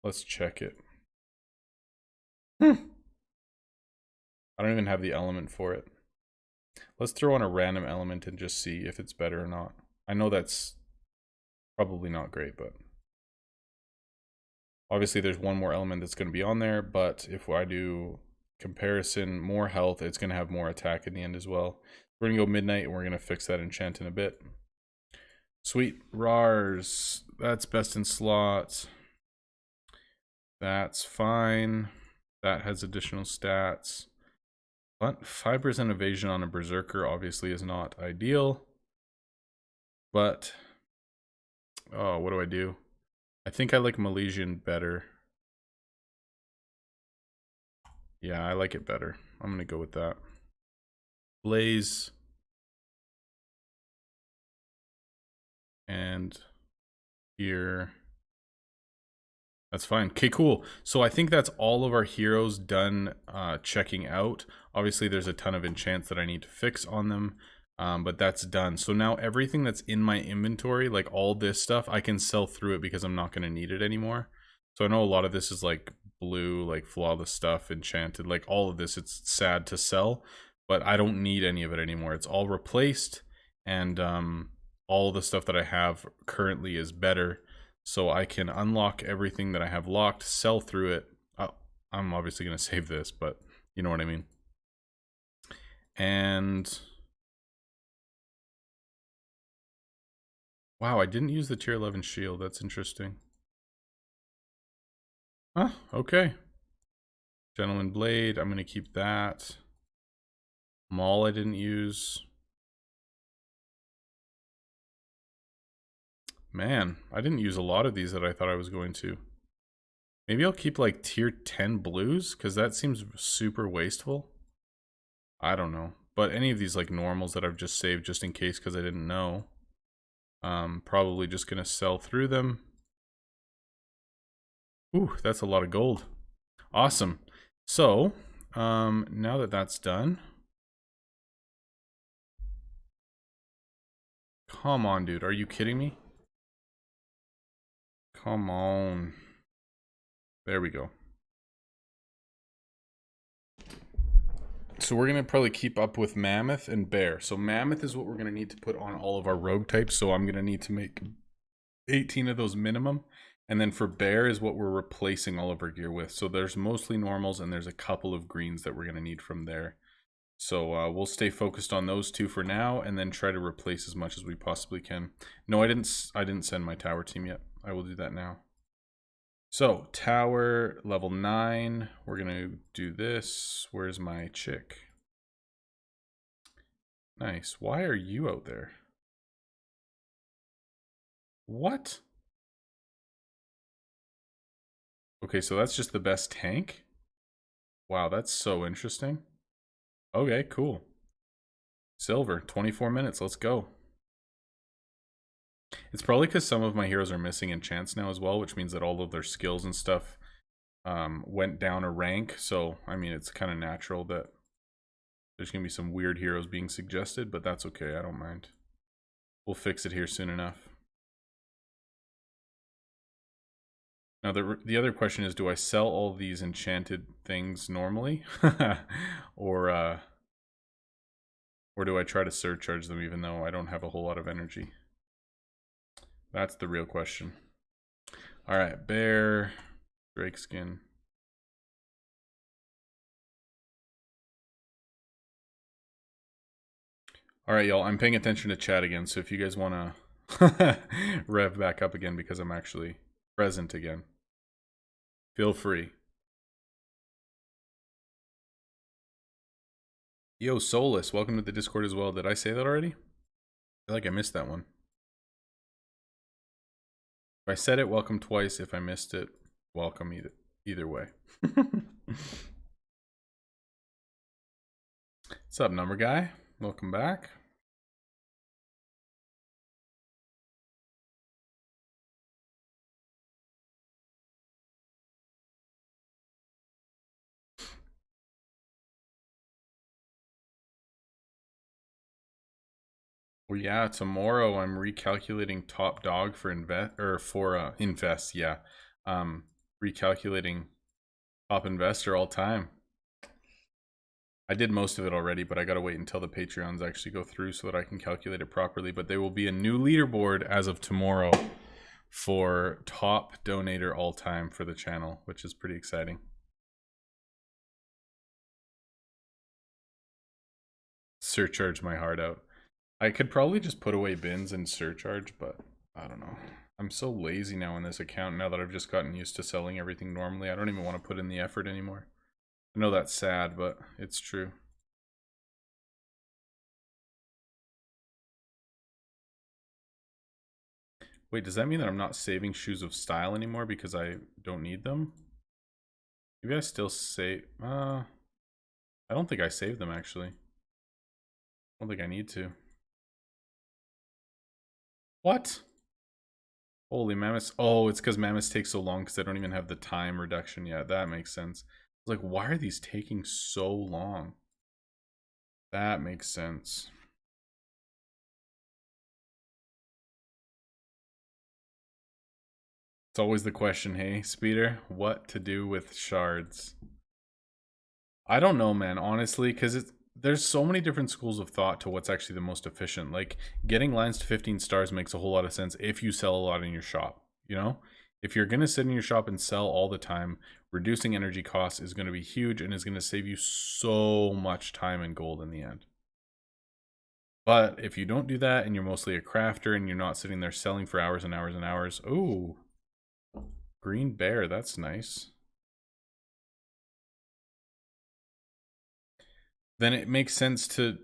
Let's check it. I don't even have the element for it. Let's throw on a random element and just see if it's better or not. I know that's probably not great, but obviously there's one more element that's going to be on there, but if I do comparison, more health, it's going to have more attack in the end as well. We're going to go midnight and we're going to fix that enchant in a bit. Sweet. RARs. That's best in slot. That's fine. That has additional stats. But 5% evasion on a berserker obviously is not ideal. But, oh, what do I do? I think I like Milesian better. Yeah, I like it better. I'm going to go with that. Blaze. And here. That's fine. Okay, cool. So I think that's all of our heroes done checking out. Obviously, there's a ton of enchants that I need to fix on them, but that's done. So now everything that's in my inventory, like all this stuff, I can sell through it because I'm not going to need it anymore. So I know a lot of this is like blue, like flawless stuff, enchanted, like all of this, it's sad to sell, but I don't need any of it anymore. It's all replaced, and all the stuff that I have currently is better. So I can unlock everything that I have locked, sell through it. I'm obviously going to save this, but you know what I mean. And wow, I didn't use the tier 11 shield. That's interesting. Huh, okay. Gentleman Blade, I'm going to keep that. Maul I didn't use. Man, I didn't use a lot of these that I thought I was going to. Maybe I'll keep like tier 10 blues, because that seems super wasteful. I don't know. But any of these like normals that I've just saved just in case because I didn't know. Probably just going to sell through them. Ooh, that's a lot of gold. Awesome. So, now that that's done. Come on, dude. Are you kidding me? Come on. There we go. So we're going to probably keep up with Mammoth and Bear. So Mammoth is what we're going to need to put on all of our rogue types. So I'm going to need to make 18 of those minimum. And then for Bear is what we're replacing all of our gear with. So there's mostly normals and there's a couple of greens that we're going to need from there. So we'll stay focused on those two for now and then try to replace as much as we possibly can. No, I didn't send my tower team yet. I will do that now. So, tower level 9. We're going to do this. Where's my chick? Nice. Why are you out there? What? Okay, so that's just the best tank? Wow, that's so interesting. Okay, cool. Silver, 24 minutes. Let's go. It's probably because some of my heroes are missing enchants now as well, which means that all of their skills and stuff went down a rank. So, I mean, it's kind of natural that there's going to be some weird heroes being suggested, but that's okay. I don't mind. We'll fix it here soon enough. Now, the other question is, do I sell all these enchanted things normally? Or do I try to surcharge them even though I don't have a whole lot of energy? That's the real question. All right, Bear, Drake skin. All right, y'all, I'm paying attention to chat again, so if you guys want to rev back up again because I'm actually present again, feel free. Yo, Solus, welcome to the Discord as well. Did I say that already? I feel like I missed that one. If I said it, welcome twice. If I missed it, welcome either way. What's up, number guy? Welcome back. Well, yeah, tomorrow I'm recalculating top dog for invest, yeah. Recalculating top investor all time. I did most of it already, but I gotta wait until the Patreons actually go through so that I can calculate it properly. But there will be a new leaderboard as of tomorrow for top donator all time for the channel, which is pretty exciting. Surcharge my heart out. I could probably just put away bins and surcharge, but I don't know. I'm so lazy now in this account now that I've just gotten used to selling everything normally. I don't even want to put in the effort anymore. I know that's sad, but it's true. Wait, does that mean that I'm not saving Shoes of Style anymore because I don't need them? Maybe I still save... I don't think I saved them, actually. I don't think I need to. What? Holy mammoths. Oh, it's because mammoths take so long because they don't even have the time reduction yet. That makes sense. I was like, why are these taking so long? That makes sense. It's always the question, hey, Speeder, what to do with shards? I don't know, man, honestly, because there's so many different schools of thought to what's actually the most efficient. Like, getting lines to 15 stars makes a whole lot of sense if you sell a lot in your shop, you know? If you're going to sit in your shop and sell all the time, reducing energy costs is going to be huge and is going to save you so much time and gold in the end. But if you don't do that and you're mostly a crafter and you're not sitting there selling for hours and hours and hours, ooh, green bear, that's nice. Then it makes sense to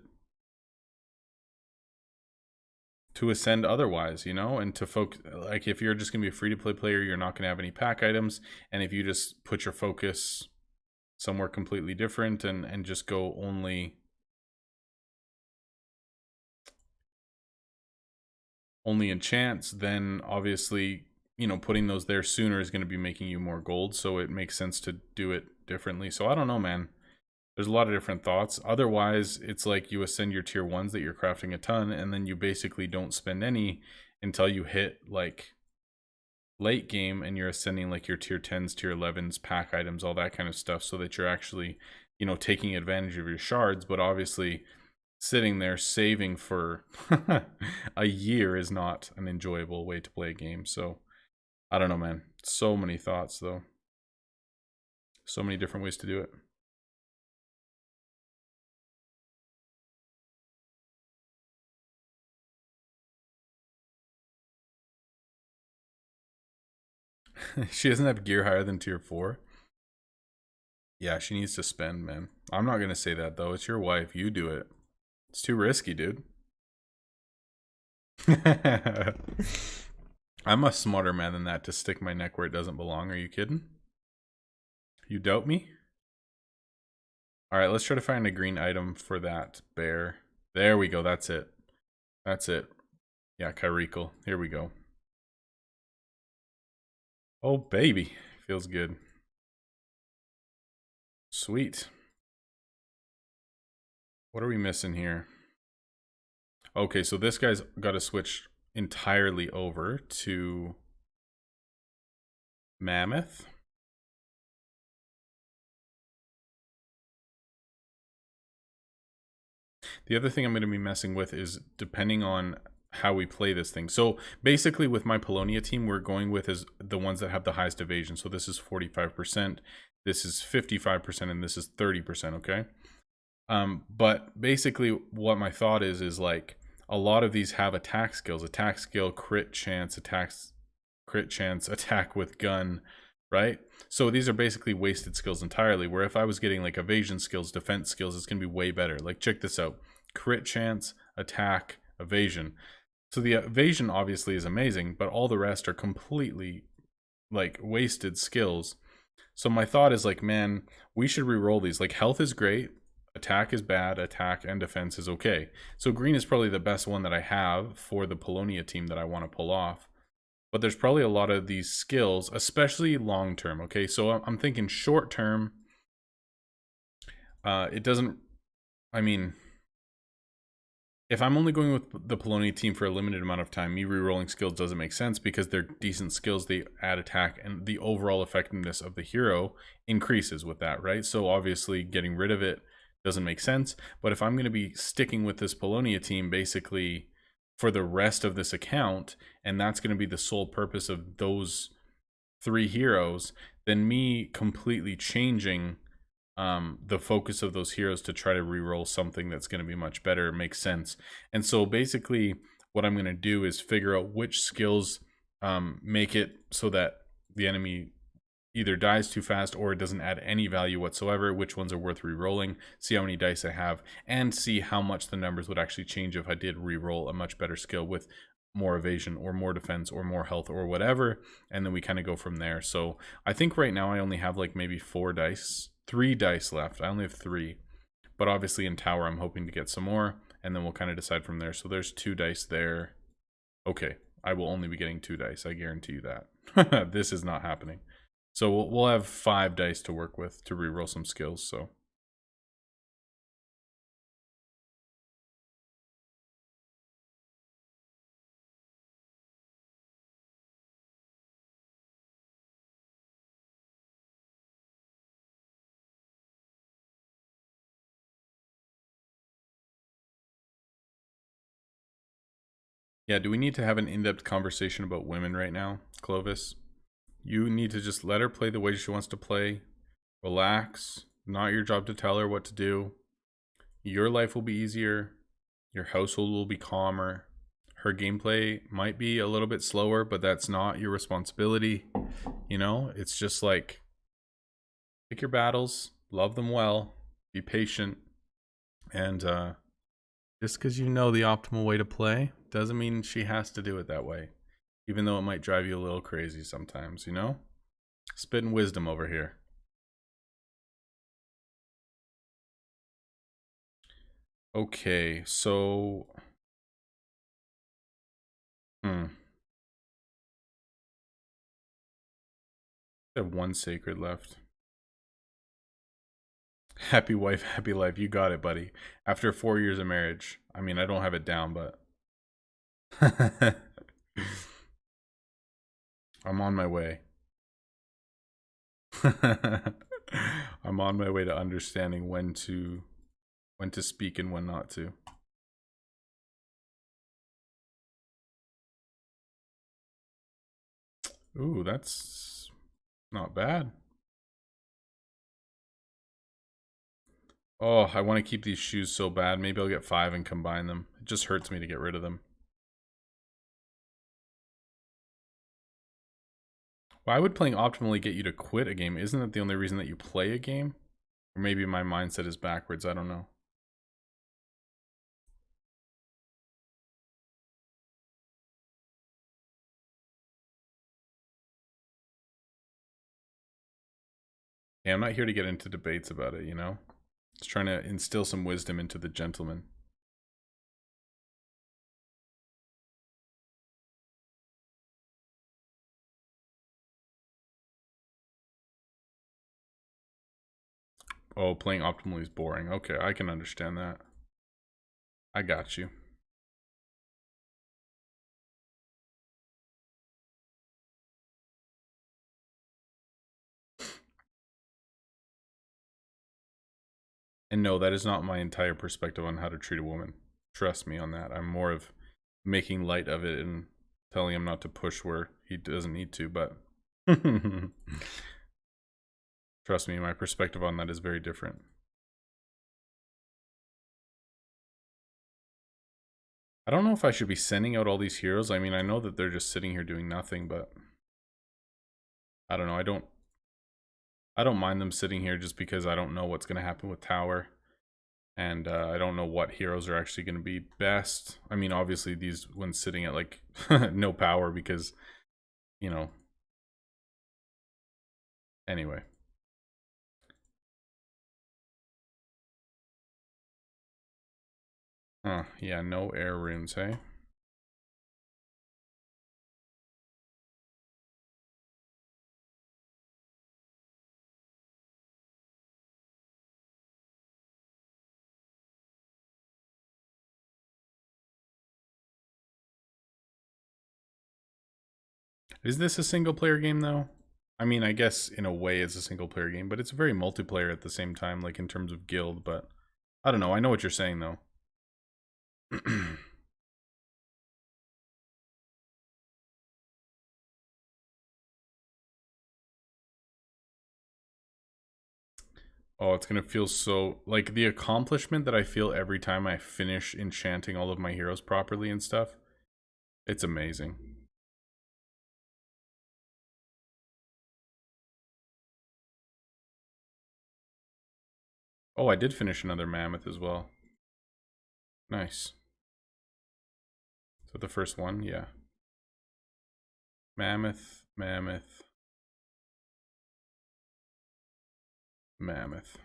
ascend otherwise, you know, and to focus. Like, if you're just gonna be a free-to-play player, you're not gonna have any pack items, and if you just put your focus somewhere completely different and just go only enchants, then obviously, you know, putting those there sooner is going to be making you more gold, so it makes sense to do it differently. So I don't know, man. There's a lot of different thoughts. Otherwise, it's like you ascend your tier 1s that you're crafting a ton, and then you basically don't spend any until you hit like late game and you're ascending like your tier 10s, tier 11s, pack items, all that kind of stuff, so that you're actually, you know, taking advantage of your shards. But obviously sitting there saving for a year is not an enjoyable way to play a game. So I don't know, man. So many thoughts though. So many different ways to do it. She doesn't have gear higher than tier 4. Yeah, she needs to spend, man. I'm not going to say that, though. It's your wife. You do it. It's too risky, dude. I'm a smarter man than that to stick my neck where it doesn't belong. Are you kidding? You doubt me? Alright, let's try to find a green item for that bear. There we go. That's it. That's it. Yeah, Kyrikel. Here we go. Oh, baby. Feels good. Sweet. What are we missing here? Okay, so this guy's got to switch entirely over to Mammoth. The other thing I'm going to be messing with is depending on how we play this thing. So basically with my Polonia team, we're going with is the ones that have the highest evasion. So this is 45%, this is 55%, and this is 30%, okay? But basically what my thought is like a lot of these have attack skills, attack skill, crit chance, crit chance, attack with gun, right? So these are basically wasted skills entirely, where if I was getting like evasion skills, defense skills, it's going to be way better. Like check this out. Crit chance, attack, evasion. So the evasion obviously is amazing, but all the rest are completely like wasted skills. So my thought is like, man, we should re-roll these. Like health is great, attack is bad, attack and defense is okay. So green is probably the best one that I have for the Polonia team that I want to pull off. But there's probably a lot of these skills, especially long term, okay? So I'm thinking short term, it doesn't, I mean, if I'm only going with the Polonia team for a limited amount of time, me re-rolling skills doesn't make sense because they're decent skills, they add attack, and the overall effectiveness of the hero increases with that, right? So obviously getting rid of it doesn't make sense. But if I'm going to be sticking with this Polonia team basically for the rest of this account, and that's going to be the sole purpose of those 3 heroes, then me completely changing the focus of those heroes to try to re-roll something that's going to be much better makes sense. And so basically what I'm going to do is figure out which skills make it so that the enemy either dies too fast or it doesn't add any value whatsoever, which ones are worth re-rolling, see how many dice I have, and see how much the numbers would actually change if I did re-roll a much better skill with more evasion or more defense or more health or whatever, and then we kind of go from there. So I think right now I only have like maybe 3 dice left. I only have 3, but obviously in tower I'm hoping to get some more, and then we'll kind of decide from there. So there's 2 dice there. Okay, I will only be getting 2 dice, I guarantee you that. This is not happening. So we'll have 5 dice to work with to reroll some skills. So yeah, do we need to have an in-depth conversation about women right now, Clovis? You need to just let her play the way she wants to play. Relax. Not your job to tell her what to do. Your life will be easier. Your household will be calmer. Her gameplay might be a little bit slower, but that's not your responsibility. You know, it's just like pick your battles, love them well, be patient, and just because you know the optimal way to play doesn't mean she has to do it that way, even though it might drive you a little crazy sometimes, you know? Spitting wisdom over here. Okay, so I have 1 sacred left. Happy wife, happy life. You got it, buddy. After 4 years of marriage. I mean, I don't have it down, but I'm on my way. I'm on my way to understanding when to speak and when not to. Ooh, that's not bad. Oh, I want to keep these shoes so bad. Maybe I'll get 5 and combine them. It just hurts me to get rid of them. Why would playing optimally get you to quit a game? Isn't that the only reason that you play a game? Or maybe my mindset is backwards. I don't know. Yeah, I'm not here to get into debates about it, you know? Just trying to instill some wisdom into the gentleman. Oh, playing optimally is boring. Okay, I can understand that. I got you. And no, that is not my entire perspective on how to treat a woman. Trust me on that. I'm more of making light of it and telling him not to push where he doesn't need to, but trust me, my perspective on that is very different. I don't know if I should be sending out all these heroes. I mean, I know that they're just sitting here doing nothing, but I don't know. I don't mind them sitting here just because I don't know what's going to happen with Tower. And I don't know what heroes are actually going to be best. I mean, obviously these ones sitting at like no power because, you know. Anyway. Yeah, no air runes, hey? Is this a single player game though? I mean, I guess in a way it's a single player game, but it's very multiplayer at the same time, like in terms of guild, but I don't know. I know what you're saying though. Oh, it's gonna feel so like the accomplishment that I feel every time I finish enchanting all of my heroes properly and stuff. It's amazing. Oh, I did finish another mammoth as well. Nice. So the first one, yeah. Mammoth, mammoth, mammoth.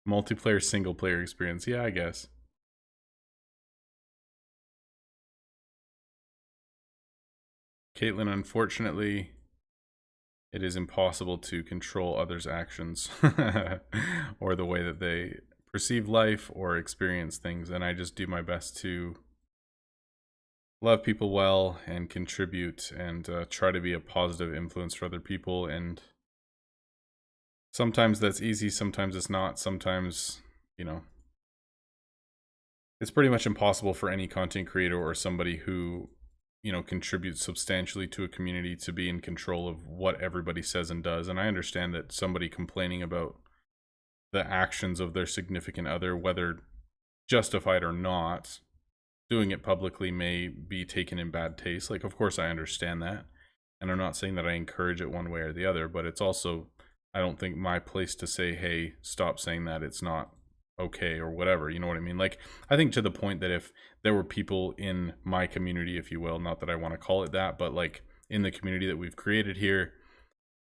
Multiplayer, single player experience. Yeah, I guess. Caitlin, unfortunately, it is impossible to control others' actions or the way that they perceive life or experience things. And I just do my best to love people well and contribute and try to be a positive influence for other people. And sometimes that's easy, sometimes it's not. Sometimes, you know, it's pretty much impossible for any content creator or somebody who, you know, contributes substantially to a community to be in control of what everybody says and does. And I understand that somebody complaining about the actions of their significant other, whether justified or not, doing it publicly may be taken in bad taste. Like, of course, I understand that. And I'm not saying that I encourage it one way or the other, but it's also, I don't think, my place to say, hey, stop saying that. It's not okay or whatever, you know what I mean? Like, I think to the point that if there were people in my community, if you will, not that I want to call it that, but like in the community that we've created here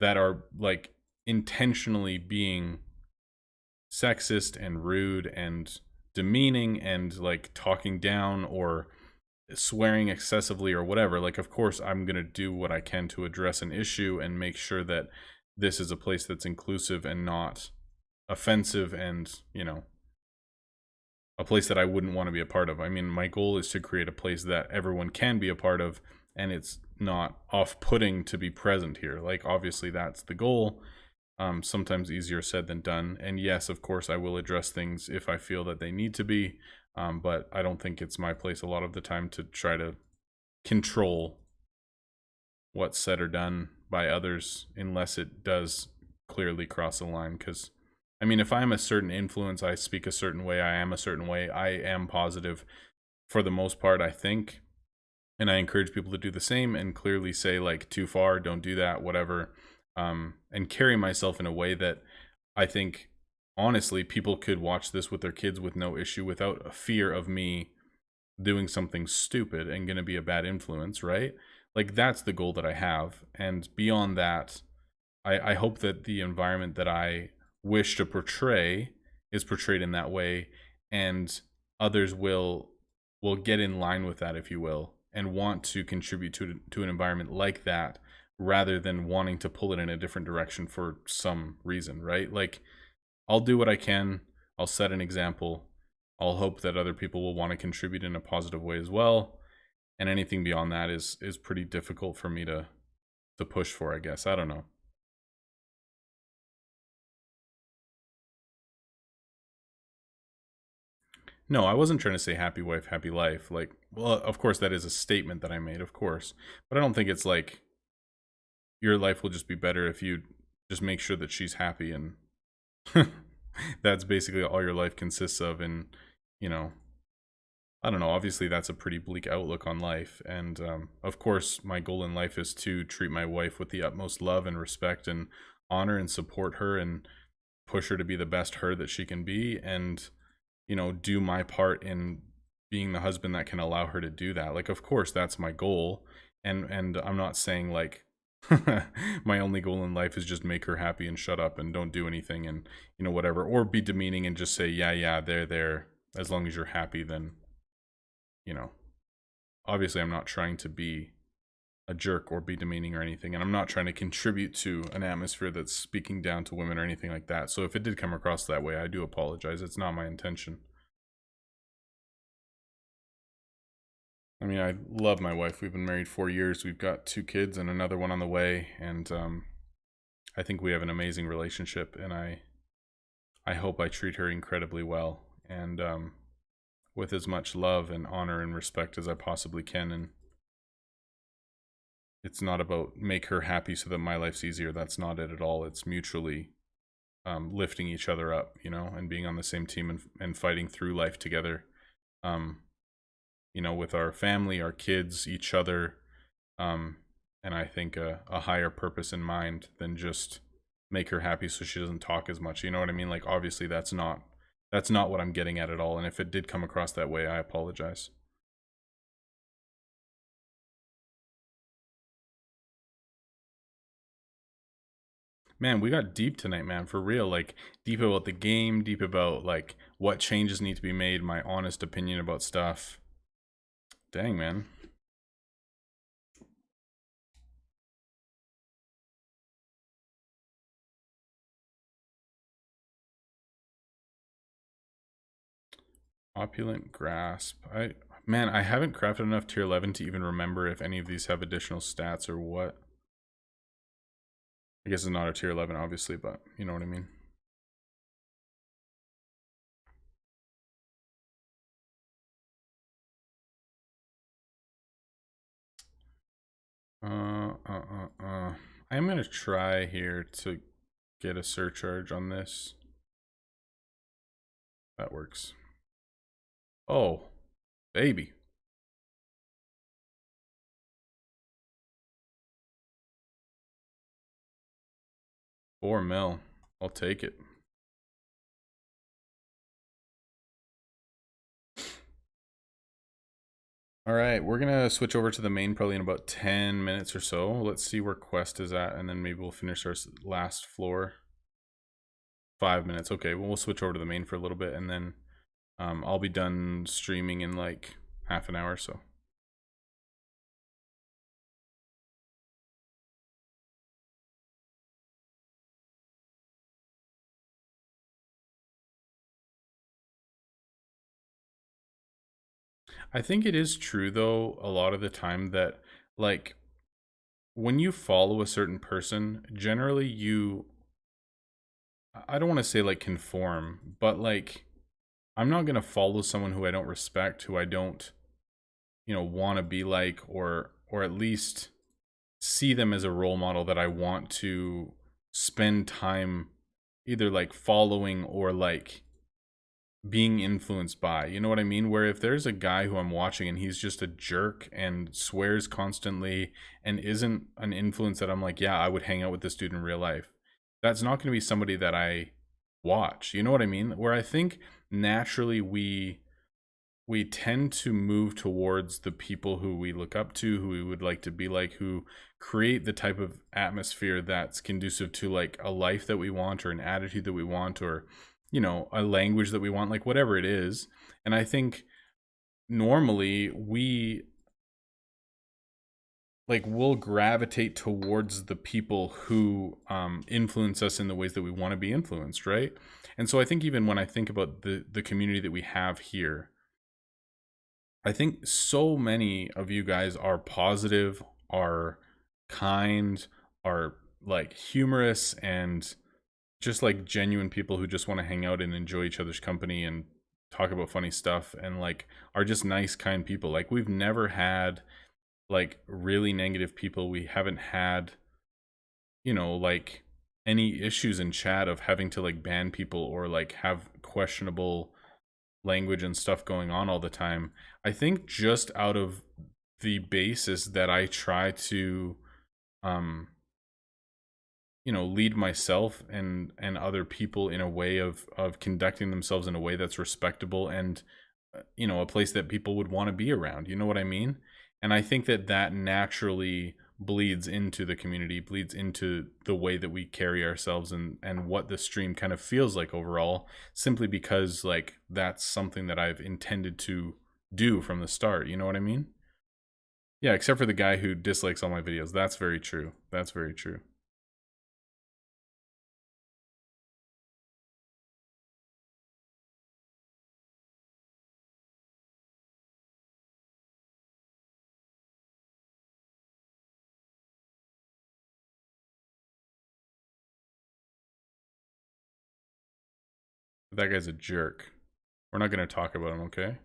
that are like intentionally being sexist and rude and demeaning and like talking down or swearing excessively or whatever, like of course I'm going to do what I can to address an issue and make sure that this is a place that's inclusive and not offensive and, you know, a place that I wouldn't want to be a part of. I mean, my goal is to create a place that everyone can be a part of and it's not off-putting to be present here. Like obviously that's the goal. Sometimes easier said than done. And yes, of course, I will address things if I feel that they need to be. But I don't think it's my place a lot of the time to try to control what's said or done by others unless it does clearly cross a line. Because, I mean, if I'm a certain influence, I speak a certain way, I am a certain way, I am positive for the most part, I think. And I encourage people to do the same and clearly say, like, too far, don't do that, whatever. And carry myself in a way that I think, honestly, people could watch this with their kids with no issue without a fear of me doing something stupid and going to be a bad influence, right? Like, that's the goal that I have. And beyond that, I hope that the environment that I wish to portray is portrayed in that way, and others will get in line with that, if you will, and want to contribute to an environment like that rather than wanting to pull it in a different direction for some reason, right? Like, I'll do what I can, I'll set an example, I'll hope that other people will want to contribute in a positive way as well, and anything beyond that is pretty difficult for me to push for, I guess. I don't know. No, I wasn't trying to say happy wife, happy life. Like, well, of course that is a statement that I made, of course, but I don't think it's like your life will just be better if you just make sure that she's happy and that's basically all your life consists of. And, you know, I don't know, obviously that's a pretty bleak outlook on life. And of course my goal in life is to treat my wife with the utmost love and respect and honor and support her and push her to be the best her that she can be, and, you know, do my part in being the husband that can allow her to do that. Like, of course that's my goal. And I'm not saying like my only goal in life is just make her happy and shut up and don't do anything and, you know, whatever, or be demeaning and just say yeah there, as long as you're happy. Then, you know, obviously I'm not trying to be a jerk or be demeaning or anything, and I'm not trying to contribute to an atmosphere that's speaking down to women or anything like that. So if it did come across that way, I do apologize. It's not my intention. I mean, I love my wife. We've been married 4 years. We've got 2 kids and another one on the way. And I think we have an amazing relationship. And I hope I treat her incredibly well and with as much love and honor and respect as I possibly can. And it's not about make her happy so that my life's easier. That's not it at all. It's mutually lifting each other up, you know, and being on the same team and fighting through life together. You know, with our family, our kids, each other, and I think a higher purpose in mind than just make her happy so she doesn't talk as much. You know what I mean? Like, obviously that's not what I'm getting at all. And if it did come across that way, I apologize. Man, we got deep tonight, man, for real. Like, deep about the game, deep about like what changes need to be made, my honest opinion about stuff. Dang, man. Opulent grasp. I haven't crafted enough tier 11 to even remember if any of these have additional stats or what. I guess it's not a tier 11, obviously, but you know what I mean. I'm gonna try here to get a surcharge on this. That works. Oh, baby. 4 mil. I'll take it. All right, we're gonna switch over to the main probably in about 10 minutes or so. Let's see where Quest is at, and then maybe we'll finish our last floor. 5 minutes. Okay, well, we'll switch over to the main for a little bit, and then I'll be done streaming in like half an hour or so. I think it is true though, a lot of the time that like when you follow a certain person, generally I don't want to say like conform, but like I'm not going to follow someone who I don't respect, who I don't, want to be like or at least see them as a role model that I want to spend time either like following or like being influenced by. You know what I mean? Where if there's a guy who I'm watching and he's just a jerk and swears constantly and isn't an influence that I'm like, yeah, I would hang out with this dude in real life. That's not going to be somebody that I watch. You know what I mean? Where I think naturally we tend to move towards the people who we look up to, who we would like to be like, who create the type of atmosphere that's conducive to like a life that we want or an attitude that we want or a language that we want, like whatever it is. And I think normally we like will gravitate towards the people who influence us in the ways that we want to be influenced, right? And so I think even when I think about the community that we have here, I think so many of you guys are positive, are kind, are like humorous and just like genuine people who just want to hang out and enjoy each other's company and talk about funny stuff and like are just nice, kind people. Like we've never had like really negative people. We haven't had, like any issues in chat of having to like ban people or like have questionable language and stuff going on all the time. I think just out of the basis that I try to um lead myself and other people in a way of conducting themselves in a way that's respectable and a place that people would want to be around. You know what I mean? And I think that that naturally bleeds into the community, bleeds into the way that we carry ourselves and what the stream kind of feels like overall, simply because like that's something that I've intended to do from the start. You know what I mean? Yeah, except for the guy who dislikes all my videos. That's very true. That's very true. That guy's a jerk. We're not going to talk about him, okay?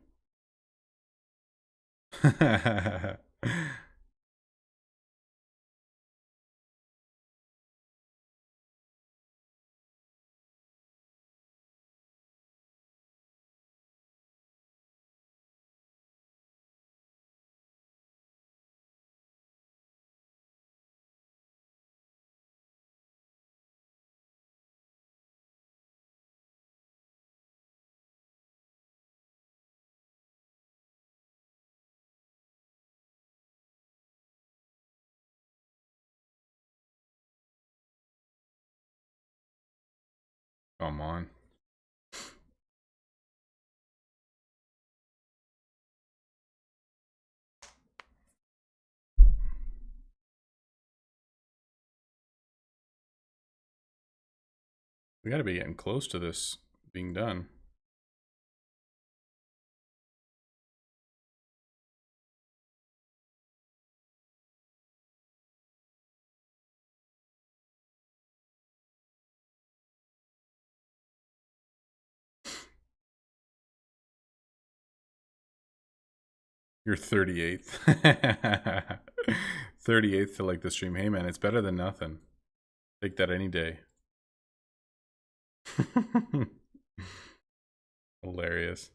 Come on. We got to be getting close to this being done. You're 38th. 38th to like the stream. Hey man, it's better than nothing. Take that any day. Hilarious.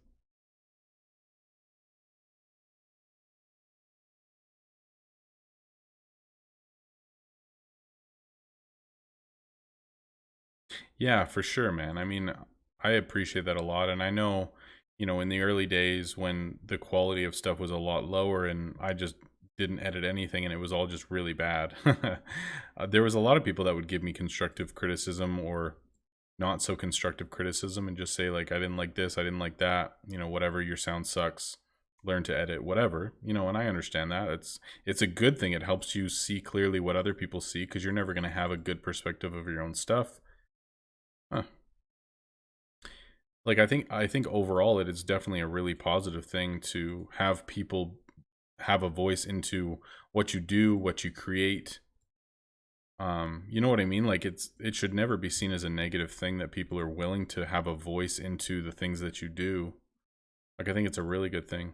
Yeah, for sure, man. I mean, I appreciate that a lot. And I know, you know, in the early days when the quality of stuff was a lot lower and I just didn't edit anything and it was all just really bad. There was a lot of people that would give me constructive criticism or not so constructive criticism and just say like, I didn't like this, I didn't like that, you know, whatever, your sound sucks, learn to edit, whatever, you know. And I understand that it's a good thing. It helps you see clearly what other people see, because you're never going to have a good perspective of your own stuff. Like, I think overall it is definitely a really positive thing to have people have a voice into what you do, what you create. You know what I mean? Like, it should never be seen as a negative thing that people are willing to have a voice into the things that you do. Like, I think it's a really good thing.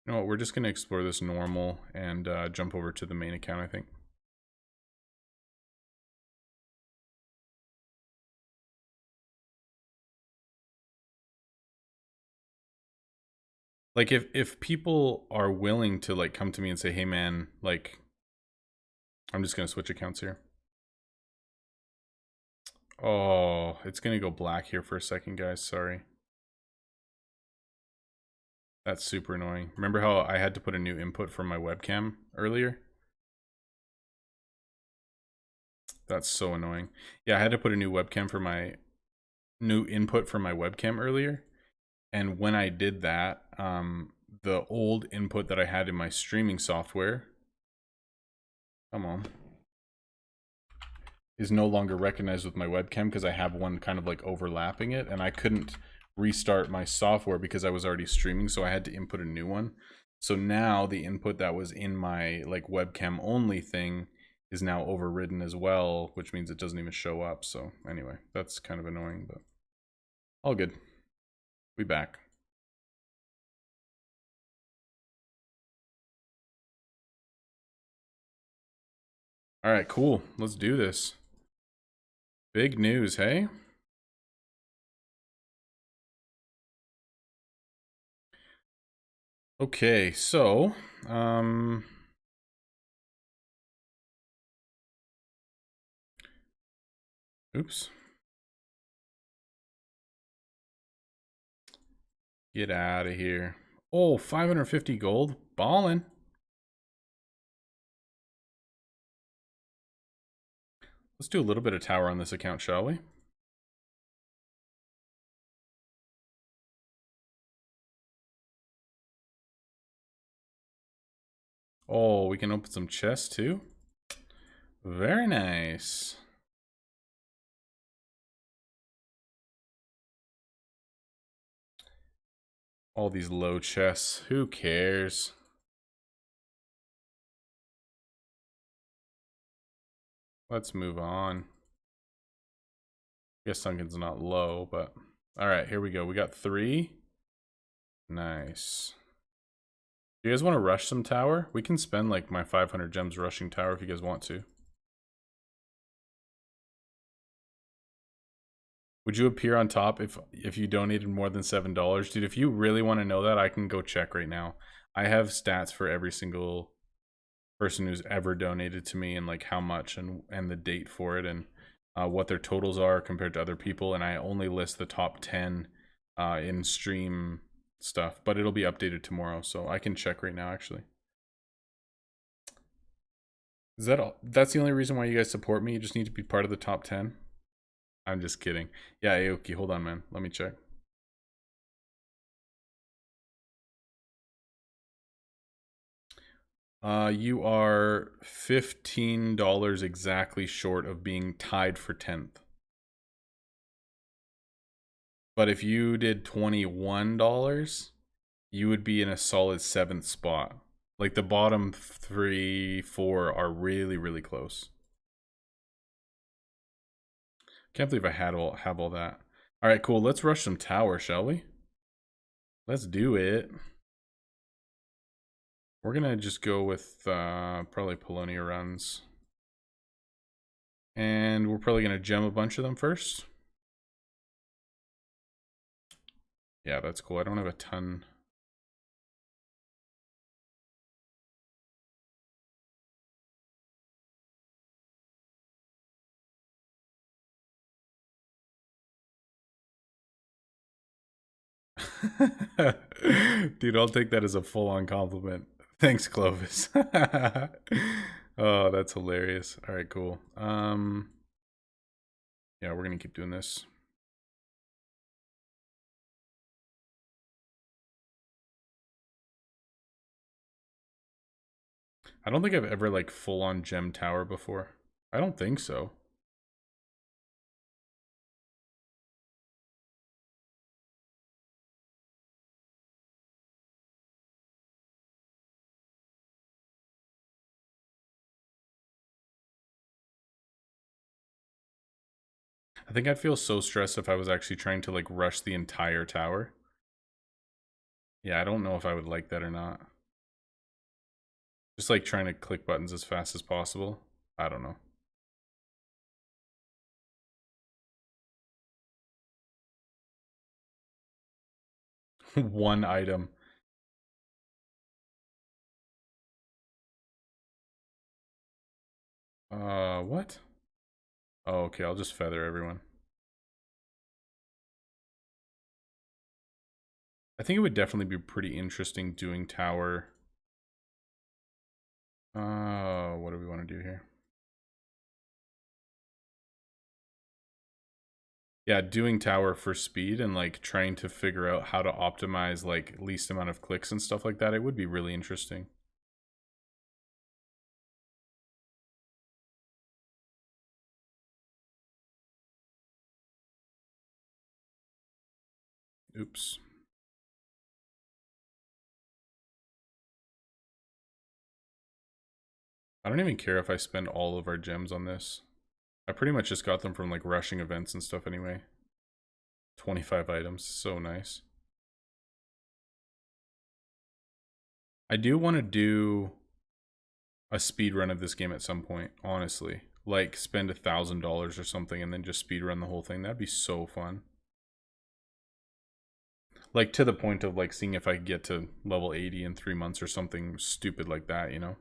You know what, we're just going to explore this normal and jump over to the main account, I think. Like, if people are willing to like come to me and say, hey man, like, I'm just going to switch accounts here. Oh, it's going to go black here for a second, guys. Sorry. That's super annoying. Remember how I had to put a new input for my webcam earlier? That's so annoying. Yeah, I had to put a new webcam for my new input for my webcam earlier. And when I did that, the old input that I had in my streaming software, come on, is no longer recognized with my webcam because I have one kind of like overlapping it, and I couldn't restart my software because I was already streaming, so I had to input a new one. So now the input that was in my like webcam only thing is now overridden as well, which means it doesn't even show up. So anyway, that's kind of annoying, but all good. We back. All right, cool. Let's do this. Big news, hey? Okay, so oops. Get out of here. Oh, 550 gold. Ballin'. Let's do a little bit of tower on this account, shall we? Oh, we can open some chests too. Very nice. All these low chests. Who cares? Let's move on. Guess Sunken's not low, but all right, here we go. We got 3. Nice. Do you guys want to rush some tower? We can spend like my 500 gems rushing tower if you guys want to. Would you appear on top if you donated more than $7? Dude, if you really want to know that, I can go check right now. I have stats for every single person who's ever donated to me and like how much and the date for it and what their totals are compared to other people. And I only list the top 10 in stream stuff, but it'll be updated tomorrow, so I can check right now actually. Is that all? That's the only reason why you guys support me? You just need to be part of the top 10? I'm just kidding. Yeah, Aoki, hold on, man. Let me check. You are $15 exactly short of being tied for 10th. But if you did $21, you would be in a solid 7th spot. Like the bottom 3, 4 are really, really close. Can't believe I have all that. All right, cool. Let's rush some tower, shall we? Let's do it. We're gonna just go with probably Polonia runs. And we're probably gonna gem a bunch of them first. Yeah, that's cool. I don't have a ton. Dude, I'll take that as a full-on compliment. Thanks, Clovis. Oh, that's hilarious. All right, cool. Yeah, we're gonna keep doing this. I don't think I've ever like full-on gem tower before. I don't think so. I think I'd feel so stressed if I was actually trying to like rush the entire tower. Yeah, I don't know if I would like that or not. Just like trying to click buttons as fast as possible. I don't know. One item. What? Oh, okay, I'll just feather everyone. I think it would definitely be pretty interesting doing tower. What do we want to do here? Yeah, doing tower for speed and like trying to figure out how to optimize like least amount of clicks and stuff like that. It would be really interesting. Oops. I don't even care if I spend all of our gems on this. I pretty much just got them from like rushing events and stuff anyway. 25 items, so nice. I do want to do a speed run of this game at some point, honestly. Like spend $1,000 or something and then just speed run the whole thing. That'd be so fun. Like to the point of like seeing if I could get to level 80 in 3 months or something stupid like that, you know?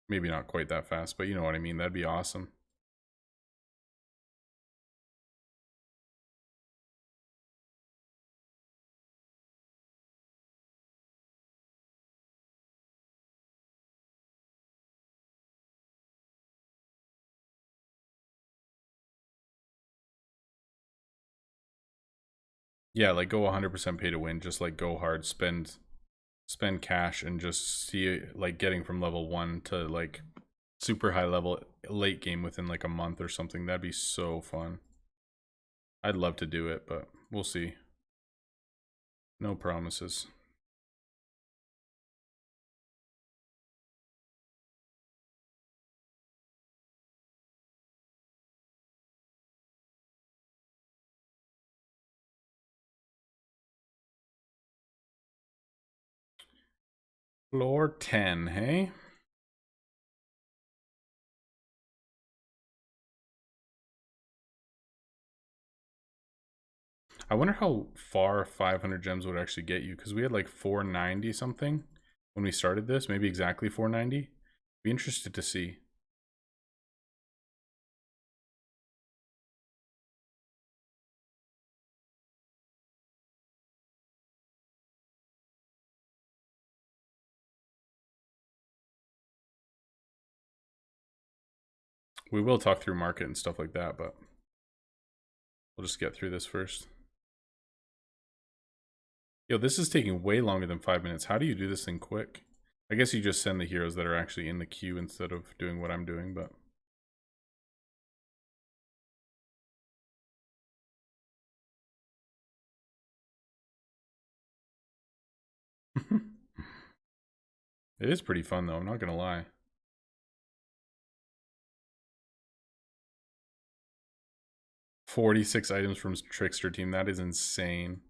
Maybe not quite that fast, but you know what I mean. That'd be awesome. Yeah, like go 100% pay to win, just like go hard, spend cash and just see like getting from level 1 to like super high level late game within like a month or something. That'd be so fun. I'd love to do it, but we'll see. No promises. Floor 10, hey? I wonder how far 500 gems would actually get you, because we had like 490 something when we started this, maybe exactly 490. Be interested to see. We will talk through market and stuff like that, but we'll just get through this first. Yo, this is taking way longer than 5 minutes. How do you do this thing quick? I guess you just send the heroes that are actually in the queue instead of doing what I'm doing, but... It is pretty fun though, I'm not gonna lie. 46 items from Trickster team, that is insane.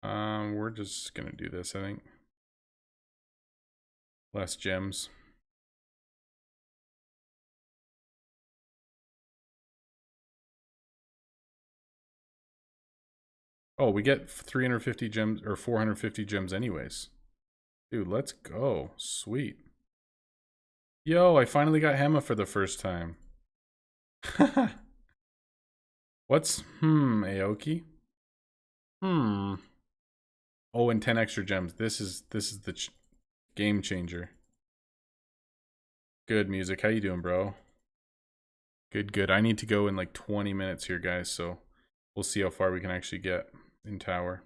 We're just gonna do this, I think. Less gems. Oh, we get 350 gems or 450 gems anyways. Dude, let's go. Sweet. Yo, I finally got Hema for the first time. What's, Aoki? Hmm. Oh, and 10 extra gems. This is the game changer. Good music. How you doing, bro? Good, good. I need to go in like 20 minutes here, guys, so we'll see how far we can actually get in tower.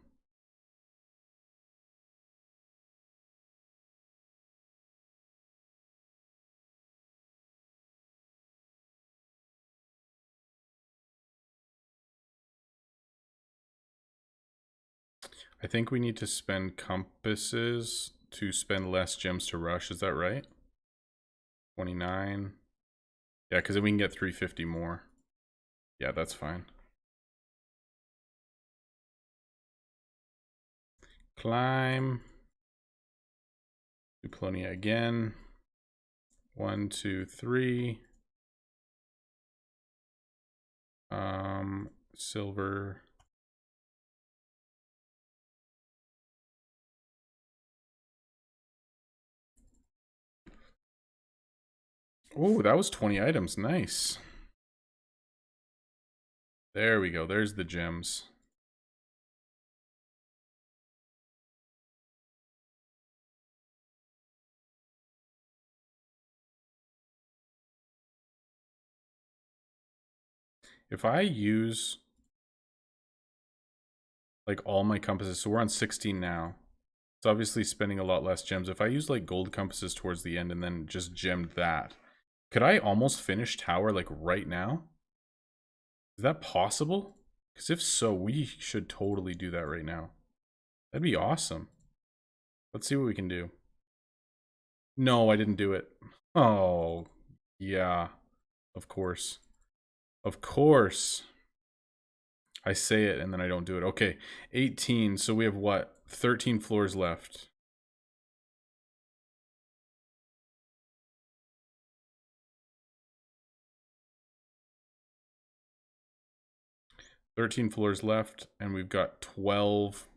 I think we need to spend compasses to spend less gems to rush. Is that right? 29. Yeah, because then we can get 350 more. Yeah, that's fine. Climb. Duplonia again. 1, 2, 3. Silver. Oh, that was 20 items. Nice. There we go. There's the gems. If I use like all my compasses, so we're on 16 now. It's obviously spending a lot less gems. If I use like gold compasses towards the end and then just gemmed that, could I almost finish tower like right now? Is that possible? Because if so, we should totally do that right now. That'd be awesome. Let's see what we can do. No, I didn't do it. Oh, yeah. Of course. Of course. I say it and then I don't do it. Okay, 18. So we have what? 13 floors left. Thirteen floors left, and we've got 12.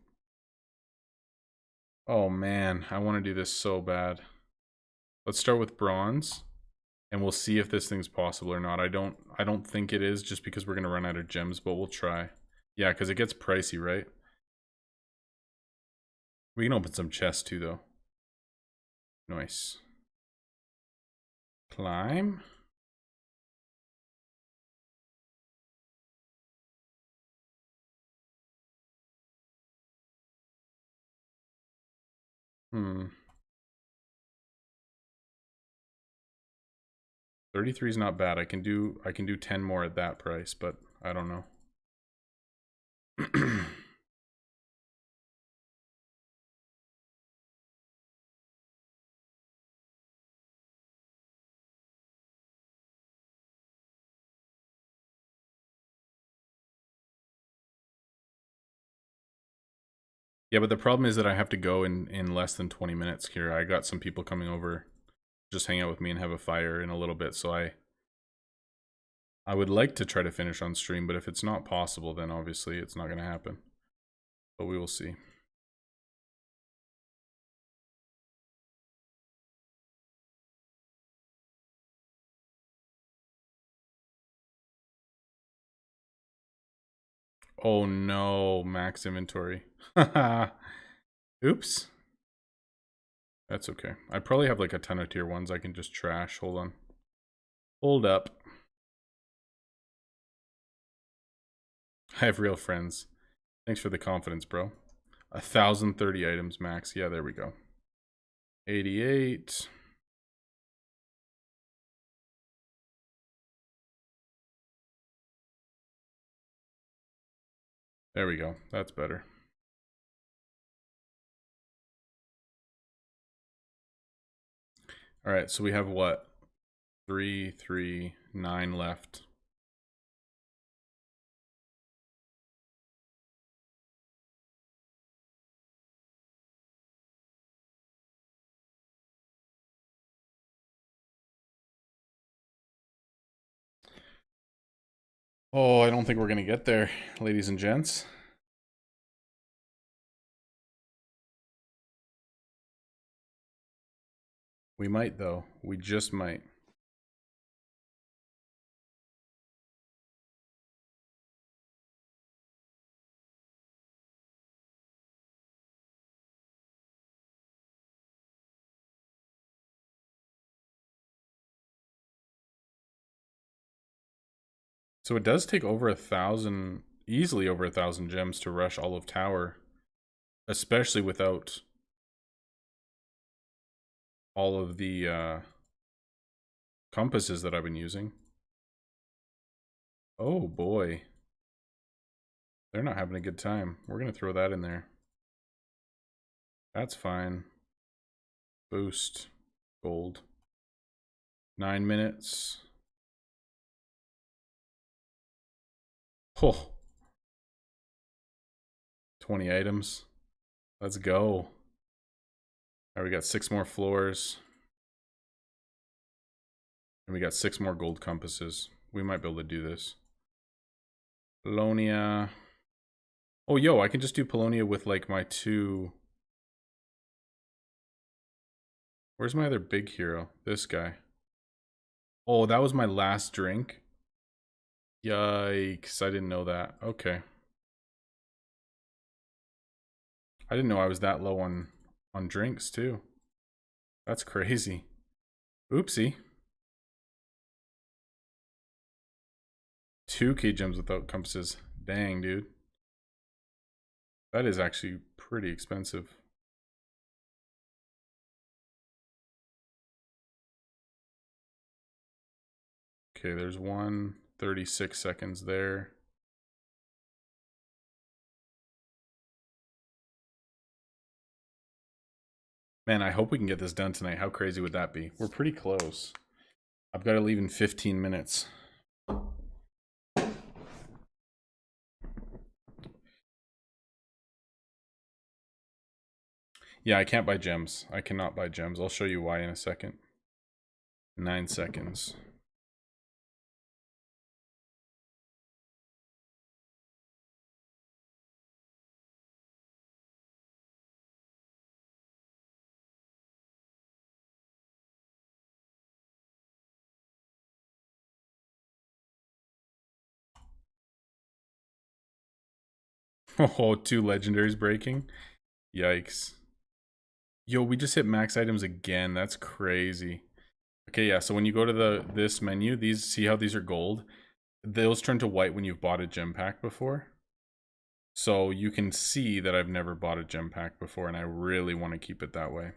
Oh man, I want to do this so bad. Let's start with bronze, and we'll see if this thing's possible or not. I don't think it is, just because we're gonna run out of gems, but we'll try. Yeah, because it gets pricey, right? We can open some chests too, though. Nice. Climb. Hmm. 33 is not bad. I can do 10 more at that price, but I don't know. Yeah, but the problem is that I have to go in less than 20 minutes here. I got some people coming over, just hang out with me and have a fire in a little bit, so I would like to try to finish on stream, but if it's not possible, then obviously it's not going to happen. But we will see. Oh no, max inventory. Oops. That's okay. I probably have like a ton of tier 1s I can just trash. Hold on. Hold up. I have real friends. Thanks for the confidence, bro. 1,030 items max. Yeah, there we go. 88. There we go. That's better. All right, so we have what? 3, 3, 9 left. Oh, I don't think we're going to get there, ladies and gents. We might, though. We just might. So it does take over 1,000, easily over 1,000 gems to rush all of tower, especially without all of the compasses that I've been using. Oh boy. They're not having a good time. We're going to throw that in there. That's fine. Boost. Gold. 9 minutes. Oh. 20 items. Let's go. All right, we got 6 more floors. And we got 6 more gold compasses. We might be able to do this. Polonia. Oh, yo, I can just do Polonia with like my 2. Where's my other big hero? This guy. Oh, that was my last drink. Yikes, I didn't know that. Okay. I didn't know I was that low on drinks too. That's crazy. Oopsie. 2 key gems without compasses. Dang, dude. That is actually pretty expensive. Okay, there's 36 seconds there. Man, I hope we can get this done tonight. How crazy would that be? We're pretty close. I've got to leave in 15 minutes. Yeah, I can't buy gems. I cannot buy gems. I'll show you why in a second. 9 seconds. Oh, 2 legendaries breaking. Yikes. Yo, we just hit max items again. That's crazy. Okay, yeah, so when you go to this menu, these, see how these are gold? Those turn to white when you've bought a gem pack before. So you can see that I've never bought a gem pack before, and I really want to keep it that way.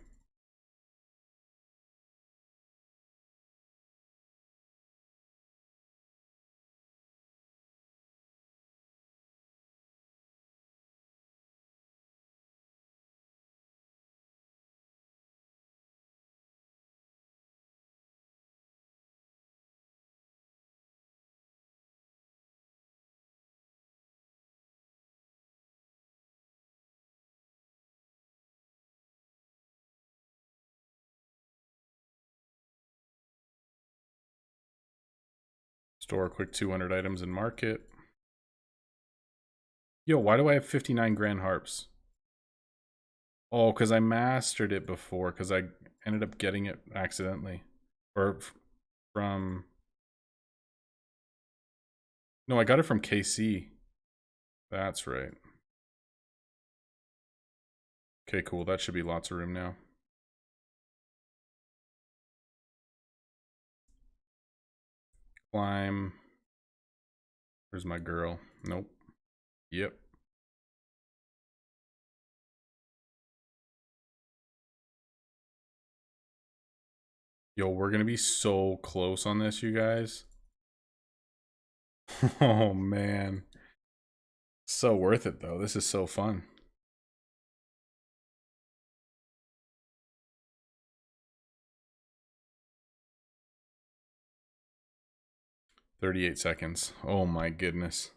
Store a quick 200 items in market. Yo, why do I have 59 grand harps? Oh, because I mastered it before, because I ended up getting it accidentally. Or from... No, I got it from KC. That's right. Okay, cool. That should be lots of room now. Climb. Where's my girl? Nope. Yep. Yo, we're gonna be so close on this, you guys. Oh, man. So worth it, though. This is so fun. "38 seconds. Oh my goodness.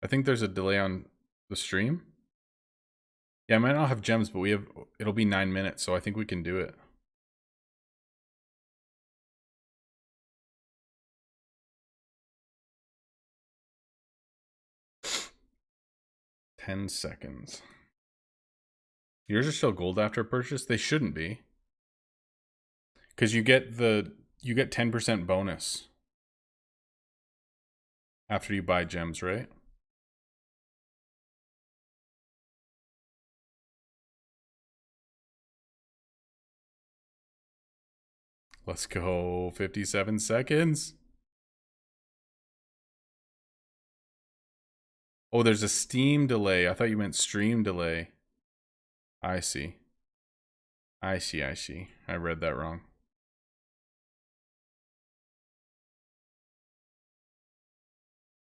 I think there's a delay on the stream. Yeah, I might not have gems, but it'll be 9 minutes, so I think we can do it. "10 seconds. Yours are still gold after purchase? They shouldn't be. Because you get 10% bonus after you buy gems, right? Let's go. 57 seconds. Oh, there's a Steam delay. I thought you meant stream delay. I see. I see. I read that wrong.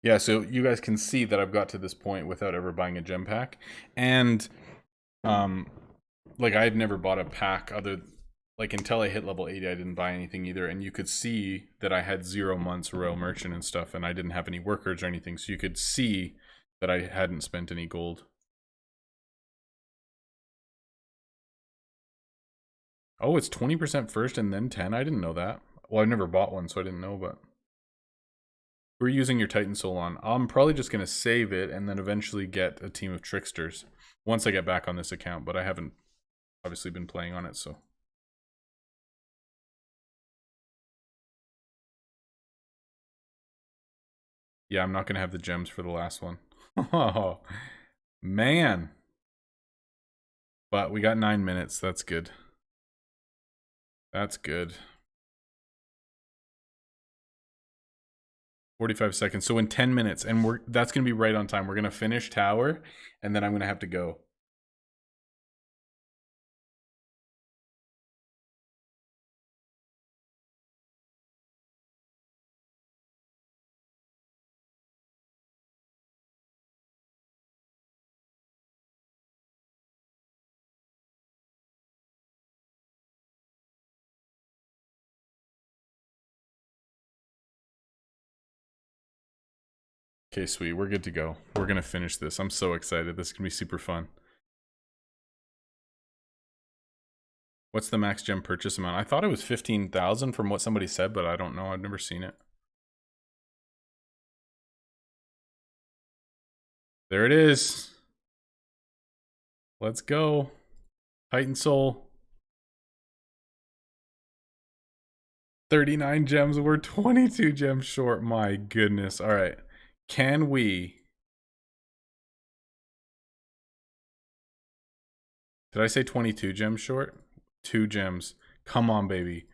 Yeah, so you guys can see that I've got to this point without ever buying a gem pack. And like I've never bought a pack like until I hit level 80 I didn't buy anything either, and you could see that I had 0 months Royal Merchant and stuff, and I didn't have any workers or anything, so you could see that I hadn't spent any gold. Oh, it's 20% first and then 10? I didn't know that. Well, I've never bought one, so I didn't know, but... We're using your Titan Soul on. I'm probably just going to save it and then eventually get a team of Tricksters once I get back on this account, but I haven't obviously been playing on it, so... Yeah, I'm not going to have the gems for the last one. Oh, man. But we got 9 minutes. That's good. That's good. 45 seconds. So in 10 minutes, and that's going to be right on time. We're going to finish tower, and then I'm going to have to go. Okay, sweet. We're good to go. We're going to finish this. I'm so excited. This is going to be super fun. What's the max gem purchase amount? I thought it was 15,000 from what somebody said, but I don't know. I've never seen it. There it is. Let's go. Titan Soul. 39 gems. We're 22 gems short. My goodness. All right. Can we... Did I say 22 gems short? 2 gems. Come on, baby.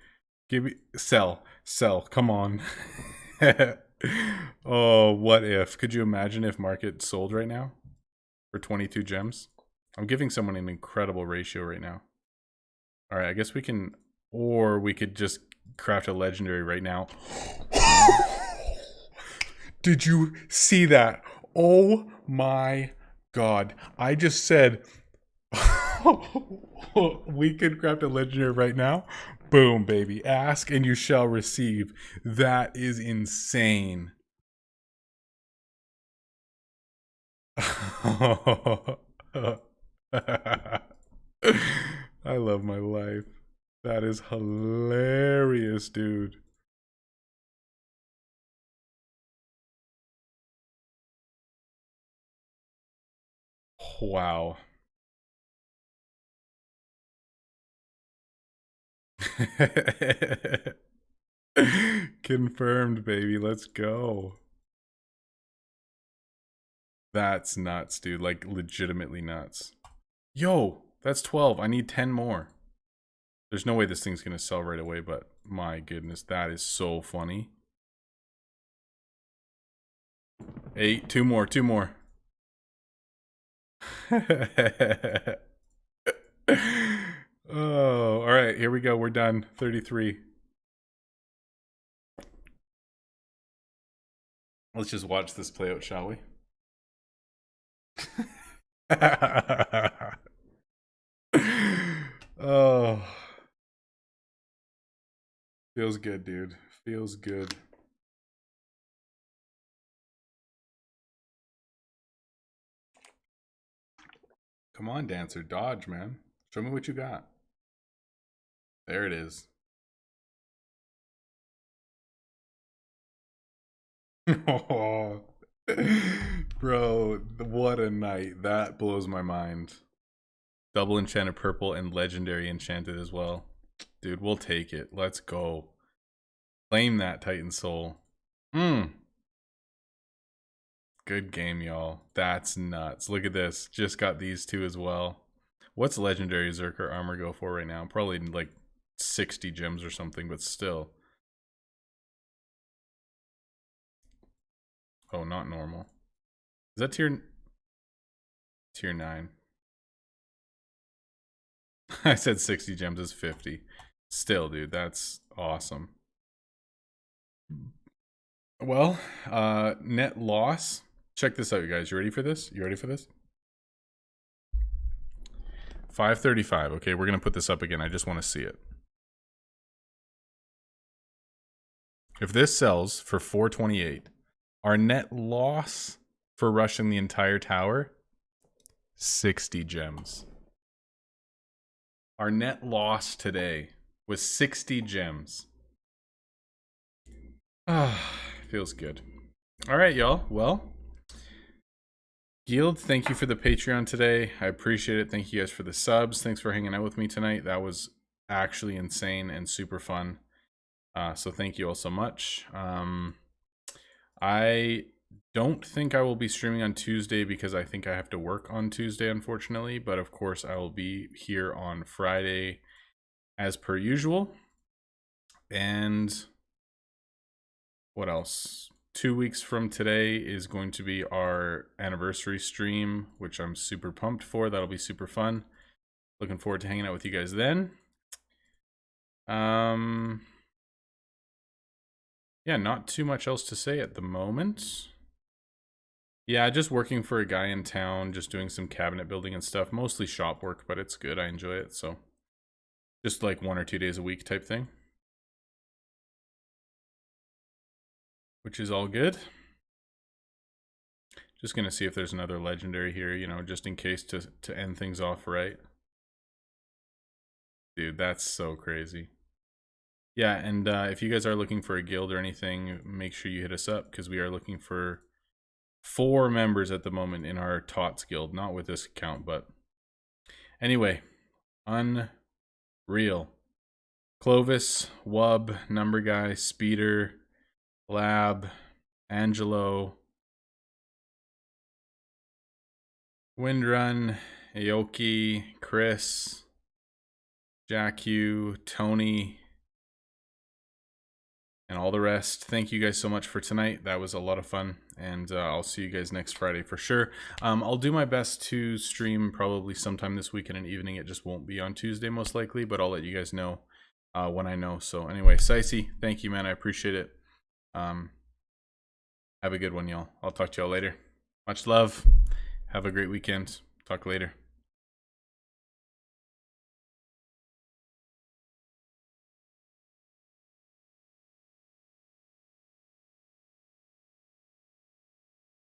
Give me... Sell. Come on. Oh, what if? Could you imagine if market sold right now? For 22 gems? I'm giving someone an incredible ratio right now. Alright, I guess we can... Or we could just craft a legendary right now. Did you see that? Oh my god. I just said... we could craft a legendary right now. Boom, baby. Ask and you shall receive. That is insane. I love my life. That is hilarious, dude. Wow. Confirmed, baby. Let's go. That's nuts, dude. Like, legitimately nuts. Yo, that's 12. I need 10 more. There's no way this thing's gonna sell right away, but my goodness, that is so funny. 8, 2 more. Oh, all right, here we go. We're done. 33. Let's just watch this play out, shall we? Oh. Feels good, dude. Feels good. Come on, Dancer. Dodge, man. Show me what you got. There it is. Oh, bro, what a night. That blows my mind. Double enchanted purple and legendary enchanted as well. Dude, we'll take it. Let's go. Claim that, Titan Soul. Good game, y'all. That's nuts. Look at this. Just got these two as well. What's legendary Zerker armor go for right now? Probably like 60 gems or something, but still. Oh, not normal. Is that tier 9? I said 60 gems is 50. Still, dude, that's awesome. Well, net loss. Check this out, you guys. You ready for this? 535. Okay, we're going to put this up again. I just want to see it. If this sells for 428, our net loss for rushing the entire tower, 60 gems. Our net loss today was 60 gems. Ah, feels good. All right, y'all. Well, Guild, thank you for the Patreon today. I appreciate it. Thank you guys for the subs. Thanks for hanging out with me tonight. That was actually insane and super fun. So thank you all so much. I don't think I will be streaming on Tuesday because I think I have to work on Tuesday, unfortunately. But of course, I will be here on Friday as per usual. And what else? 2 weeks from today is going to be our anniversary stream, which I'm super pumped for. That'll be super fun. Looking forward to hanging out with you guys then. Yeah, not too much else to say at the moment. Yeah, just working for a guy in town, just doing some cabinet building and stuff. Mostly shop work, but it's good. I enjoy it. So just like 1 or 2 days a week type thing. Which is all good. Just going to see if there's another legendary here, you know, just in case to end things off right. Dude, that's so crazy. Yeah, and if you guys are looking for a guild or anything, make sure you hit us up because we are looking for 4 members at the moment in our TOTS guild. Not with this account, but anyway, unreal. Clovis, Wub, Number Guy, Speeder, Lab, Angelo, Windrun, Aoki, Chris, Jack Hugh, Tony, and all the rest. Thank you guys so much for tonight. That was a lot of fun, and I'll see you guys next Friday for sure. I'll do my best to stream probably sometime this week in an evening. It just won't be on Tuesday most likely, but I'll let you guys know when I know. So anyway, Sicey, thank you, man. I appreciate it. Have a good one, y'all. I'll talk to y'all later. Much love. Have a great weekend. Talk later.